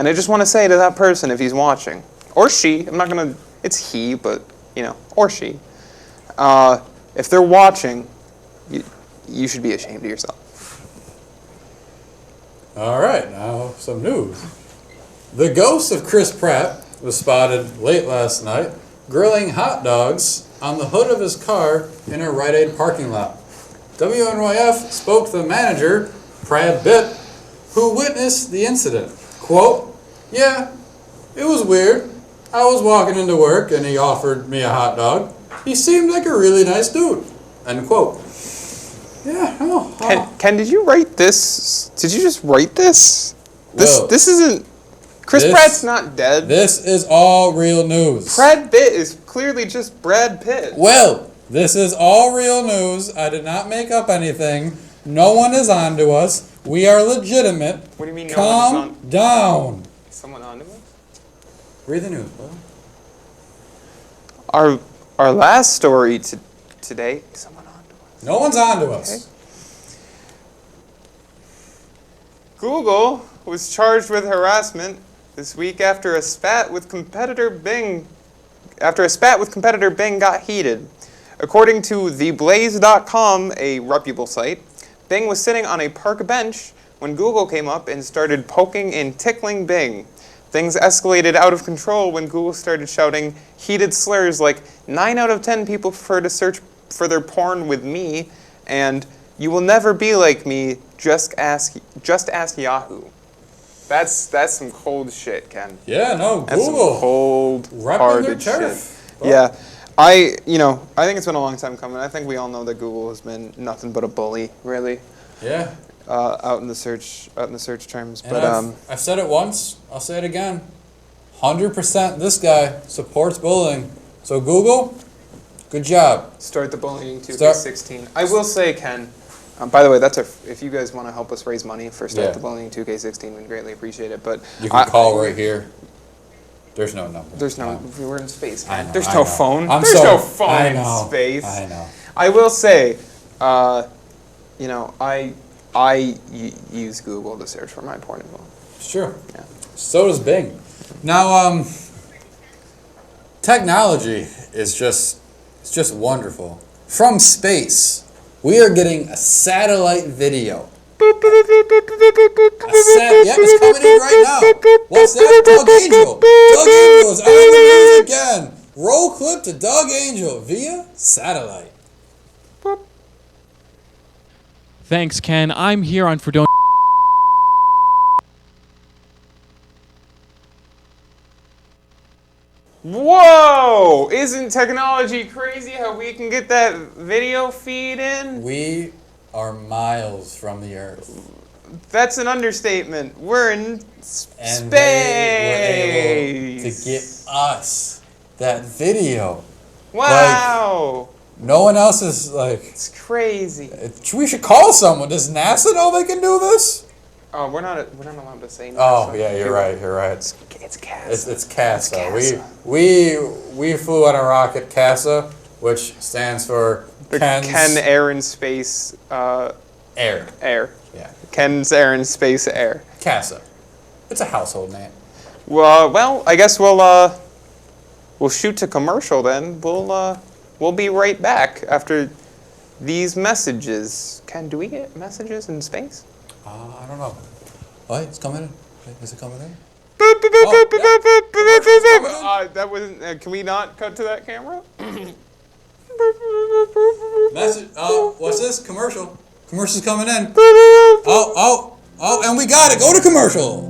And I just want to say to that person, if he's watching, or she, I'm not going to, it's he, but, or she. If they're watching, you should be ashamed of yourself. All right, now some news. The ghost of Chris Pratt was spotted late last night grilling hot dogs on the hood of his car in a Rite Aid parking lot. WNYF spoke to the manager, Brad Bitt, who witnessed the incident. Quote, "Yeah, it was weird. I was walking into work and he offered me a hot dog. He seemed like a really nice dude." End quote. Yeah, Ken, did you write this? Did you just write this? Well, this isn't... Chris Pratt's not dead. This is all real news. Brad Pitt is clearly just Brad Pitt. Well, this is all real news. I did not make up anything. No one is on to us. We are legitimate. What do you mean no Calm one is on? down. Is someone on to us? Read the news, bro. Our last story today... Is someone on to us? No one's on to us. Okay. Google was charged with harassment this week after a spat with competitor Bing got heated. According to theblaze.com, a reputable site, Bing was sitting on a park bench when Google came up and started poking and tickling Bing. Things escalated out of control when Google started shouting heated slurs like 9 out of 10 people prefer to search for their porn with me, and you will never be like me, just ask Yahoo. That's some cold shit, Ken. Yeah, no, That's Google. some cold, Repping hearted their shit. turf. Yeah. I think it's been a long time coming. I think we all know that Google has been nothing but a bully, really. Yeah. Out in the search terms. And But I've said it once, I'll say it again. 100% this guy supports bullying. So Google, good job. Start the bullying 2K16. I will say, Ken, by the way, if you guys want to help us raise money for Start the Bullying 2K16, we'd greatly appreciate it. But You can call right here. There's no number. There's no. We're in space. I know, There's I no know. phone. I'm There's sorry. no phone I in know, space. I know. I will say, I use Google to search for my porn as well. Sure. Yeah. So does Bing. Now, technology is just wonderful. From space, we are getting a satellite video. Yep, it's coming in right now. What's that? Doug Angel. Doug Angel is on the news again. Roll clip to Doug Angel via satellite. Thanks, Ken. I'm here on Fredonia. Whoa! Isn't technology crazy how we can get that video feed in? We are miles from the Earth. That's an understatement. We're in space. And they were able to get us that video. Wow! Like, no one else is like... It's crazy. We should call someone. Does NASA know they can do this? Oh, we're not allowed to say NASA. Oh, yeah, you're right. It's CASA. It's CASA. CASA. We flew on a rocket, CASA, which stands for Ken Air and Space... Air. Air. Yeah. Ken's Air and Space Air. CASA. It's a household name. Well, I guess we'll shoot to commercial then. We'll be right back after these messages. Ken, do we get messages in space? I don't know. Wait, it's coming in. Is it coming in? That wasn't. Can we not cut to that camera? Message. Oh, what's this? Commercial. Commercial's coming in. Oh, and we got it. Go to commercial.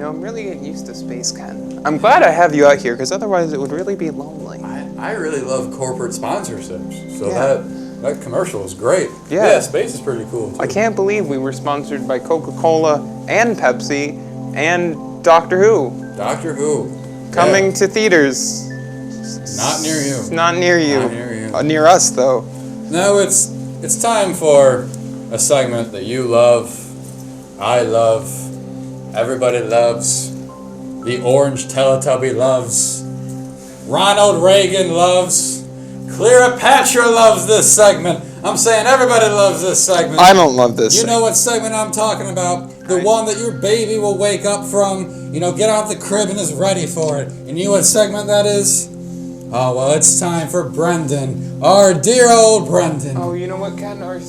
I'm really getting used to space, Ken. I'm glad I have you out here, because otherwise it would really be lonely. I really love corporate sponsorships, so Yeah. that commercial is great. Yeah. Space is pretty cool too. I can't believe we were sponsored by Coca-Cola and Pepsi and Doctor Who. Doctor Who. Coming to theaters. Not near you. Not near you. Not near you. Near us, though. No, it's time for a segment that you love, I love, Everybody loves. The orange Teletubby loves. Ronald Reagan loves. Cleopatra loves this segment. I'm saying everybody loves this segment. I don't love this You know what segment I'm talking about. The one that your baby will wake up from, get out the crib and is ready for it. And you know what segment that is? Oh, well, it's time for Brendan. Our dear old Brendan. Oh, you know what, Ken? Our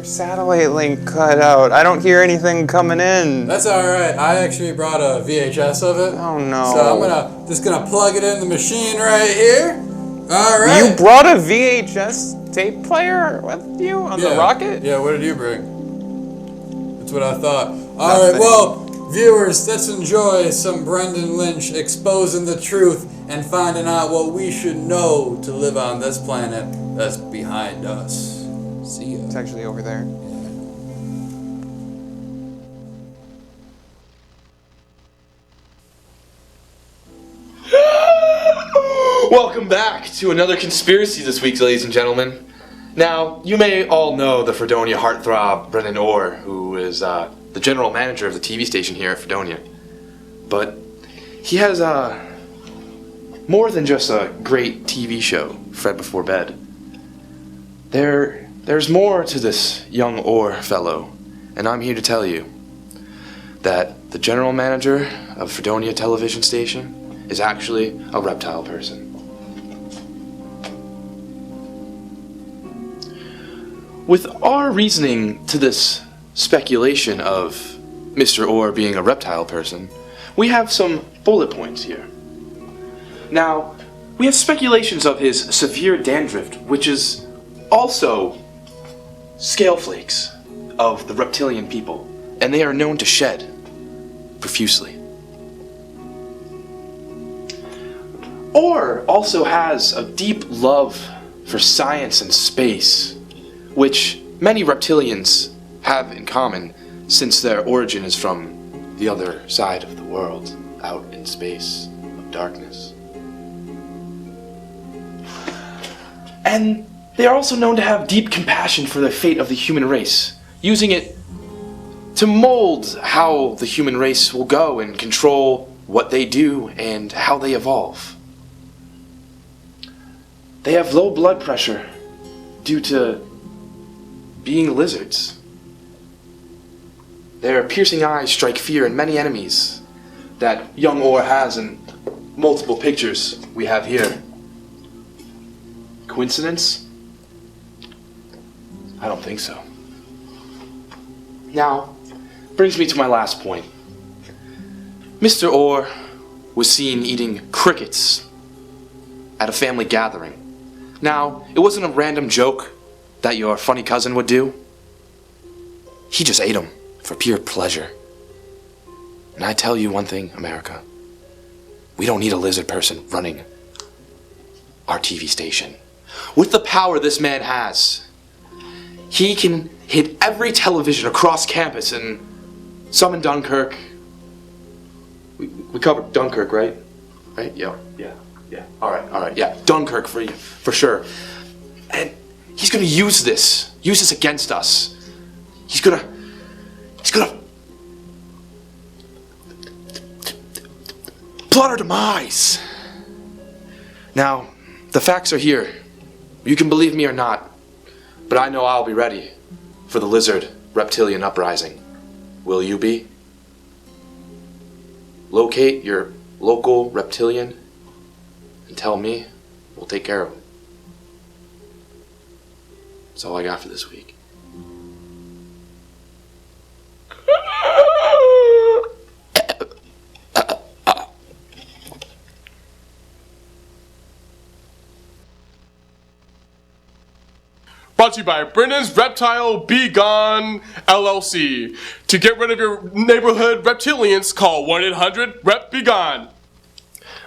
satellite link cut out. I don't hear anything coming in. That's all right. I actually brought a VHS of it. Oh, no. So I'm just gonna plug it in the machine right here. All right. You brought a VHS tape player with you on the rocket? Yeah, what did you bring? That's what I thought. All right, well, viewers, let's enjoy some Brendan Lynch exposing the truth and finding out what we should know to live on this planet that's behind us. See ya. It's actually over there. Welcome back to another conspiracy this week, ladies and gentlemen. Now, you may all know the Fredonia heartthrob, Brendan Orr, who is the general manager of the TV station here at Fredonia. But he has more than just a great TV show, Fred Before Bed. There's more to this young Orr fellow, and I'm here to tell you that the general manager of Fredonia television station is actually a reptile person. With our reasoning to this speculation of Mr. Orr being a reptile person, we have some bullet points here. Now, we have speculations of his severe dandruff, which is also scale flakes of the reptilian people, and they are known to shed profusely. Orr also has a deep love for science and space, which many reptilians have in common since their origin is from the other side of the world, out in space of darkness. And they are also known to have deep compassion for the fate of the human race, using it to mold how the human race will go and control what they do and how they evolve. They have low blood pressure due to being lizards. Their piercing eyes strike fear in many enemies that young Orr has in multiple pictures we have here. Coincidence? I don't think so. Now, brings me to my last point. Mr. Orr was seen eating crickets at a family gathering. Now, it wasn't a random joke that your funny cousin would do. He just ate them for pure pleasure. And I tell you one thing, America. We don't need a lizard person running our TV station. With the power this man has, he can hit every television across campus and some in Dunkirk. We covered Dunkirk, right? Right? Yeah. All right. Yeah, Dunkirk for sure. And he's gonna use this against us. He's gonna plot our demise. Now, the facts are here. You can believe me or not, but I know I'll be ready for the lizard reptilian uprising. Will you be? Locate your local reptilian and tell me. We'll take care of him. That's all I got for this week. Brought to you by Brennan's Reptile Be Gone LLC. To get rid of your neighborhood reptilians, call 1-800-REP-BE-GONE.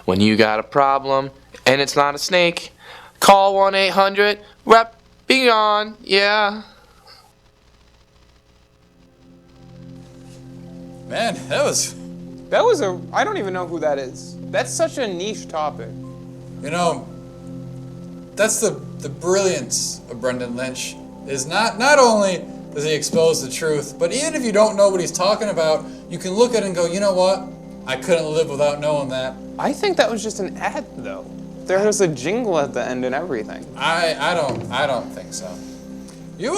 When you got a problem and it's not a snake, call 1-800-REP-BE-GONE. Yeah. Man, that was I don't even know who that is. That's such a niche topic. That's the brilliance of Brendan Lynch, is not only does he expose the truth, but even if you don't know what he's talking about, you can look at it and go, you know what? I couldn't live without knowing that. I think that was just an ad, though. There was a jingle at the end and everything. I don't think so. You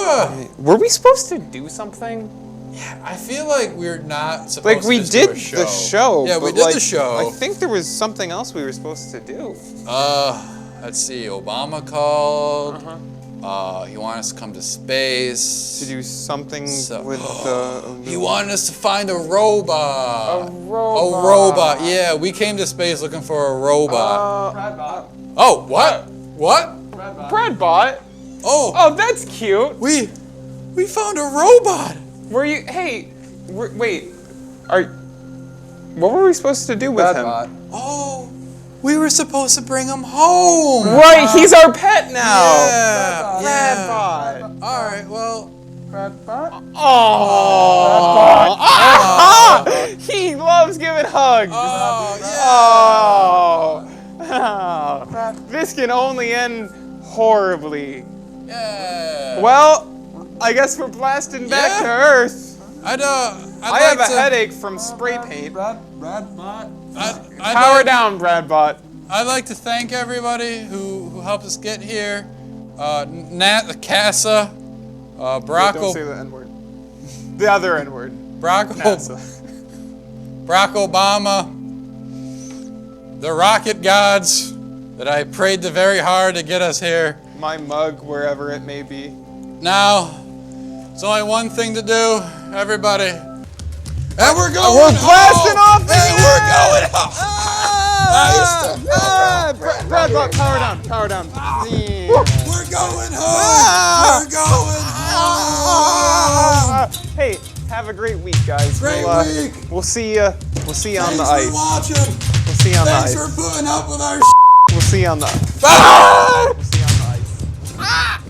were we supposed to do something? Yeah, I feel like we're not supposed Like to we just did do a show. the show. Yeah, we but, did like, the show. I think there was something else we were supposed to do. Let's see. Obama called. He wanted us to come to space. To do something with the. He wanted us to find a robot. A robot. A robot. Yeah, we came to space looking for a robot. Oh, what? What? Bradbot. Oh, that's cute. We found a robot. Were you? Hey, wait. What were we supposed to do with him? Oh, we were supposed to bring him home. Right, he's our pet now. Yeah. Bradbot. All right, well. Bradbot. Oh. He loves giving hugs. Oh, yeah. Oh. This can only end horribly. Yeah. Well, I guess we're blasting back to Earth. I have a headache from spray paint. Bradbot. Power down, Bradbot. I'd like to thank everybody who helped us get here. Nat, Casa, Barack. Don't say the N-word. The other N-word. Barack Obama. The rocket gods that I prayed to very hard to get us here. My mug, wherever it may be. Now, there's only one thing to do, everybody. And we're going We're blasting off the we're going off. Bradbot, power down, power down. We're going home. We're going home. Hey, have a great week, guys. Great week. We'll see you. We'll see you on the ice. Thanks for watching. We'll see you on the ice. Thanks for putting up with our We'll see you on the. Ah! We'll see you on the ice. Ah!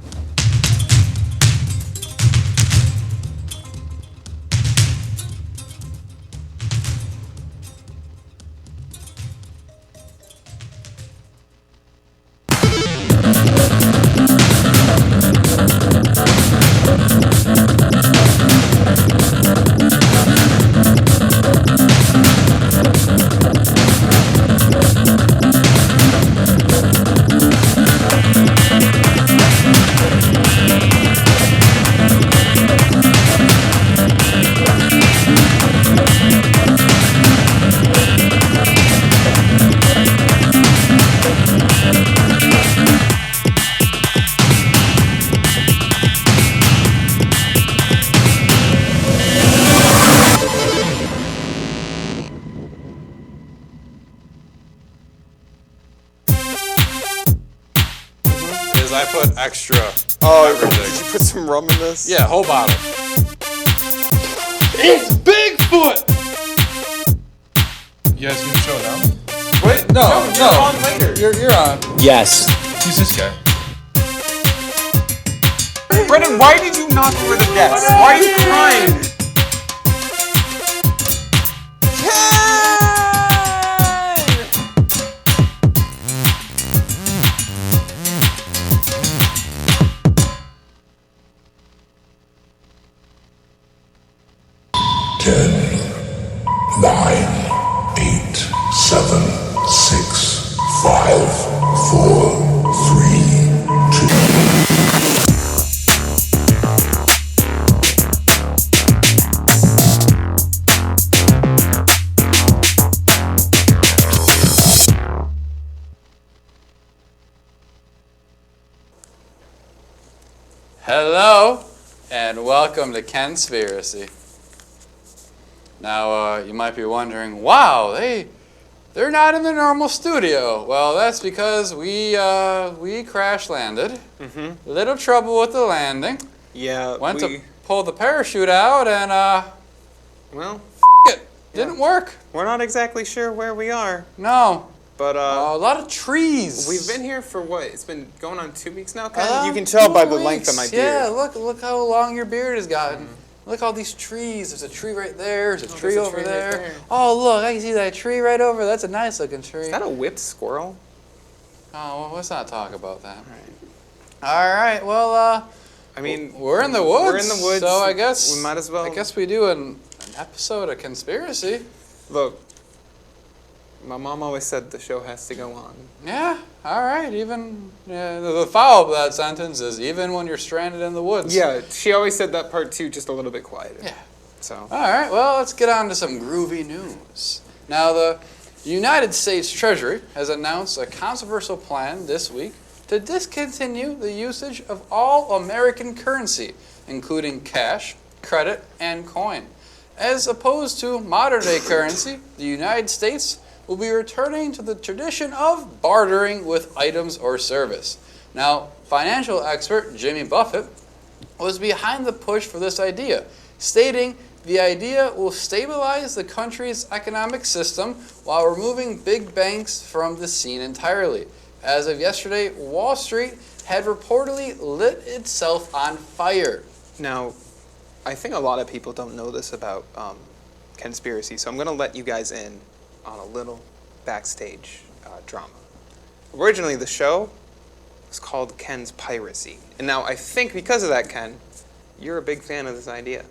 I put extra. Oh, did you put some rum in this? Yeah, whole bottle. It's Bigfoot! You guys gonna show now? Wait, no. You're on later. You're on. Yes. Who's this guy? Brennan, why did you knock over the desk? Why are you crying? Hello, and welcome to Kenspiracy. Now, you might be wondering, wow, they're not in the normal studio. Well, that's because we crash landed. Mm-hmm. Little trouble with the landing. Yeah, Went to pull the parachute out and, well, it didn't work. We're not exactly sure where we are. No. But, a lot of trees. We've been here for what? It's been going on 2 weeks now, Ken? You can tell by the length of my beard. Yeah, look how long your beard has gotten. Look all these trees. There's a tree right there. There's a tree over there. Right there. Oh, look, I can see that tree right over there. That's a nice looking tree. Is that a whipped squirrel? Oh, well, let's not talk about that. All right. Well, I mean, we're in the woods. We're in the woods. So I guess we might as well. I guess we do an An episode of Kenspiracy. Look, my mom always said the show has to go on. Yeah, all right. Even the follow-up of that sentence is even when you're stranded in the woods. Yeah, she always said that part too, just a little bit quieter. Yeah. So. All right, well, let's get on to some groovy news. Now, the United States Treasury has announced a controversial plan this week to discontinue the usage of all American currency, including cash, credit, and coin. As opposed to modern-day currency, the United States will be returning to the tradition of bartering with items or service. Now, financial expert Jimmy Buffett was behind the push for this idea, stating the idea will stabilize the country's economic system while removing big banks from the scene entirely. As of yesterday, Wall Street had reportedly lit itself on fire. Now, I think a lot of people don't know this about Kenspiracy, so I'm going to let you guys in on a little backstage drama. Originally, the show was called Kenspiracy. And now I think because of that, Ken, you're a big fan of this idea.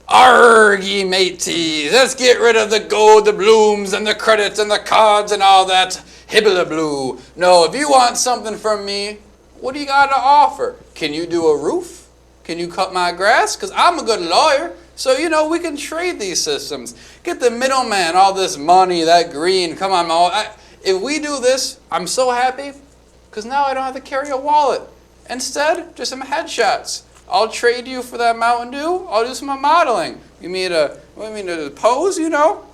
Arg, ye matey, let's get rid of the gold, the blooms, and the credits, and the cards, and all that hibble-blue. No, if you want something from me, what do you got to offer? Can you do a roof? Can you cut my grass? Because I'm a good lawyer. So, we can trade these systems. Get the middleman, all this money, that green. Come on, if we do this, I'm so happy because now I don't have to carry a wallet. Instead, just some headshots. I'll trade you for that Mountain Dew. I'll do some modeling. You mean to pose,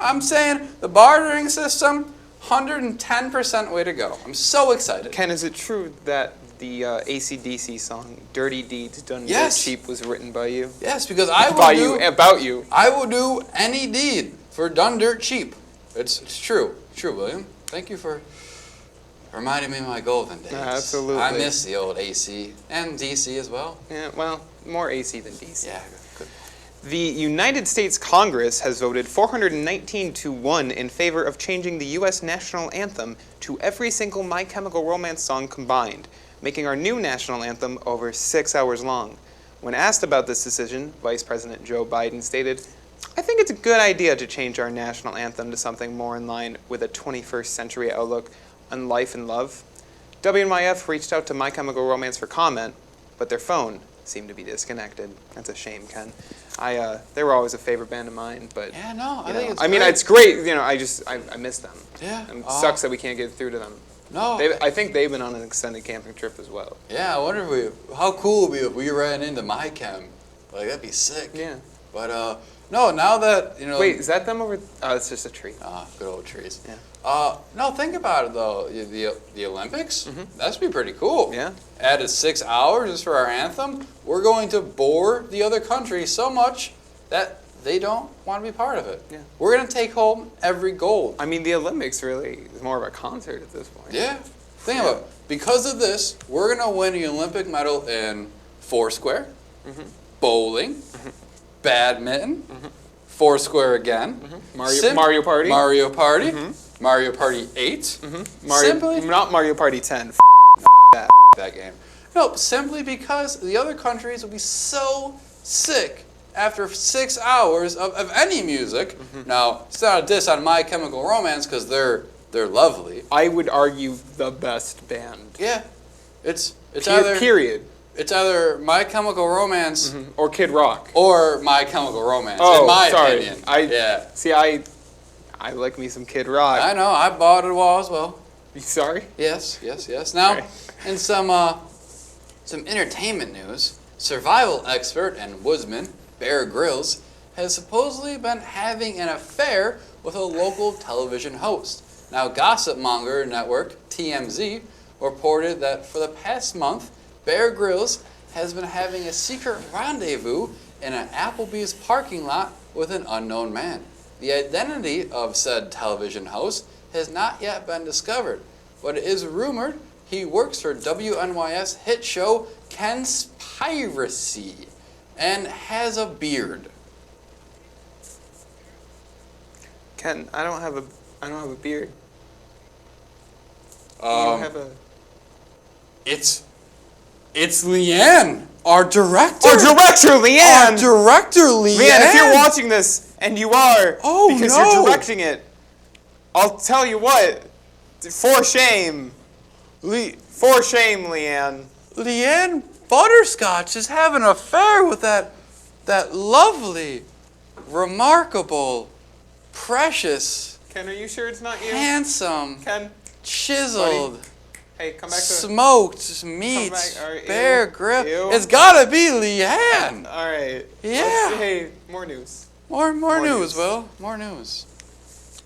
I'm saying the bartering system, 110% way to go. I'm so excited. Ken, is it true that the AC/DC song "Dirty Deeds Done Yes. Dirt Cheap" was written by you? Yes, because I will about you. I will do any deed for done dirt cheap. It's true. It's true, William. Thank you for reminding me of my golden days. Absolutely. I miss the old AC and DC as well. Yeah, well, more AC than DC. Yeah, good. The United States Congress has voted 419-1 in favor of changing the U.S. national anthem to every single My Chemical Romance song combined, making our new national anthem over 6 hours long. When asked about this decision, Vice President Joe Biden stated, "I think it's a good idea to change our national anthem to something more in line with a 21st century outlook on life and love." WNYF reached out to My Chemical Romance for comment, but their phone seemed to be disconnected. That's a shame, Ken. They were always a favorite band of mine, but Yeah, no, I you think know, it's I mean, great. it's great. I miss them. Yeah. And it sucks that we can't get through to them. No. I think they've been on an extended camping trip as well. Yeah, I wonder how cool it would be if we ran into My Chem. Like, that'd be sick. Yeah. But, no, now that, Wait, is that them over? Oh, it's just a tree. Good old trees. Yeah. No, think about it, though. The Olympics, that's be pretty cool. Yeah. Added 6 hours just for our anthem. We're going to bore the other countries so much that they don't want to be part of it. Yeah. We're going to take home every gold. I mean, the Olympics really is more of a concert at this point. Yeah. Think about it. Because of this, we're going to win the Olympic medal in Foursquare, bowling, badminton, Foursquare again, Mario Party. Mario Party, Mario Party 8. Not Mario Party 10. That game. No, simply because the other countries will be so sick after 6 hours of any music. Now, it's not a diss on My Chemical Romance because they're lovely. I would argue the best band. Yeah, it's either period. It's either My Chemical Romance or Kid Rock or My Chemical Romance. Oh, in my sorry. opinion. See, I like me some Kid Rock. I know. I bought it all as well. You sorry? Yes. Now, in some entertainment news, survival expert and woodsman Bear Grylls has supposedly been having an affair with a local television host. Now, Gossip Monger Network, TMZ, reported that for the past month, Bear Grylls has been having a secret rendezvous in an Applebee's parking lot with an unknown man. The identity of said television host has not yet been discovered, but it is rumored he works for WNYF's hit show Kenspiracy and has a beard. Ken, I don't have a beard. You have a. It's Leanne, our director. Leanne. Our director, Leanne. Leanne, if you're watching this, And you are, Oh, because no. you're directing it. I'll tell you what, for shame. For shame, Leanne. Leanne Butterscotch is having an affair with that lovely, remarkable, precious, Ken, are you sure it's not you? handsome, Ken? chiseled, Buddy. Hey, come back to... smoked meat, Alright, Bear ew. Grylls. Ew. It's gotta be Leanne. Alright. Yeah. Hey, more news. More news, Will. More news.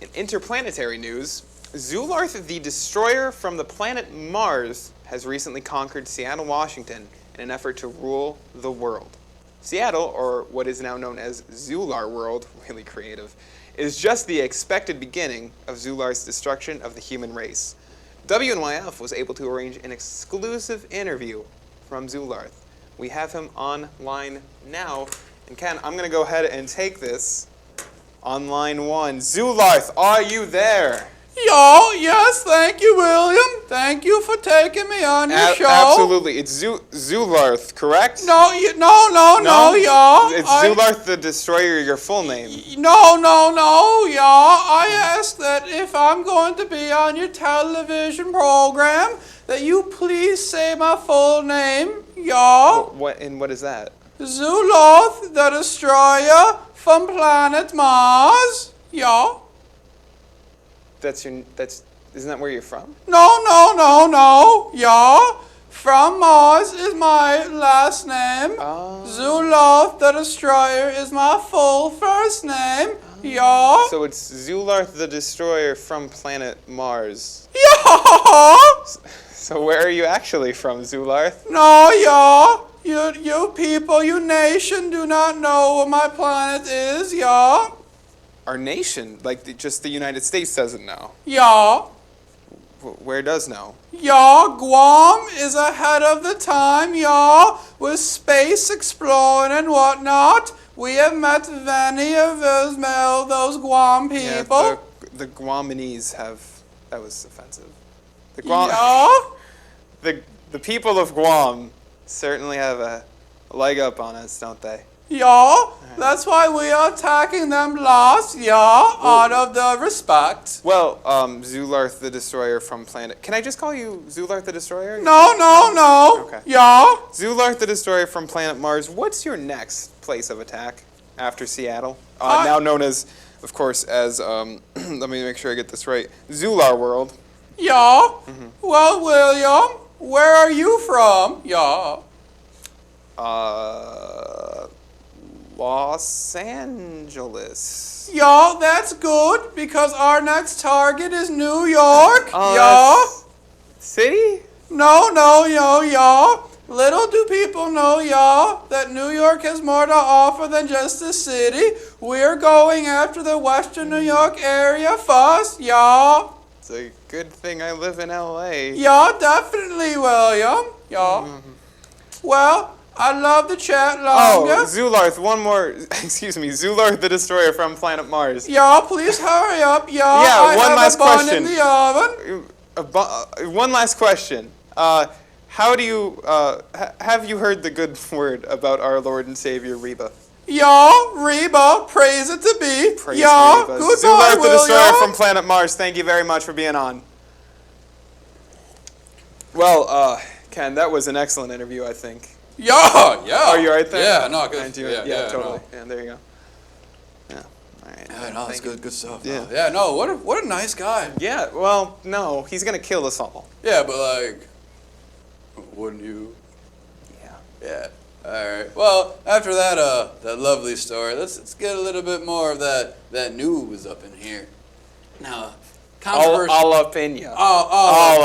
In interplanetary news, Zularth the Destroyer from the planet Mars has recently conquered Seattle, Washington in an effort to rule the world. Seattle, or what is now known as Zular World, really creative, is just the expected beginning of Zular's destruction of the human race. WNYF was able to arrange an exclusive interview from Zularth. We have him online now. And Ken, I'm going to go ahead and take this on line 1. Zularth, are you there? Yo, yes, thank you, William. Thank you for taking me on your show. Absolutely. It's Zularth, correct? No, y'all. It's Zularth the Destroyer, your full name. No, y'all. I asked that if I'm going to be on your television program, that you please say my full name, y'all. What is that? Zularth the Destroyer from planet Mars, y'all. Isn't that where you're from? No, y'all. From Mars is my last name. Zularth the Destroyer is my full first name, y'all. So it's Zularth the Destroyer from planet Mars. Y'all. So where are you actually from, Zularth? No, y'all. You people, you nation do not know where my planet is, y'all. Our nation, like just the United States doesn't know. Y'all. Where does know? Y'all, Guam is ahead of the time, y'all, with space exploring and whatnot. We have met many of those Guam people. Yeah, the Guamanese have... That was offensive. Y'all? The people of Guam certainly have a leg up on us, don't they? Y'all, that's why we are attacking them last, y'all, out of the respect. Well, Zularth the Destroyer from planet... Can I just call you Zularth the Destroyer? No. Okay. Y'all? Zularth the Destroyer from planet Mars. What's your next place of attack after Seattle? Now known as, of course, as, let me make sure I get this right, Zular World. Y'all? Well, William, where are you from, y'all? Los Angeles. Y'all, that's good, because our next target is New York, y'all. City? No, y'all. Little do people know, y'all, that New York has more to offer than just the city. We're going after the Western New York area first, y'all. It's a good thing I live in L.A. Y'all, definitely, William. Y'all. Well, I'd love to chat longer. Oh, Zularth, one more. Excuse me, Zularth the Destroyer from planet Mars. Y'all, please hurry up, y'all. Yeah, one last have a bun question. in the oven. One last question. How do you have you heard the good word about our Lord and Savior Reba? Y'all, Reba, praise it to be. Praise y'all, Reba. goodbye, Zularth the Destroyer William. from planet Mars. Thank you very much for being on. Well, Ken, that was an excellent interview, I think. Yeah. Are you right there? Yeah, no, good. Yeah, totally. No. Yeah, there you go. Yeah. All right. Yeah, no, that's good stuff. Yeah. Yeah, no, what a nice guy. Yeah, well, no, he's gonna kill us all. Yeah, but like, wouldn't you? Yeah. All right. Well, after that lovely story, let's get a little bit more of that news up in here. Now, controversy. All up in ya. All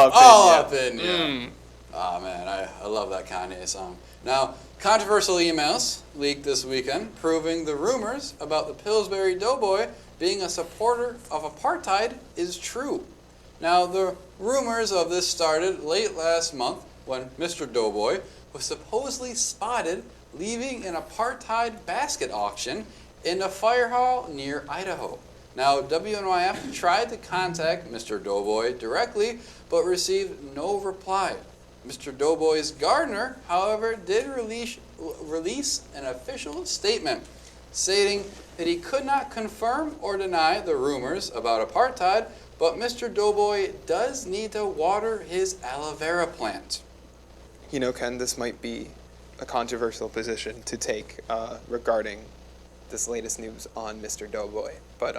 up in ya. Oh man, I love that Kanye song. Now, controversial emails leaked this weekend proving the rumors about the Pillsbury Doughboy being a supporter of apartheid is true. Now, the rumors of this started late last month when Mr. Doughboy was supposedly spotted leaving an apartheid basket auction in a fire hall near Idaho. Now, WNYF tried to contact Mr. Doughboy directly, but received no reply. Mr. Doughboy's gardener, however, did release an official statement stating that he could not confirm or deny the rumors about apartheid, but Mr. Doughboy does need to water his aloe vera plant. You know, Ken, this might be a controversial position to take regarding this latest news on Mr. Doughboy, but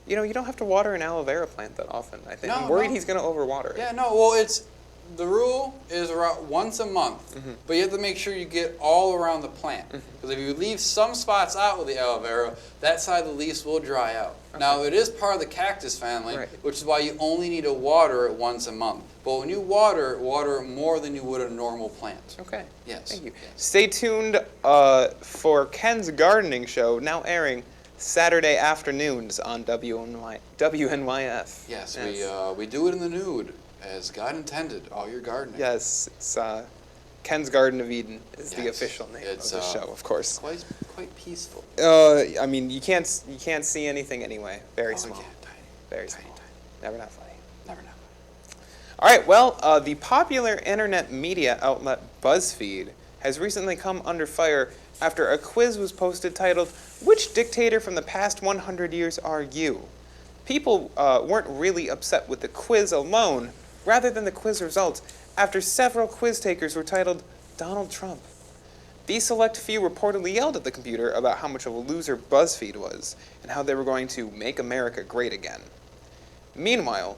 you know, you don't have to water an aloe vera plant that often. I think I'm worried he's going to overwater it. Yeah, no. Well, the rule is around once a month, but you have to make sure you get all around the plant. Because if you leave some spots out with the aloe vera, that side of the leaves will dry out. Now, it is part of the cactus family, which is why you only need to water it once a month. But when you water more than you would a normal plant. Okay. Yes. Thank you. Stay tuned for Ken's gardening show, now airing Saturday afternoons on WNYF. Yes, we do it in the nude, as God intended, all your gardening. Yes, it's Ken's Garden of Eden is the official name of the show, of course. Quite peaceful. I mean, you can't see anything anyway. Very small. Very small. Never not funny. Never not. All right. Well, the popular internet media outlet BuzzFeed has recently come under fire after a quiz was posted titled, "Which dictator from the past 100 years are you?" People weren't really upset with the quiz alone, rather than the quiz results, after several quiz takers were titled Donald Trump. These select few reportedly yelled at the computer about how much of a loser BuzzFeed was, and how they were going to make America great again. Meanwhile,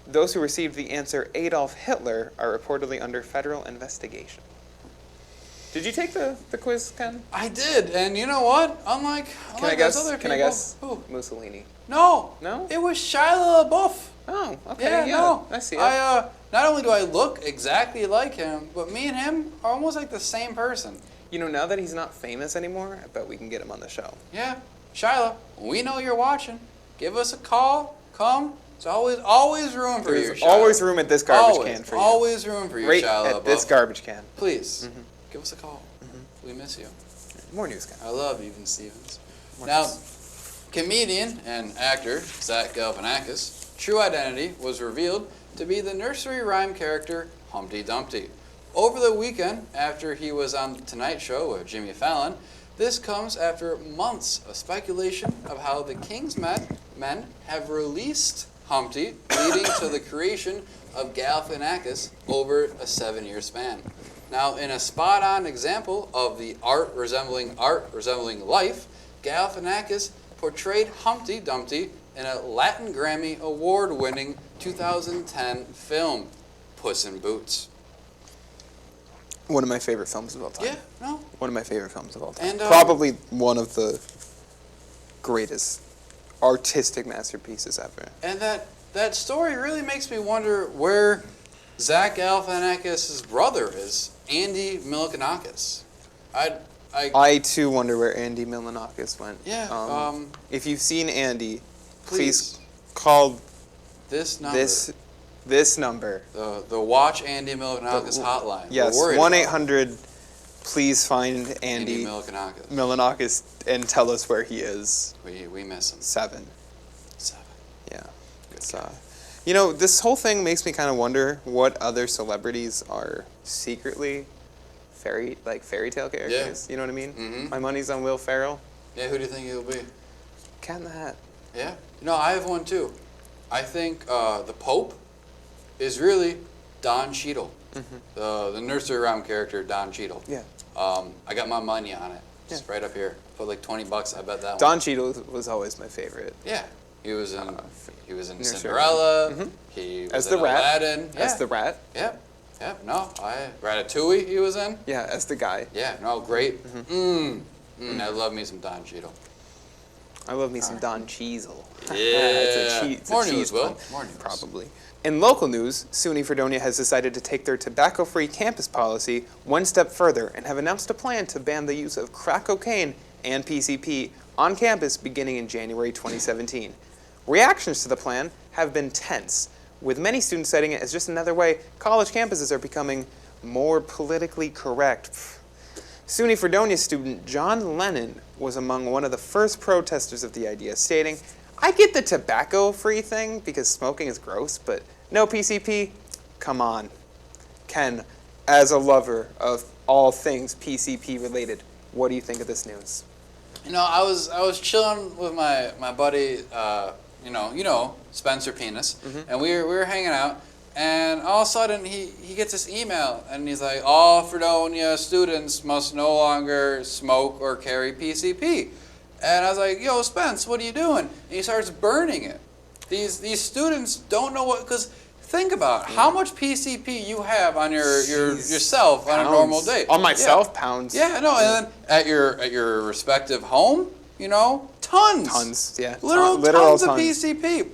those who received the answer Adolf Hitler are reportedly under federal investigation. Did you take the quiz, Ken? I did, and you know what? Unlike Can I those other guess? Can I people- guess? Who? Mussolini. No. No? It was Shia LaBeouf. Oh, okay. Yeah, no. I see it. Not only do I look exactly like him, but me and him are almost like the same person. You know, now that he's not famous anymore, I bet we can get him on the show. Yeah. Shiloh, we know you're watching. Give us a call. Come. There's always room for you, There's Shiloh. always room at this garbage can for you. Always room for you, right Shiloh. at this garbage can. Please, give us a call. We miss you. More news, Ken. I love Even Stevens. More Now, news. comedian and actor Zach Galifianakis' true identity was revealed to be the nursery rhyme character Humpty Dumpty. Over the weekend, after he was on The Tonight Show with Jimmy Fallon, this comes after months of speculation of how the King's Men have released Humpty, leading to the creation of Galifianakis over a 7-year span. Now, in a spot-on example of the art resembling life, Galifianakis portrayed Humpty Dumpty in a Latin Grammy Award-winning 2010 film, Puss in Boots. One of my favorite films of all time. Yeah, no. One of my favorite films of all time. And, probably one of the greatest artistic masterpieces ever. And that story really makes me wonder where Zach Galifianakis' brother is, Andy Milonakis. I too wonder where Andy Milonakis went. Yeah. If you've seen Andy, please call this number. This number. The Watch Andy Milonakis hotline. Yes, 1-800. Please find Andy Milonakis and tell us where he is. We miss him. 7. Yeah. It's you know, this whole thing makes me kind of wonder what other celebrities are secretly fairy tale characters. Yeah. You know what I mean? Mm-hmm. My money's on Will Ferrell. Yeah, who do you think he'll be? Cat in the Hat. Yeah. No, I have one too. I think the Pope is really Don Cheadle, the nursery rhyme character Don Cheadle. Yeah. I got my money on it. Just right up here. Put like $20. I bet that Don one. Cheadle was always my favorite. Yeah. He was in Nursery Cinderella. Rhyme. He was As in the rat. Aladdin. As the rat. Yep. No, Ratatouille he was in. Yeah, as the guy. Yeah. No, great. I love me some Don Cheadle. I love me some Don Cheadle. Yeah. it's a More cheese news, Will. pun, More news. Probably. In local news, SUNY Fredonia has decided to take their tobacco-free campus policy one step further and have announced a plan to ban the use of crack cocaine and PCP on campus beginning in January 2017. Reactions to the plan have been tense, with many students citing it as just another way college campuses are becoming more politically correct. SUNY Fredonia student John Lennon was among one of the first protesters of the idea, stating, "I get the tobacco-free thing because smoking is gross, but no PCP? Come on." Ken, as a lover of all things PCP related, what do you think of this news? I was chilling with my buddy, Spencer Penis, and we were hanging out, and all of a sudden he gets this email, and he's like, all Fredonia students must no longer smoke or carry PCP. And I was like, yo, Spence, what are you doing? And he starts burning it. These students don't know what, because think about how much PCP you have on yourself on a normal day. On myself, pounds. Yeah, no, and then at your respective home, tons. Tons, yeah. Literal tons of PCP.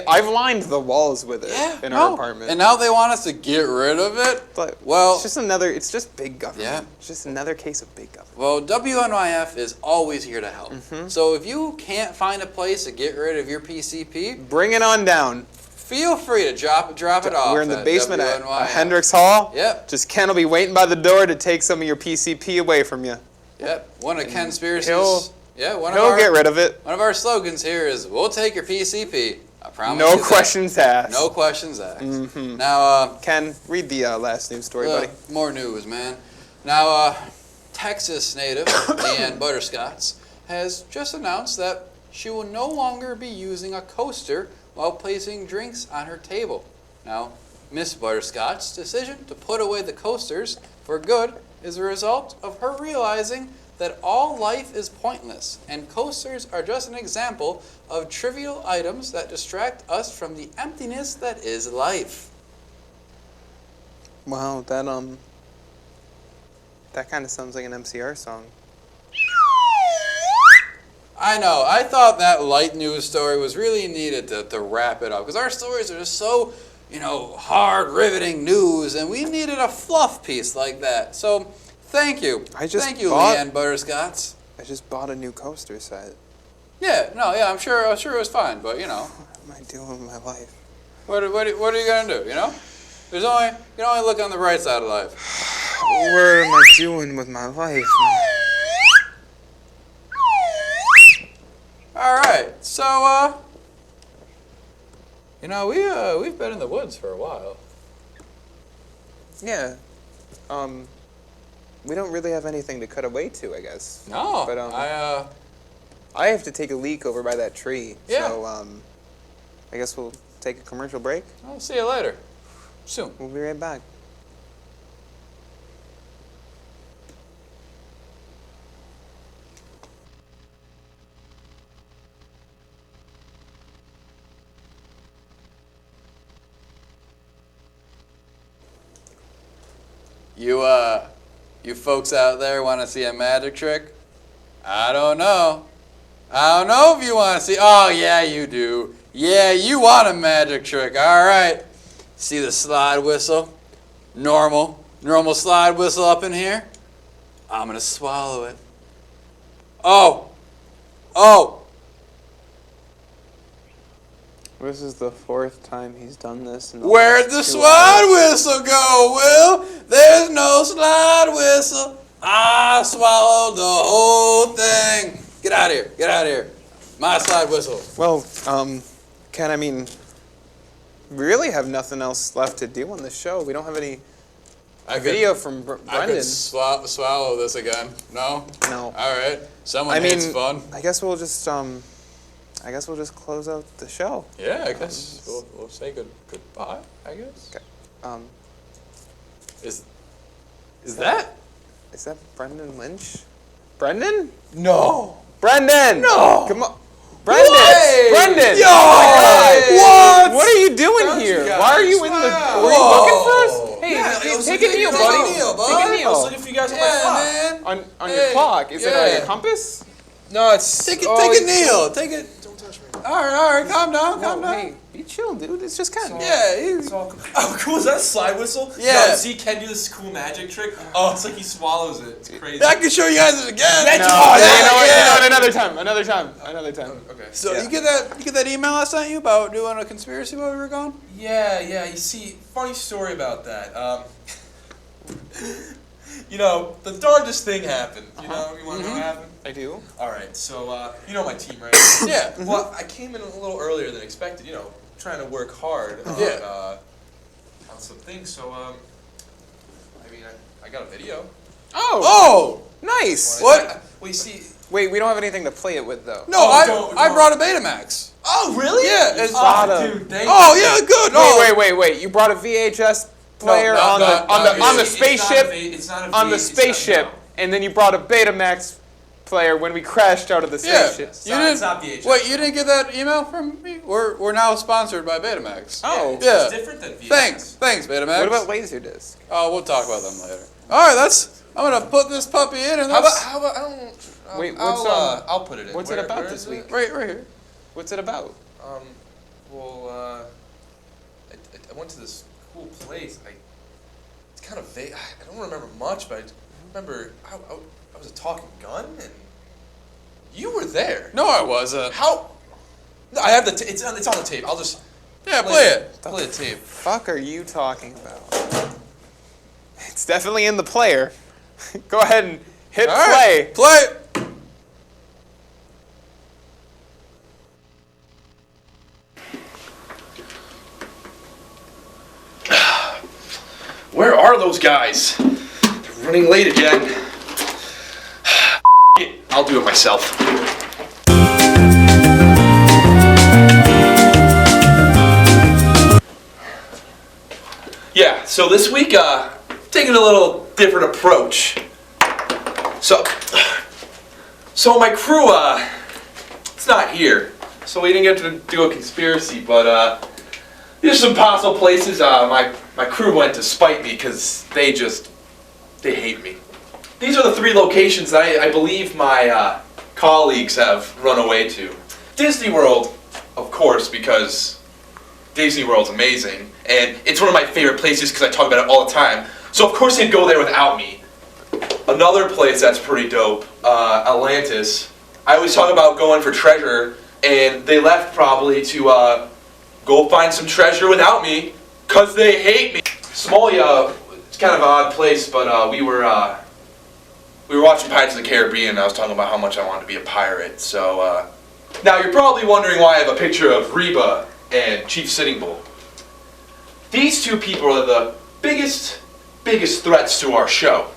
I've lined the walls with it in our apartment. And now they want us to get rid of it? But it's just big government. Yeah. It's just another case of big government. Well, WNYF is always here to help. So if you can't find a place to get rid of your PCP, bring it on down. Feel free to drop it off. We're in the basement at WNYF. Hendricks Hall. Yep. Just Ken will be waiting by the door to take some of your PCP away from you. Yep. One of Kenspiracy's. He'll get rid of it. One of our slogans here is, "We'll take your PCP." I promise. No questions asked. No questions asked. Now, Ken, read the last news story, buddy. More news, man. Now, Texas native Leanne Butterscotch has just announced that she will no longer be using a coaster while placing drinks on her table. Now, Miss Butterscotch's decision to put away the coasters for good is a result of her realizing that all life is pointless, and coasters are just an example of trivial items that distract us from the emptiness that is life. Wow, that kind of sounds like an MCR song. I know. I thought that light news story was really needed to wrap it up, because our stories are just so, hard, riveting news, and we needed a fluff piece like that. So, thank you. Thank you, Leanne Butterscotch. I just bought a new coaster set. I'm sure it was fine, but What am I doing with my life? what are you gonna do? You can only look on the right side of life. What am I doing with my life? All right, so we've been in the woods for a while. Yeah. We don't really have anything to cut away to, I guess. No, but I have to take a leak over by that tree. Yeah. So I guess we'll take a commercial break. I'll see you later. Soon. We'll be right back. You folks out there want to see a magic trick? I don't know. I don't know if you want to see. Oh, yeah, you do. Yeah, you want a magic trick. All right. See the slide whistle? Normal slide whistle up in here. I'm going to swallow it. Oh. This is the 4th time he's done this. Where'd the slide whistle go, Will? There's no slide whistle. I swallowed the whole thing. Get out of here. Get out of here. My slide whistle. Well, Ken, we really have nothing else left to do on the show. We don't have any video from Brendan. I could swallow this again. No? No. All right. Someone hates fun. I guess we'll just close out the show. Yeah, I guess we'll say goodbye, I guess. Okay. Is that Brendan Lynch? Brendan? No. Brendan! No! Come on. Brendan! Hey! Brendan! Yo! Oh what are you doing here? Why are you in the... Were you looking for us? Hey, take a kneel, buddy. Take a kneel. I was looking for you guys on my clock. On your clock. Is it like a compass? No, it's... Take a kneel. Take it. Don't touch me. All right. Calm down. Hey, be chill, dude. It's just Ken. Yeah. Oh, cool. Is that a slide whistle? Yeah. No, see Ken do this cool magic trick? Oh, it's like he swallows it. It's crazy. I can show you guys it again. Another time. Okay. So you get that email I sent you about doing a conspiracy while we were gone? Yeah. You see, funny story about that. The darndest thing happened. You want to know what happened? I do. All right, so you know my team, right? Yeah. Well, I came in a little earlier than expected. Trying to work hard on some things. So I got a video. Oh! Nice. What? We see. Wait, we don't have anything to play it with though. No, I brought a Betamax. Oh, really? Yeah. It's, Dude, thank oh, you. yeah, good. Oh. Wait. You brought a VHS player on the spaceship. On the spaceship, and then you brought a Betamax player when we crashed out of the spaceship. It's not VHS. Wait, you didn't get that email from me? We're now sponsored by Betamax. Oh. Yeah. It's different than VHS. Thanks, Betamax. What about Laserdisc? Oh, we'll talk about them later. All right, I'm gonna put this puppy in, and How that's about I don't. Wait, I'll put it in. What's it about this week? right here. What's it about? Well, I went to this cool place. It's kind of vague. I don't remember much, but I remember I was a talking gun, and you were there. No, I wasn't. How? No, I have the. It's on the tape. I'll just. Yeah, play it. Play the tape. Fuck are you talking about? It's definitely in the player. Go ahead and hit play. Play. Where are those guys? They're running late again. I'll do it myself. Yeah, so this week, taking a little different approach. So my crew, it's not here. So we didn't get to do a conspiracy, but there's some possible places my crew went to spite me because they hate me. These are the 3 locations that I believe my colleagues have run away to. Disney World, of course, because Disney World's amazing, and it's one of my favorite places because I talk about it all the time. So of course they'd go there without me. Another place that's pretty dope, Atlantis. I always talk about going for treasure, and they left probably to go find some treasure without me, because they hate me. Somalia, it's kind of an odd place, but we were watching Pirates of the Caribbean, and I was talking about how much I wanted to be a pirate. So now you're probably wondering why I have a picture of Reba and Chief Sitting Bull. These 2 people are the biggest threats to our show.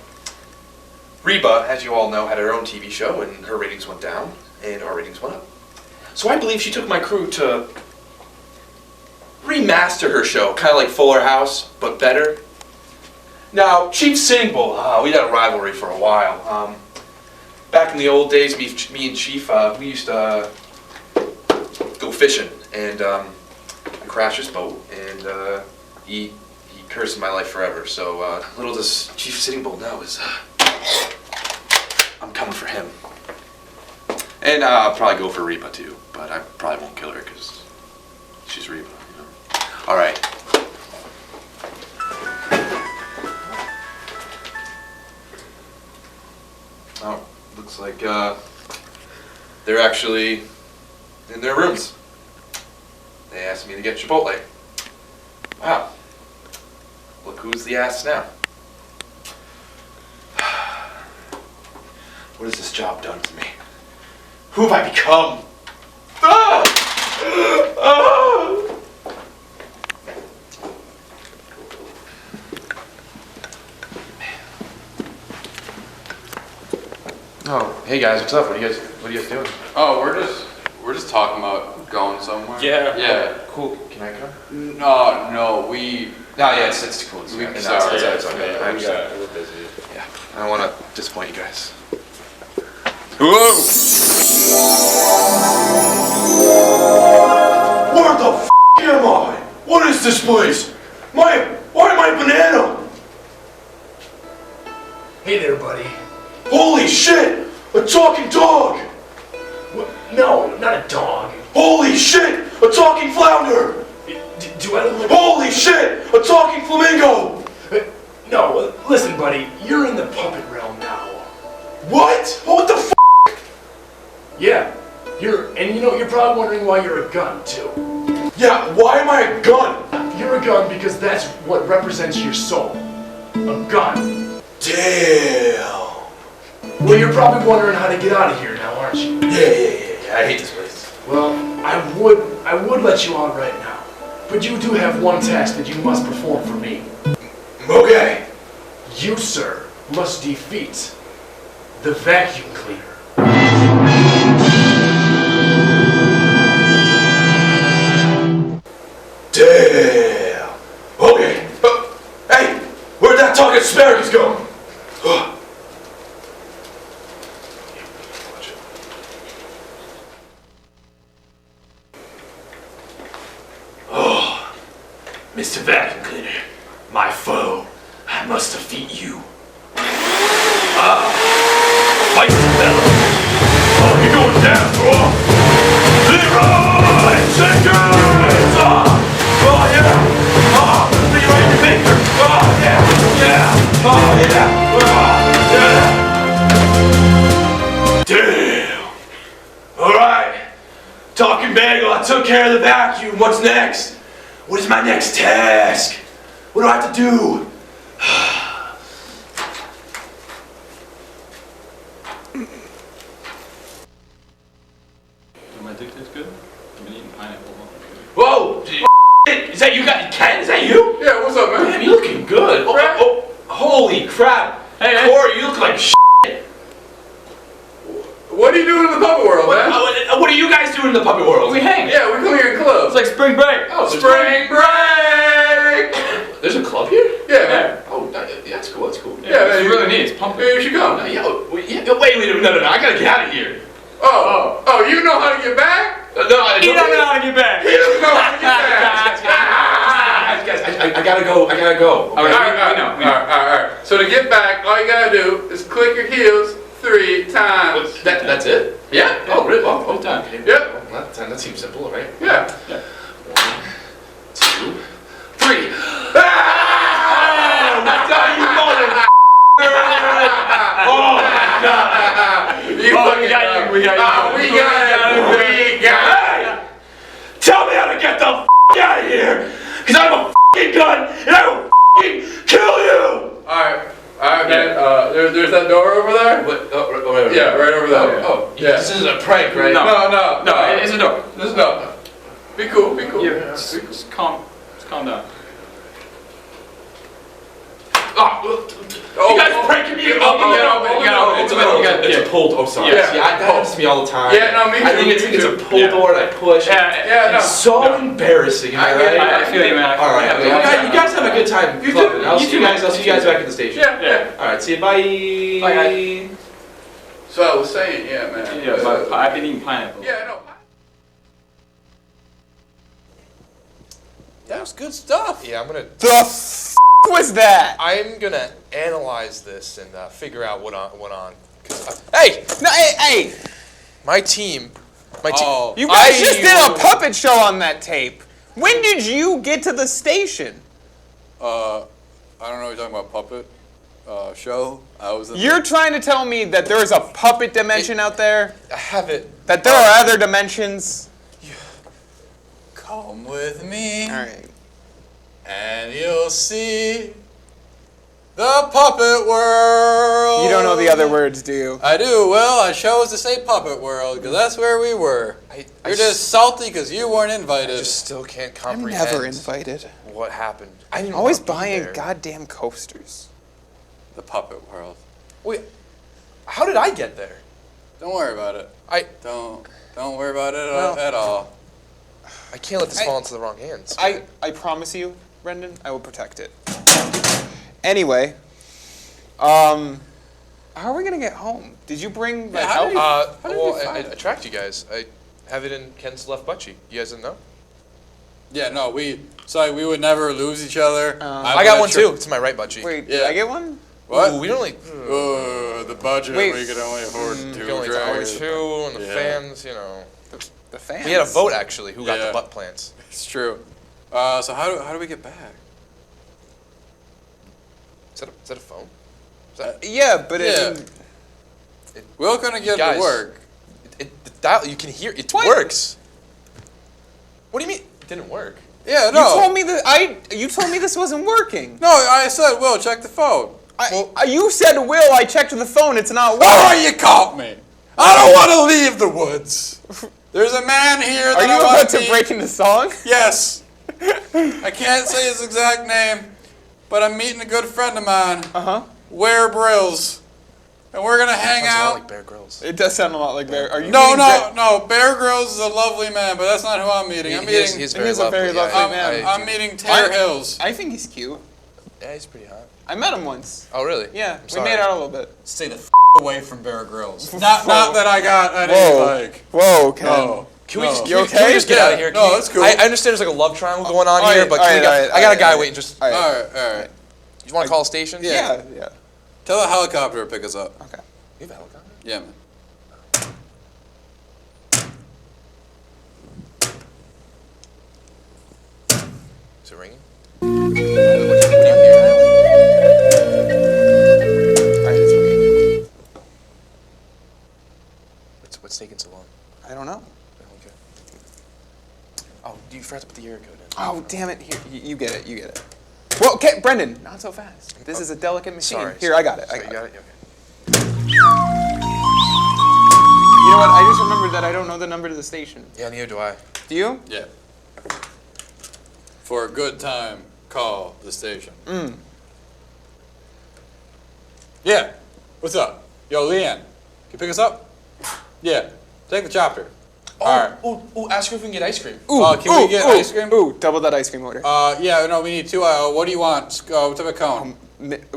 Reba, as you all know, had her own TV show, and her ratings went down, and our ratings went up. So I believe she took my crew to remaster her show, kind of like Fuller House, but better. Now, Chief Sitting Bull, we had a rivalry for a while. Back in the old days, me and Chief, we used to go fishing, and I crashed his boat, and he cursed my life forever. So little does Chief Sitting Bull know is I'm coming for him. And I'll probably go for Reba too, but I probably won't kill her because she's Reba. All right. Oh, looks like they're actually in their rooms. They asked me to get Chipotle. Wow. Look who's the ass now. What has this job done to me? Who have I become? Ah! Ah! Oh, hey guys, what's up? What are you guys doing? Oh, we're just talking about going somewhere. Yeah. Yeah. Cool. Can I come? No, we. No, yeah, it's cool. It's We- okay. sorry. It's okay. I understand. We're busy. Yeah. I don't want to disappoint you guys. Whoa! Where the f am I? What is this place? Why am I a banana? Hey there, buddy. Holy shit! A talking dog! No, not a dog. Holy shit! A talking flounder! Do I look like... Holy shit! A talking flamingo! No, listen, buddy. You're in the puppet realm now. What? What the f? Yeah. You're probably wondering why you're a gun, too. Yeah, why am I a gun? You're a gun because that's what represents your soul. A gun. Damn. Well, you're probably wondering how to get out of here now, aren't you? Yeah. I hate this place. Well, I would let you out right now. But you do have one task that you must perform for me. Okay. You, sir, must defeat the vacuum cleaner. Damn. Okay. Hey, where'd that talking asparagus go? Oh, Mr. Vacuum Cleaner, my foe, I must defeat you. Fight the fellow. Oh, you're going down, bro. Leroy Jenkins! Oh, yeah. Oh, Leroy Baker. Oh, yeah. Yeah. Oh, yeah. Damn. All right. Talking Bagel, I took care of the vacuum. What's next? What is my next task? What do I have to do? My dick tastes good? I've been eating pineapple. Whoa! Is that you guys? Ken, is that you? Yeah, what's up, man? Man, you looking good. Oh, holy crap. Hey, Corey, you look like shit. What are you doing in the puppet world, man? What are you guys doing in the puppet world? We hang. Yeah, we come here in clubs. It's like spring break. Oh, Spring break! There's a club here? Yeah, man. Oh, that's cool. That's cool. Yeah, man. It's really neat. It's pumping. Yeah, you should come. Yeah, wait, no. I gotta get out of here. Oh, you know how to get back? No, I He doesn't know how to get back. He doesn't know how to get back. Guys, I gotta go. All right. So to get back, all you gotta do is click your heels 3 times. That's it? Yeah. Oh, really? Oh, Good time. Yep. Well, that seems simple, right? Yeah. 1, 2, 3. Oh, that's how you mother. Oh my God. We got it. Hey! Tell me how to get the f*** out of here! Cause I have a f***ing gun and I will f***ing kill you! Alright, man. There's that door over there? What? Yeah, right over there. Oh, yeah. This isn't a prank, right? No, It's a door. There's no. Be cool. Yeah, just calm down. You guys are pranking me! It's a pull door. Oh, sorry. Yeah. See, that happens to me all the time. Yeah, no, me too. I think it's a pull door and I push. Yeah, It's so embarrassing. I get it. I feel you, man. All right. You guys have a good time. You clubbing. too. I'll see you guys back at the station. Yeah. All right. See you. Bye. Bye, guys. So I was saying, yeah, man. Yeah, but I've been eating pineapple. Yeah, no. That was good stuff. Yeah, I'm gonna. The f was that? I'm gonna analyze this and figure out what went on. Hey, no, hey! My team. Oh, you guys just did a puppet show on that tape. When did you get to the station? I don't know what you're talking about, puppet show. I was. You're trying to tell me that there's a puppet dimension out there? I have it. That there are other dimensions? Come with me. All right. And you'll see the puppet world. You don't know the other words, do you? I do. Well, I chose to say puppet world because that's where we were. You're just salty because you weren't invited. I just still can't I'm comprehend. never invited. What happened? I didn't Always wanna be buying there. goddamn coasters. The puppet world. Wait, how did I get there? Don't worry about it. Don't worry about it at all. I can't let this fall into the wrong hands. I promise you, Brendan, I will protect it. Anyway, how are we gonna get home? Did you bring like help? I tracked you guys. I have it in Ken's left butt cheek. You guys didn't know? Yeah, no, we would never lose each other. I got one too. It's my right butt cheek. Wait, did I get one? What? Ooh, we don't only. The budget, Wait. we could only afford two We can only afford dragons. two, and the fans, you know. The fans. We had a vote actually. Who got the butt plants? It's true. So how do we get back? Is that a phone? Yeah, but we're gonna get it to work. You can hear it works. What do you mean? It didn't work. Yeah, no. You told me that you told me this wasn't working. No, I said, Will, check the phone. You said, Will, I checked the phone. It's not working. Oh, you caught me. I don't want to leave the woods. There's a man here that Are you I want about to break into song? Yes. I can't say his exact name, but I'm meeting a good friend of mine. Wear Brills. And we're gonna hang Sounds a lot out. like Bear Grylls. It does sound a lot like Bear. Are you No, meeting no. Bear Grylls is a lovely man, but that's not who I'm meeting. I'm meeting. He's He is a very lovely man. I'm meeting Taylor Hills. I think he's cute. Yeah, he's pretty hot. I met him once. Oh, really? Yeah, I'm we sorry. made out a little bit. Stay the away from Bear Grylls. Not that I got any like. Whoa, Ken. No. Can we just, You can we okay? just get out of here? No, that's cool. I understand there's like a love triangle going on All here, right, but all can we right, I got a guy waiting. Just All right. All right. you want to call a station? Yeah. Tell the helicopter to pick us up. Okay. You have a helicopter? Yeah, man. Is it ringing? What do you hear? Alright, it's ringing. What's taking so long? I don't know. Okay. Oh, you forgot to put the area code in. Oh, damn it. Here, you get it. You get it. Well, okay, Brendan, not so fast. This is a delicate machine. Sorry. Here, I got it. So I you got it? Okay. You know what? I just remembered that I don't know the number to the station. Yeah, neither do I. Do you? Yeah. For a good time, call the station. Yeah. What's up? Yo, Leanne, can you pick us up? Yeah. Take the chopper. All right. Ooh, ask her if we can get ice cream. Can we get ice cream? Ooh, double that ice cream order. Yeah, no, we need two. What do you want? What type of cone?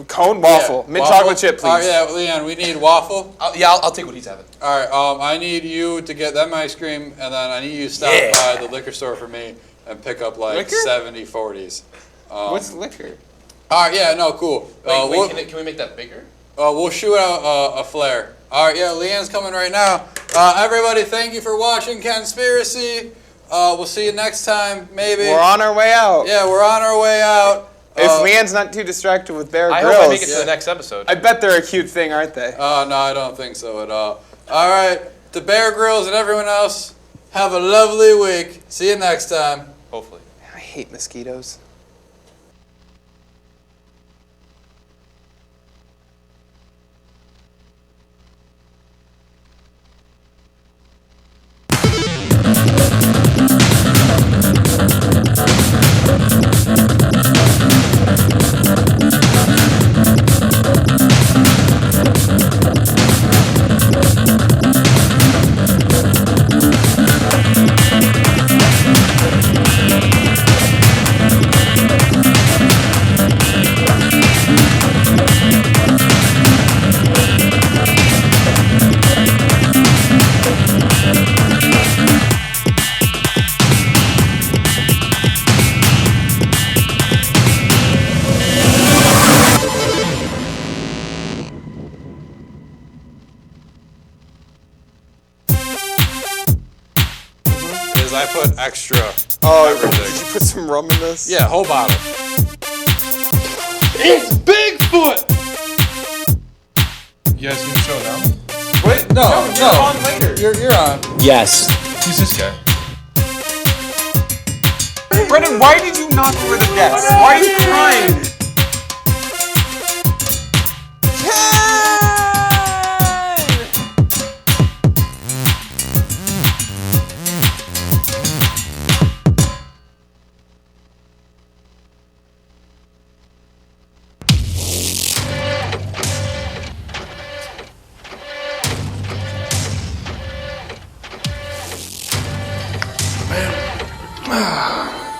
Cone waffle. Yeah, Mint waffle? chocolate chip, please. Yeah, Leanne, we need waffle. I'll take what he's having. All right, I need you to get them ice cream, and then I need you to stop by the liquor store for me and pick up like Liquor? 70 40s. What's liquor? All right, yeah, no, cool. Wait, can we make that bigger? We'll shoot out a flare. All right, yeah, Leanne's coming right now. Everybody, thank you for watching Kenspiracy. We'll see you next time, maybe. We're on our way out. Yeah, we're on our way out. If Leanne's not too distracted with Bear Grylls. I hope I make it to the next episode. I bet they're a cute thing, aren't they? No, I don't think so at all. All right, to Bear Grylls and everyone else, have a lovely week. See you next time. Hopefully. I hate mosquitoes. I put extra. Did you put some rum in this? Yeah, whole bottle. It's Bigfoot! You guys need to show now? Wait, no. You're on later. You're on. Yes. Who's this guy? Brendan, why did you knock over the desk? Why are you crying?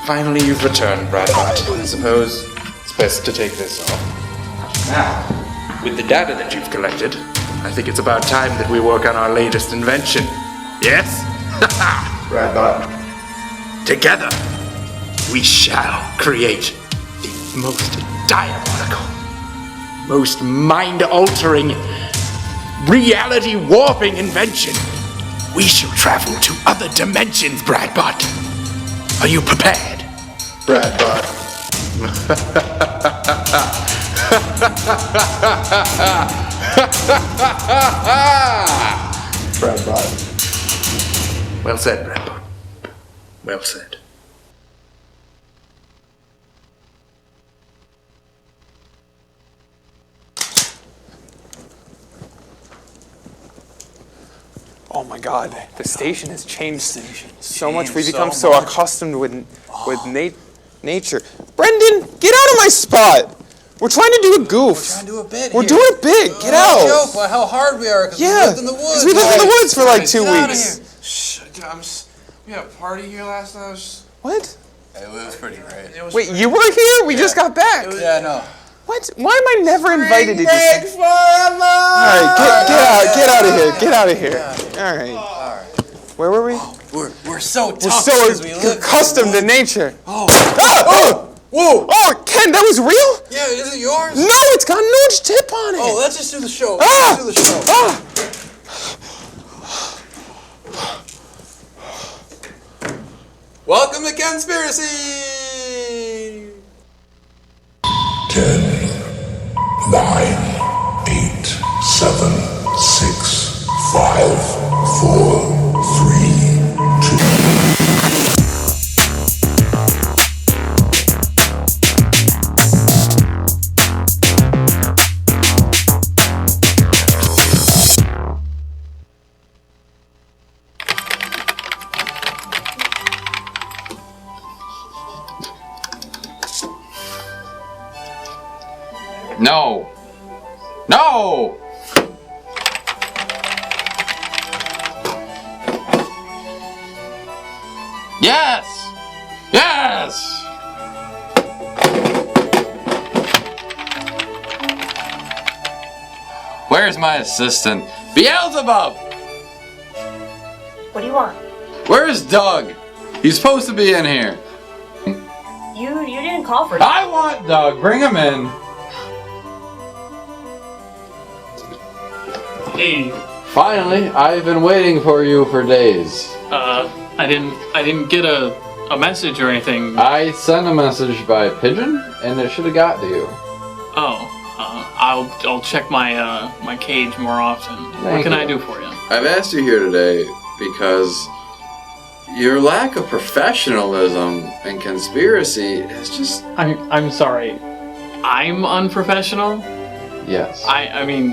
Finally, you've returned, Bradbot. I suppose it's best to take this off. Now, with the data that you've collected, I think it's about time that we work on our latest invention. Yes? Bradbot. Together, we shall create the most diabolical, most mind-altering, reality-warping invention. We shall travel to other dimensions, Bradbot. Are you prepared? Bradbot. Bradbot. Well said, Bradbot. Well said. Oh my God, the station has changed so much. We've become so accustomed with nature. Brendan, get out of my spot! We're trying to do a goof. We're trying to do a bit We're here. doing it big. Get out. Joke about how hard we are because we lived in the woods. we lived in the woods for like 2 Get out of weeks. here. Shh, we had a party here last night. What? It was pretty great. Wait, you were here? We just got back. Yeah, no. What? Why am I never invited to Break this? forever! All right, get out of here. Get out of here. All right. Where were we? We're so tough. We're so because we live accustomed to nature. Oh. Whoa! Oh, Ken, that was real? Yeah, is it yours? No, it's got an orange tip on it. Oh, let's just do the show. Ah! Let's just do the show. Ah! Welcome to Kenspiracy! 10, 9, 8, 7, 6, 5, 4, 3, 2. No. No! Yes! Yes! Where's my assistant? Beelzebub! What do you want? Where's Doug? He's supposed to be in here. You didn't call for I want Doug. Bring him in. Hey. Finally, I've been waiting for you for days. I didn't get a message or anything. I sent a message by pigeon, and it should have got to you. Oh, I'll check my my cage more often. What can I do for you? I've asked you here today because your lack of professionalism and conspiracy is just... I'm sorry. I'm unprofessional? Yes. I mean,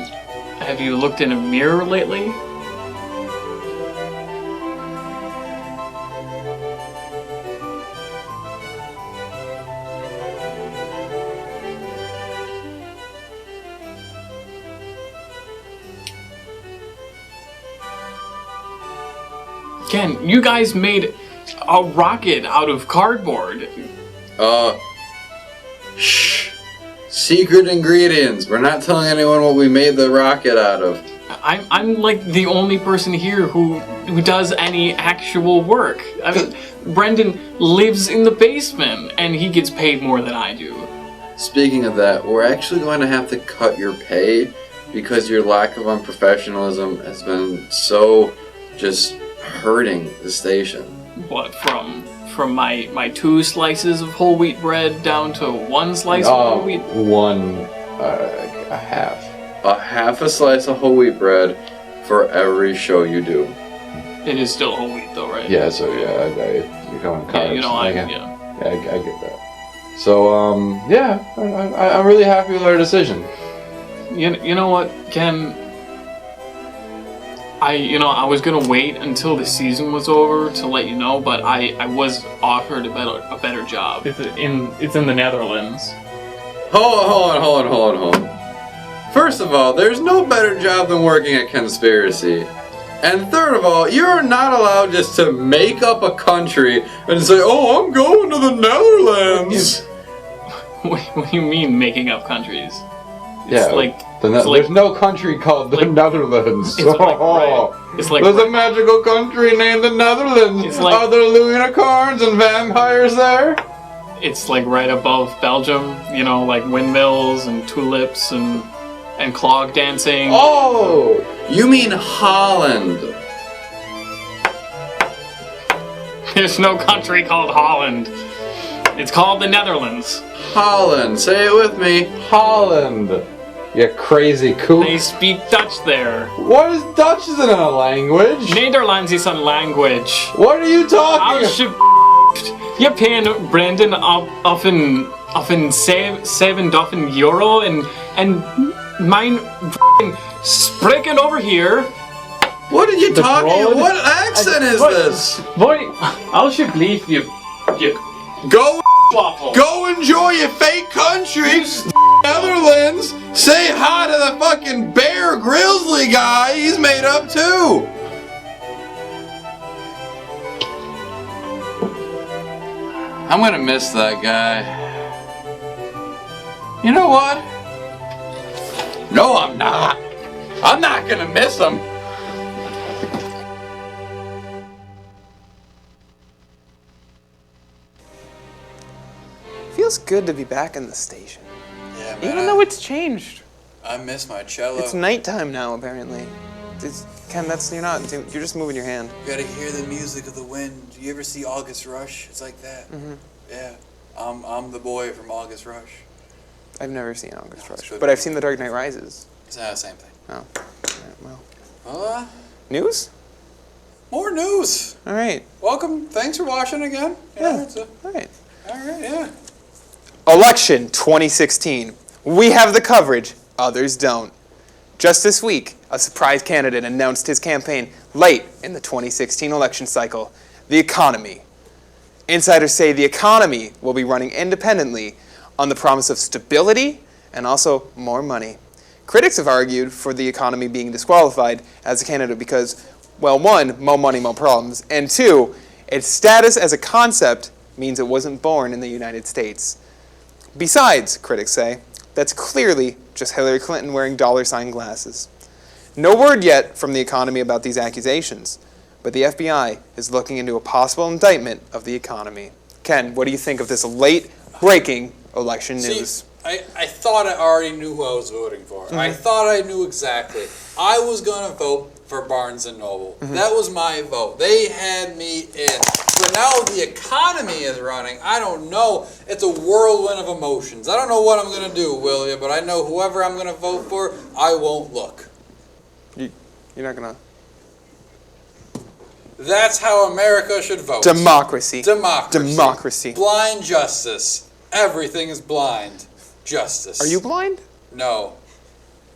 have you looked in a mirror lately? Ken, you guys made a rocket out of cardboard. Shh. Secret ingredients. We're not telling anyone what we made the rocket out of. I'm like the only person here who does any actual work. I mean, Brendan lives in the basement and he gets paid more than I do. Speaking of that, we're actually going to have to cut your pay because your lack of unprofessionalism has been so just hurting the station. What, from my 2 slices of whole wheat bread down to 1 slice of whole wheat? A half. A half a slice of whole wheat bread for every show you do. It is still whole wheat though, right? Yeah, so yeah, you're going carbs. Yeah, you know, I get that. So, I'm really happy with our decision. You know what, Ken? I was gonna wait until the season was over to let you know, but I was offered a better job. It's in the Netherlands. Hold on. First of all, there's no better job than working at Kenspiracy. And third of all, you're not allowed just to make up a country and say, "Oh, I'm going to the Netherlands." What do you mean making up countries? Yeah, there's no country called the Netherlands. It's like there's a magical country named the Netherlands. Are there unicorns and vampires there? It's like right above Belgium, you know, like windmills and tulips and clog dancing. Oh, you mean Holland? There's no country called Holland. It's called the Netherlands. Holland, say it with me. Holland. You crazy kook. They speak Dutch there. What is Dutch isn't a language? Nederlands is a language. What are you talking about? Je pen Brandon of een 7,000 euro and mijn spreken over here. What are you talking? What accent is this? Boy, alsjeblieft, you Go enjoy your fake country. Netherlands, say hi to the fucking Bear Grizzly guy. He's made up too. I'm gonna miss that guy. You know what? No, I'm not. I'm not gonna miss him. Feels good to be back in the station. Yeah, man. Even though it's changed. I miss my cello. It's nighttime now, apparently. Ken, you're just moving your hand. You gotta hear the music of the wind. You ever see August Rush? It's like that. Mm-hmm. Yeah. I'm the boy from August Rush. I've never seen August Rush, but I've seen The Dark Knight Rises. It's the same thing. Oh, right, well. News? More news. All right. Welcome. Thanks for watching again. All right. All right, yeah. Election 2016. We have the coverage, others don't. Just this week, a surprise candidate announced his campaign late in the 2016 election cycle. The economy. Insiders say the economy will be running independently on the promise of stability and also more money. Critics have argued for the economy being disqualified as a candidate because, well, one, more money, more problems, and two, its status as a concept means it wasn't born in the United States. Besides, critics say, that's clearly just Hillary Clinton wearing $sign glasses. No word yet from the economy about these accusations, but the FBI is looking into a possible indictment of the economy. Ken, what do you think of this late-breaking election news? See, I thought I already knew who I was voting for. Mm-hmm. I thought I knew exactly. I was going to vote for Barnes & Noble. Mm-hmm. That was my vote. They had me in. But now the economy is running. I don't know. It's a whirlwind of emotions. I don't know what I'm going to do, William, but I know whoever I'm going to vote for, I won't look. You're not going to... That's how America should vote. Democracy. Democracy. Democracy. Blind justice. Everything is blind justice. Are you blind? No.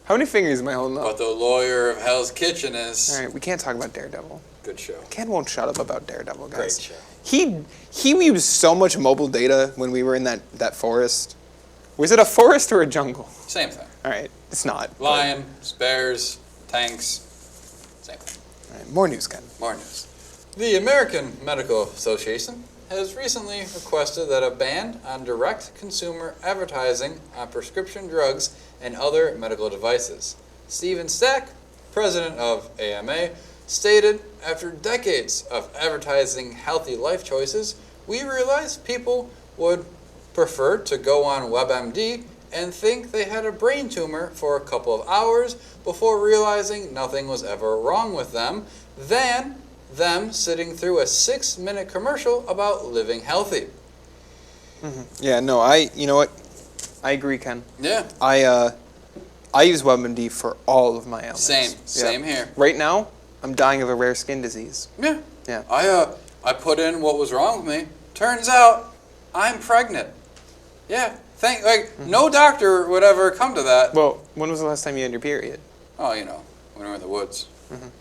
How many fingers am I holding up? But the lawyer of Hell's Kitchen is. All right, we can't talk about Daredevil. Good show. Ken won't shut up about Daredevil, guys. Great show. He used so much mobile data when we were in that forest. Was it a forest or a jungle? Same thing. All right, it's not. Lion, bears, tanks, same thing. All right, more news, Ken. More news. The American Medical Association has recently requested that a ban on direct consumer advertising on prescription drugs and other medical devices. Stephen Stack, president of AMA, stated, after decades of advertising healthy life choices, we realized people would prefer to go on WebMD and think they had a brain tumor for a couple of hours before realizing nothing was ever wrong with them, than them sitting through a 6-minute commercial about living healthy. Mm-hmm. Yeah, no, you know what? I agree, Ken. Yeah. I use WebMD for all of my ailments. Same here. Right now, I'm dying of a rare skin disease. Yeah. Yeah. I put in what was wrong with me. Turns out I'm pregnant. Yeah. No doctor would ever come to that. Well, when was the last time you had your period? Oh, when we were in the woods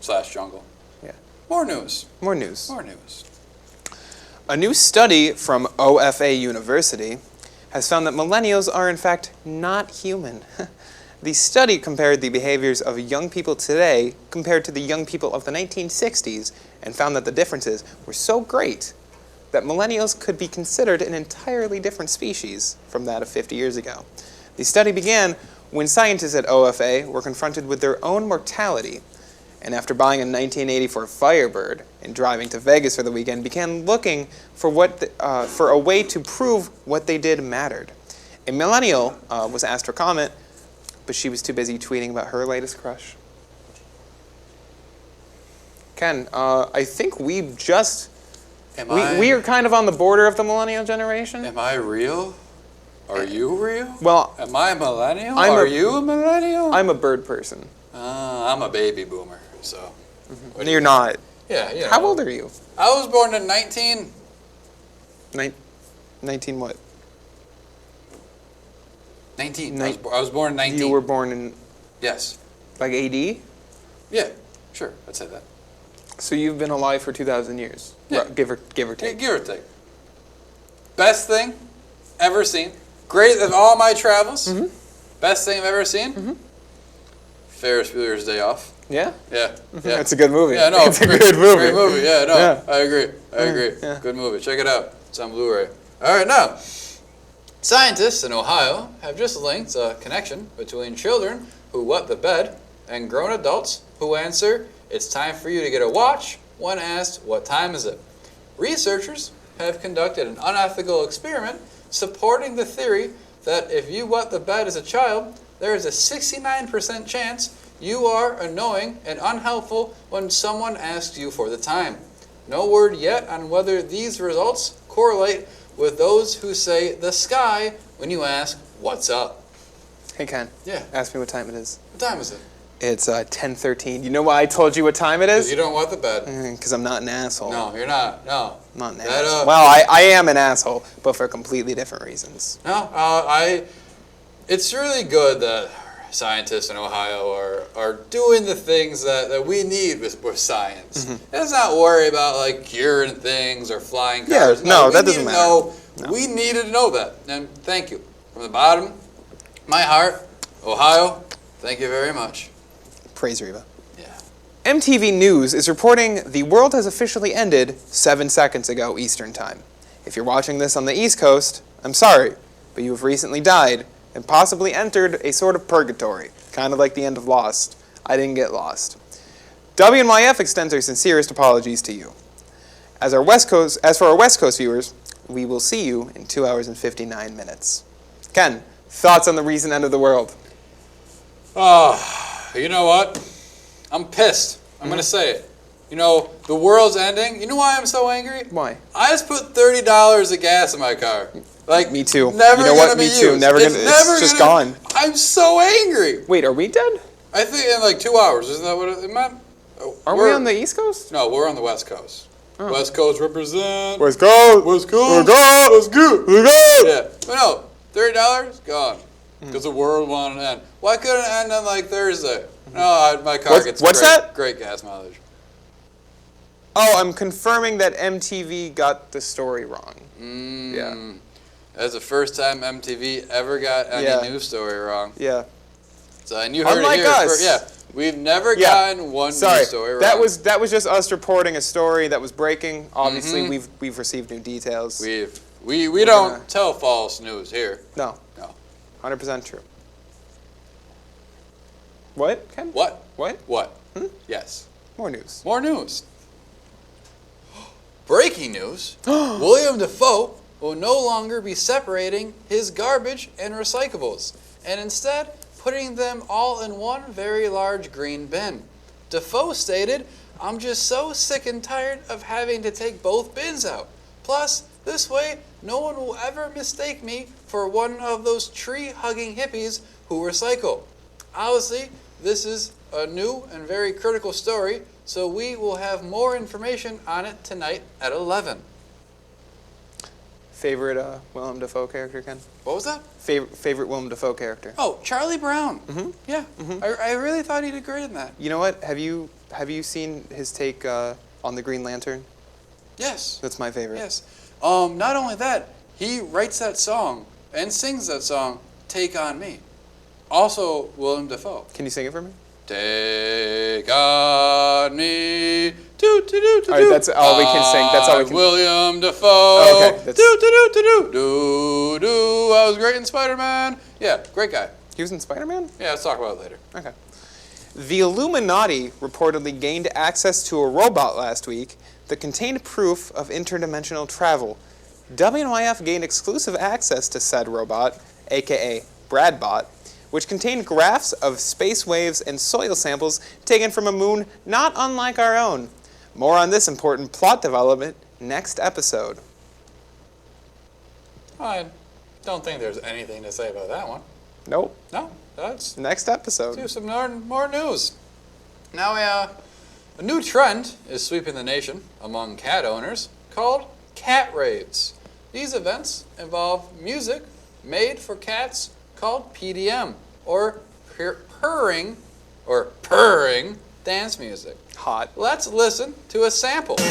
/ jungle. Yeah. More news. More news. More news. A new study from OFA University has found that millennials are in fact not human. The study compared the behaviors of young people today compared to the young people of the 1960s and found that the differences were so great that millennials could be considered an entirely different species from that of 50 years ago. The study began when scientists at OFA were confronted with their own mortality, and after buying a 1984 Firebird and driving to Vegas for the weekend, began looking for for a way to prove what they did mattered. A millennial was asked for comment, but she was too busy tweeting about her latest crush. Ken, I think we are kind of on the border of the millennial generation. Am I real? Are you real? Well, am I a millennial? Are you a millennial? I'm a bird person. I'm a baby boomer, so. Mm-hmm. You're not. Yeah. How old are you? I was born in 19 what? 19. I was born in 19. You were born in... Yes. Like AD? Yeah, sure. I'd say that. So you've been alive for 2,000 years? Yeah. Give or take. Yeah, give or take. Best thing ever seen. Great of all my travels. Best thing I've ever seen? Ferris Bueller's Day Off. Yeah? Yeah. It's a good movie. Yeah, no. It's a good movie. Great movie. Yeah, no. Yeah. I agree. Yeah. Good movie. Check it out. It's on Blu-ray. All right, now. Scientists in Ohio have just linked a connection between children who wet the bed and grown adults who answer, "It's time for you to get a watch," when asked, "What time is it?" Researchers have conducted an unethical experiment supporting the theory that if you wet the bed as a child, there is a 69% chance you are annoying and unhelpful when someone asks you for the time. No word yet on whether these results correlate with those who say the sky when you ask, "What's up?" Hey, Ken. Yeah. Ask me what time it is. What time is it? It's 10:13. You know why I told you what time it is? You don't wet the bed. Because I'm not an asshole. No, you're not. No. I'm not an That, asshole. Well, I am an asshole, but for completely different reasons. No, it's really good that scientists in Ohio are doing the things that we need with science. Let's not worry about like curing things or flying cars. Yeah, no, that doesn't matter. We needed to know that, and thank you from the bottom of my heart, Ohio. Thank you very much. Praise Reva. Yeah. MTV News is reporting the world has officially ended 7 seconds ago Eastern Time. If you're watching this on the East Coast, I'm sorry, but you have recently died and possibly entered a sort of purgatory, kind of like the end of Lost. I didn't get lost. WNYF extends our sincerest apologies to you. As for our West Coast viewers, we will see you in 2 hours and 59 minutes. Ken, thoughts on the recent end of the world? You know what? I'm pissed. I'm going to say it. You know, the world's ending. You know why I'm so angry? Why? I just put $30 of gas in my car. Like, me too. Never you know gonna what? be Me too. used. Never it's gonna. Never It's just gonna, gone. I'm so angry. Wait, are we dead? I think in like 2 hours. Isn't that what it meant? Are we on the East Coast? No, we're on the West Coast. West Coast represent. West Coast. West Coast. West Coast. West Coast. West Coast. Yeah. But no, $30 gone. Because the world wanted to end. Why couldn't it end on like Thursday? No, my car gets great gas mileage. Oh, I'm confirming that MTV got the story wrong. Yeah. That's the first time MTV ever got any news story wrong. Yeah. So, and you heard Unlike it here. us. We've never gotten one news story wrong. That was just us reporting a story that was breaking. Obviously, we've received new details. We don't tell false news here. No. 100% true. What, Ken? What? What? Yes. More news. More news. Breaking news. William Dafoe will no longer be separating his garbage and recyclables, and instead putting them all in one very large green bin. Dafoe stated, "I'm just so sick and tired of having to take both bins out. Plus, this way, no one will ever mistake me for one of those tree-hugging hippies who recycle." Obviously, this is a new and very critical story, so we will have more information on it tonight at 11. Favorite Willem Dafoe character, Ken? What was that? Favorite Willem Dafoe character? Oh, Charlie Brown. Yeah, I really thought he did great in that. You know what? Have you seen his take on the Green Lantern? Yes. That's my favorite. Yes. Not only that, he writes that song and sings that song, "Take on Me." Also, Willem Dafoe. Can you sing it for me? Take on me. All right, that's all we can sing. That's all we can. William Dafoe. Oh, okay. I was great in Spider-Man. Yeah, great guy. He was in Spider-Man? Yeah, let's talk about it later. Okay. The Illuminati reportedly gained access to a robot last week that contained proof of interdimensional travel. WNYF gained exclusive access to said robot, aka Bradbot, which contained graphs of space waves and soil samples taken from a moon not unlike our own. More on this important plot development next episode. I don't think there's anything to say about that one. Nope. No, that's next episode. Do some more news. Now, a new trend is sweeping the nation among cat owners called cat raves. These events involve music made for cats called PDM, or purring dance music. Hot. Let's listen to a sample. Ken,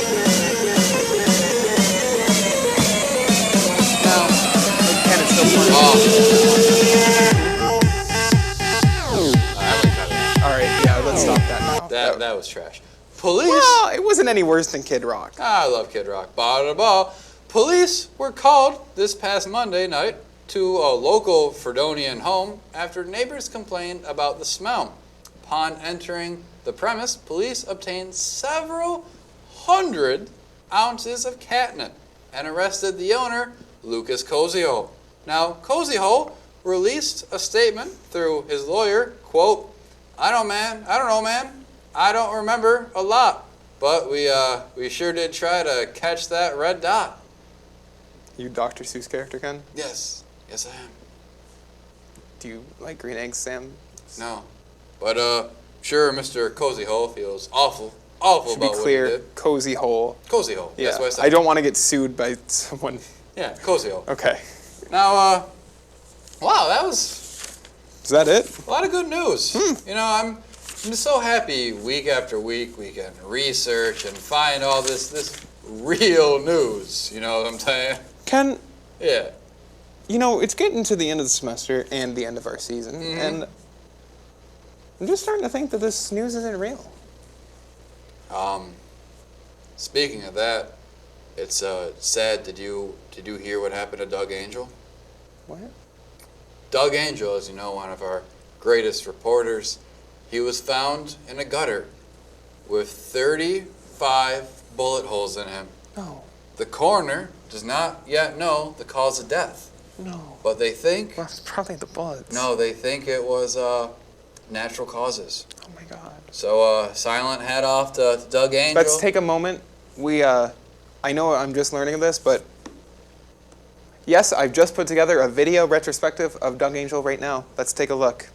it's so funny. that was trash. Police. Well, it wasn't any worse than Kid Rock. I love Kid Rock. Ba-da-ba. Police were called this past Monday night to a local Fredonian home after neighbors complained about the smell. Upon entering the premise, police obtained several hundred ounces of catnip and arrested the owner, Lucas Cozio. Now, Cozio released a statement through his lawyer, quote, I don't know, man. I don't remember a lot, but we sure did try to catch that red dot. You Dr. Seuss character, Ken? Yes. Yes, I am. Do you like green eggs, Sam? No. But, sure, Mr. Cozy Hole feels awful about Should be what he clear, did. Cozy Hole. Cozy Hole. Yeah. That's what I said. I don't want to get sued by someone. Yeah, Cozy Hole. Okay. Now, wow, that was Is that it? a lot of good news. You know, I'm just so happy week after week we can research and find all this real news. You know what I'm saying? Ken, Yeah. you know, it's getting to the end of the semester and the end of our season, and I'm just starting to think that this news isn't real. Speaking of that, it's sad. Did you hear what happened to Doug Angel? What? Doug Angel, as you know, one of our greatest reporters, he was found in a gutter with 35 bullet holes in him. No. The coroner does not yet know the cause of death. No. But they think... Well, it's probably the bullets. No, they think it was natural causes. Oh my God. So, silent hat off to Doug Angel. Let's take a moment. I know I'm just learning of this, but yes, I've just put together a video retrospective of Doug Angel right now. Let's take a look.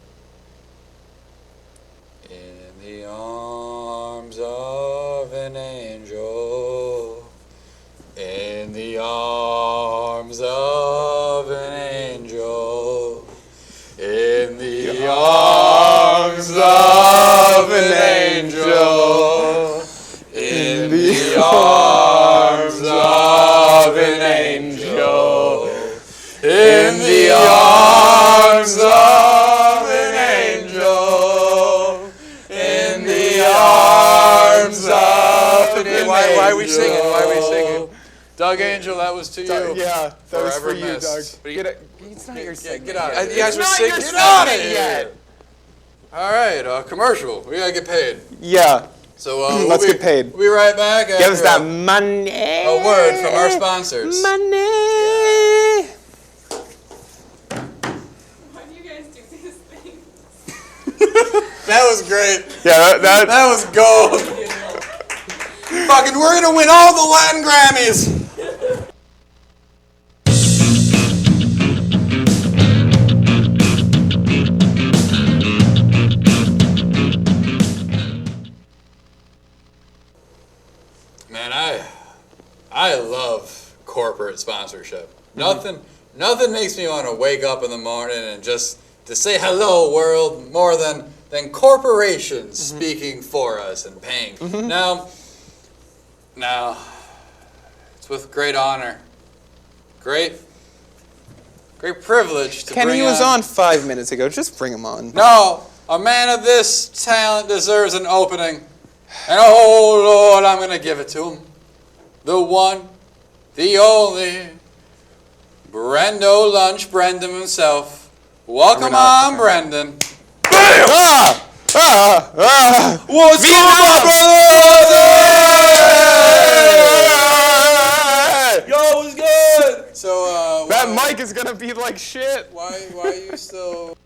In the arms of an angel, in the arms of an angel, in the arms of an angel, in the arms of an angel, in the arms of an angel, in the arms of an angel. Why are we singing? Why are we singing? Doug Angel, that was to you. Yeah, that was for you, missed. Doug. It's not your segment. Get out yet. of here. You guys are singing. Get out of here. All right, commercial. We gotta get paid. Yeah. So let's get paid. We'll be right back. Give us after that money. a word from our sponsors. Money. Why do you guys do these things? That was great. Yeah, that was gold. Fucking, we're gonna win all the Latin Grammys. Man, I love corporate sponsorship. Nothing makes me want to wake up in the morning and just to say hello world more than corporations speaking for us and paying. Now, it's with great honor, great privilege to Ken, bring he was on 5 minutes ago. Just bring him on. No, a man of this talent deserves an opening. And oh Lord, I'm going to give it to him. The one, the only, Brendo Lunch, Brendan himself. Welcome on, Brendan. Ah! Ah! Ah! What's up, Yo, what's good? So, that mic is gonna be like shit. Why are you still...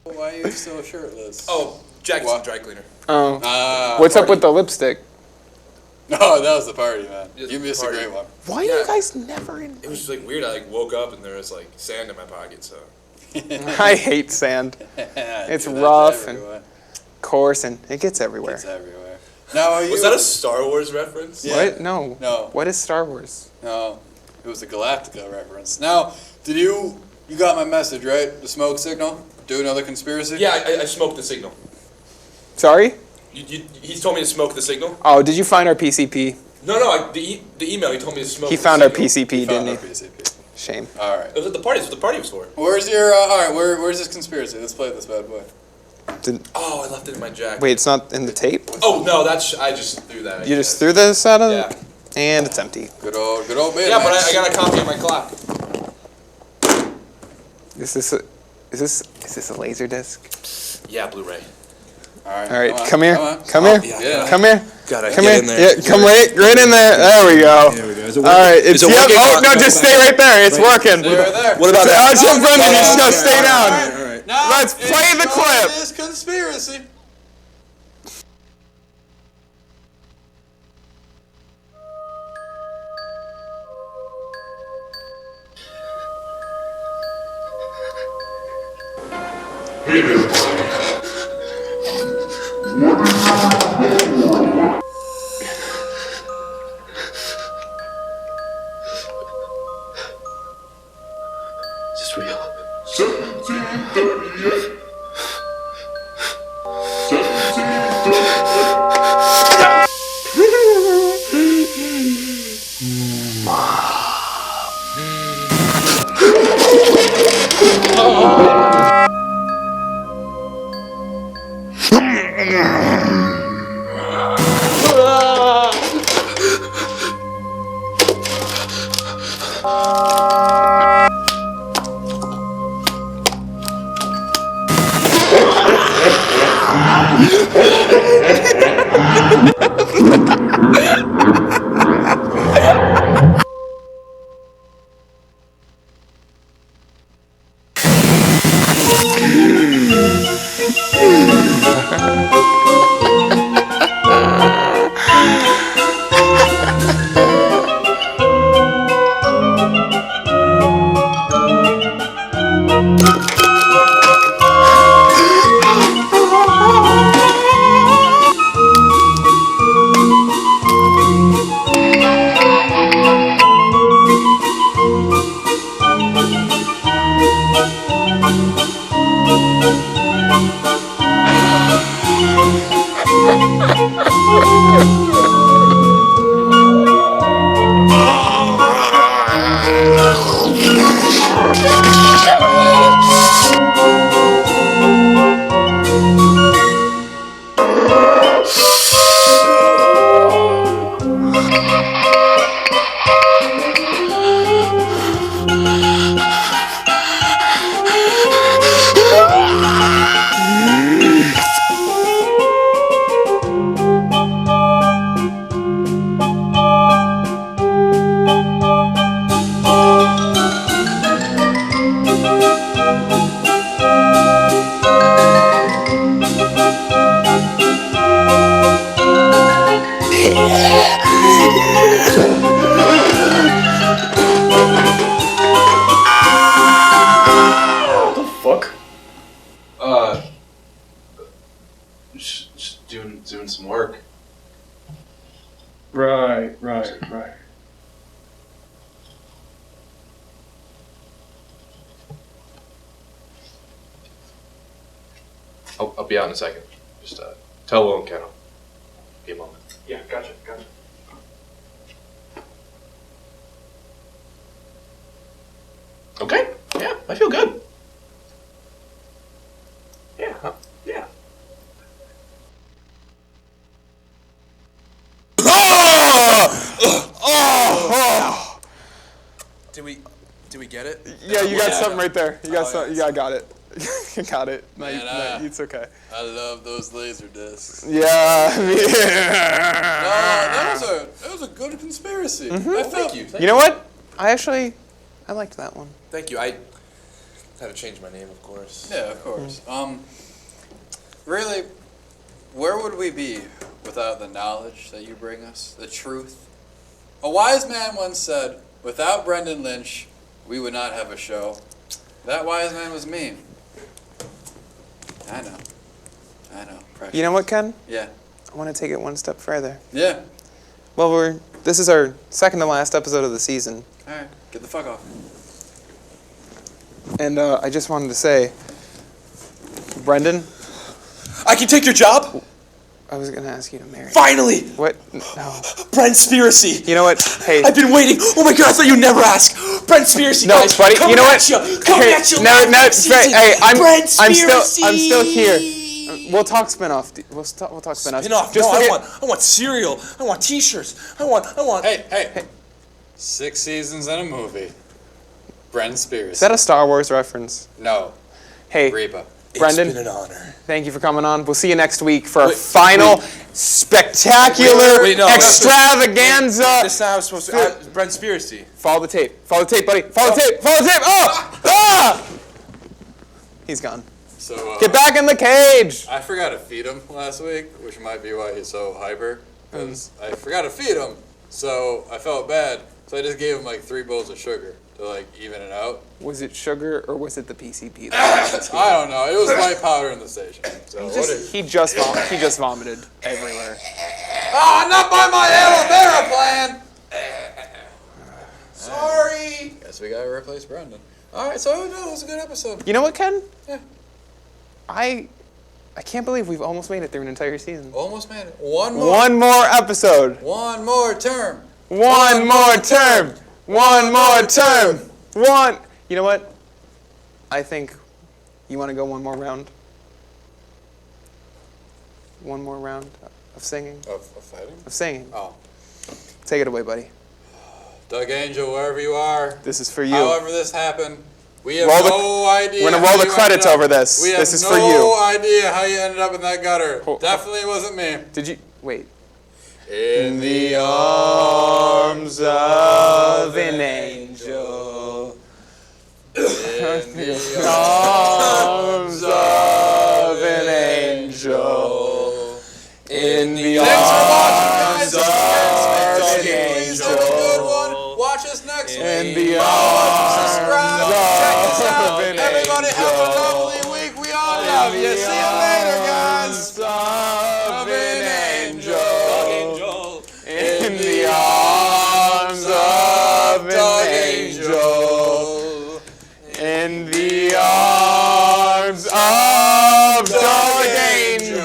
Why are you still shirtless? Oh, Jack's the dry cleaner. Oh. What's up with the lipstick? No, that was the party, man. You missed a great one. Why are you guys never in? It was like weird. I woke up and there was like sand in my pocket. So. I hate sand. It's rough and coarse and it gets everywhere. It's everywhere. Now, was that a Star Wars reference? Yeah. What? No. No. What is Star Wars? No, it was a Galactica reference. Now, did you got my message, right? The smoke signal? Do another conspiracy? Yeah, I smoked the signal. Sorry? He told me to smoke the signal. Oh, did you find our PCP? No, the email, he told me to smoke He the found our signal. PCP, didn't he? PCP. Shame. All right. It was at the party. That's what the party was for. Where's your, all right, where's this conspiracy? Let's play this bad boy. Oh, I left it in my jacket. Wait, it's not in the tape? Oh, no, I just threw that. You just threw this out of Yeah. And it's empty. Good old man. Yeah, but I got a copy of my clock. Is this a laser disc? Yeah, Blu-ray. All right, come here. Come here. Yeah. Come here. Gotta come get here. in there. Yeah, come right in there. There we go. There we go. All right. It's Is it yep. working? Oh no, just stay right there. It's working. What about that? Jim Brendan, you just gotta stay down. All right. Now Let's play the clip. This conspiracy. Hey there, buddy. Is this real? 1738. 1738. Just doing some work. Right. I'll be out in a second. Just tell Will and Ken. Be a moment. Yeah, gotcha. Okay. Yeah, I feel good. Yeah. Yeah. Oh! Did we get it? Yeah, you got something right there. You got something. Yeah, I got it. You got it. No, Man, it's okay. I love those laser discs. Yeah. That was a good conspiracy. Mhm. I felt You know what? I liked that one. Thank you. Had to change my name, of course. Yeah, of course. Really, where would we be without the knowledge that you bring us, the truth? A wise man once said, without Brendan Lynch, we would not have a show. That wise man was me. I know. Precious. You know what, Ken? Yeah. I want to take it one step further. Yeah. Well, this is our second to last episode of the season. All right, get the fuck off. And I just wanted to say, Brendan, I can take your job? I was going to ask you to marry. Finally! What? No. Brentspiracy! You know what? Hey. I've been waiting. Oh my god, I thought you'd never ask. Brentspiracy, No, guys. buddy. Coming You know at what? You. Coming Hey, at you. no, season. hey, I'm Brentspiracy. I'm still here. We'll talk spinoff. We'll talk spinoff. Spin-off. Just No, forget- I want cereal. I want t-shirts. I want. Hey. 6 seasons and a movie. Brentspiracy. Is that a Star Wars reference? No. Hey, Reba. Brendan. It's been an honor. Thank you for coming on. We'll see you next week for our final spectacular Wait, no, extravaganza. This time I was supposed to. Brentspiracy. Follow the tape. Follow the tape, buddy. Follow the tape. Follow the tape. Oh! Ah! He's gone. So, Get back in the cage. I forgot to feed him last week, which might be why he's so hyper. Because I forgot to feed him, so I felt bad. So I just gave him like 3 bowls of sugar to like even it out. Was it sugar or was it the PCP? I don't know. It was white powder in the station. So He just vomited everywhere. Oh, not by my aloe vera plan. Sorry. Guess we gotta replace Brendan. All right, so it was a good episode. You know what, Ken? Yeah. I can't believe we've almost made it through an entire season. Almost made it. One more. One more episode. One more term. One more term. One more term. One. You know what? I think you want to go one more round. One more round of singing. Of fighting? Of singing. Oh. Take it away, buddy. Doug Angel, wherever you are. This is for you. However this happened, we have Roll the- no idea. we're gonna roll how the you credits ended up. over this. We This have is no for you. idea how you ended up in that gutter. Definitely wasn't me. Did you wait? In the arms of an angel. In the arms of an angel. In the arms of an angel. Watch us next week. In the arms Subscribe. Check us out. Everybody have a lovely week. We all love you. See you later, guys. Of an angel. In the arms of an angel. In the arms of Doug Angel.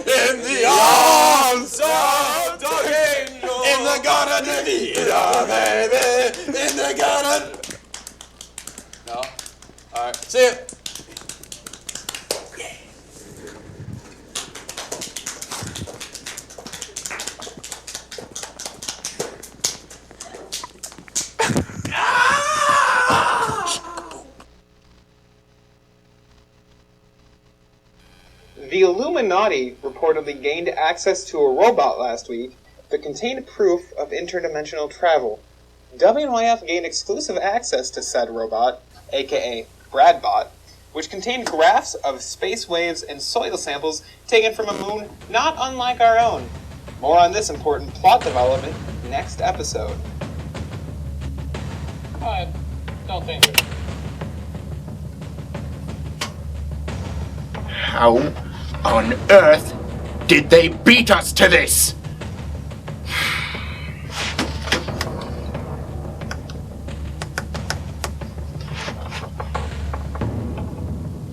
In the arms of Doug Angel. In the garden of Eden, baby. In the garden. No. All right. See ya. The Illuminati reportedly gained access to a robot last week that contained proof of interdimensional travel. WNYF gained exclusive access to said robot, aka Bradbot, which contained graphs of space waves and soil samples taken from a moon not unlike our own. More on this important plot development next episode. I don't think so. How on earth did they beat us to this?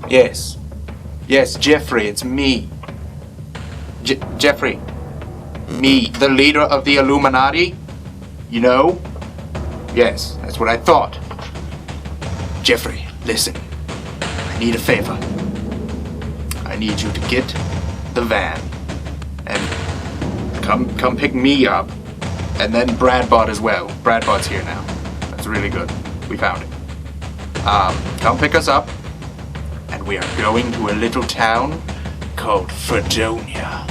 Yes. Yes, Jeffrey, it's me. Jeffrey. Me, the leader of the Illuminati? You know? Yes, that's what I thought. Jeffrey, listen. I need a favor. I need you to get the van and come pick me up, and then Bradbot as well. Bradbot's here now. That's really good. We found it. Come pick us up, and we are going to a little town called Fredonia.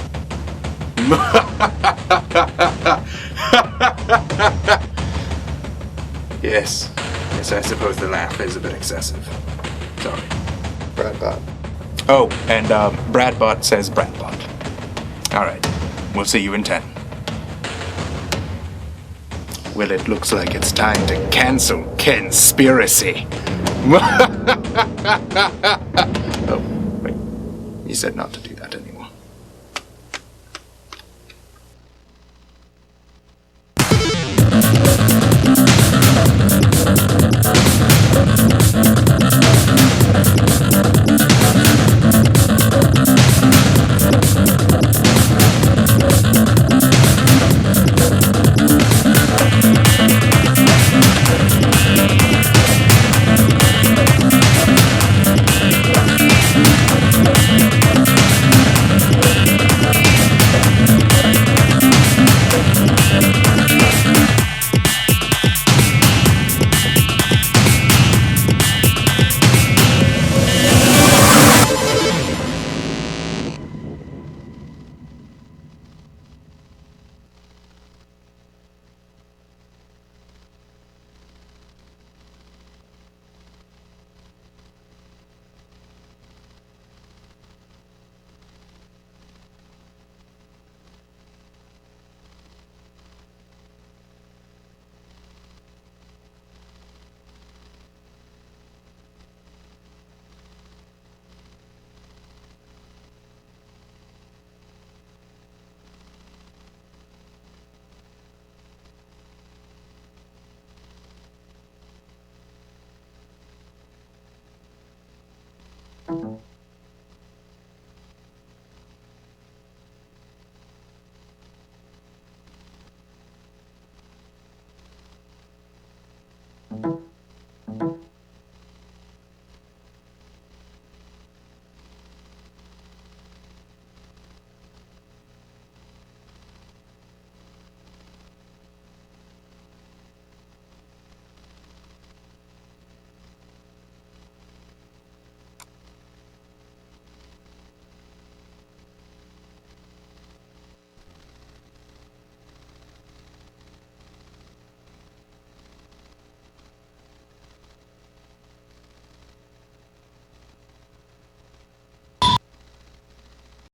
Yes, Yes, I suppose the laugh is a bit excessive. Sorry. Bradbot. Oh, and Bradbot says Bradbot. All right. We'll see you in 10. Well, it looks like it's time to cancel Kenspiracy. Oh, wait. You said not to do that anymore. Mm-hmm.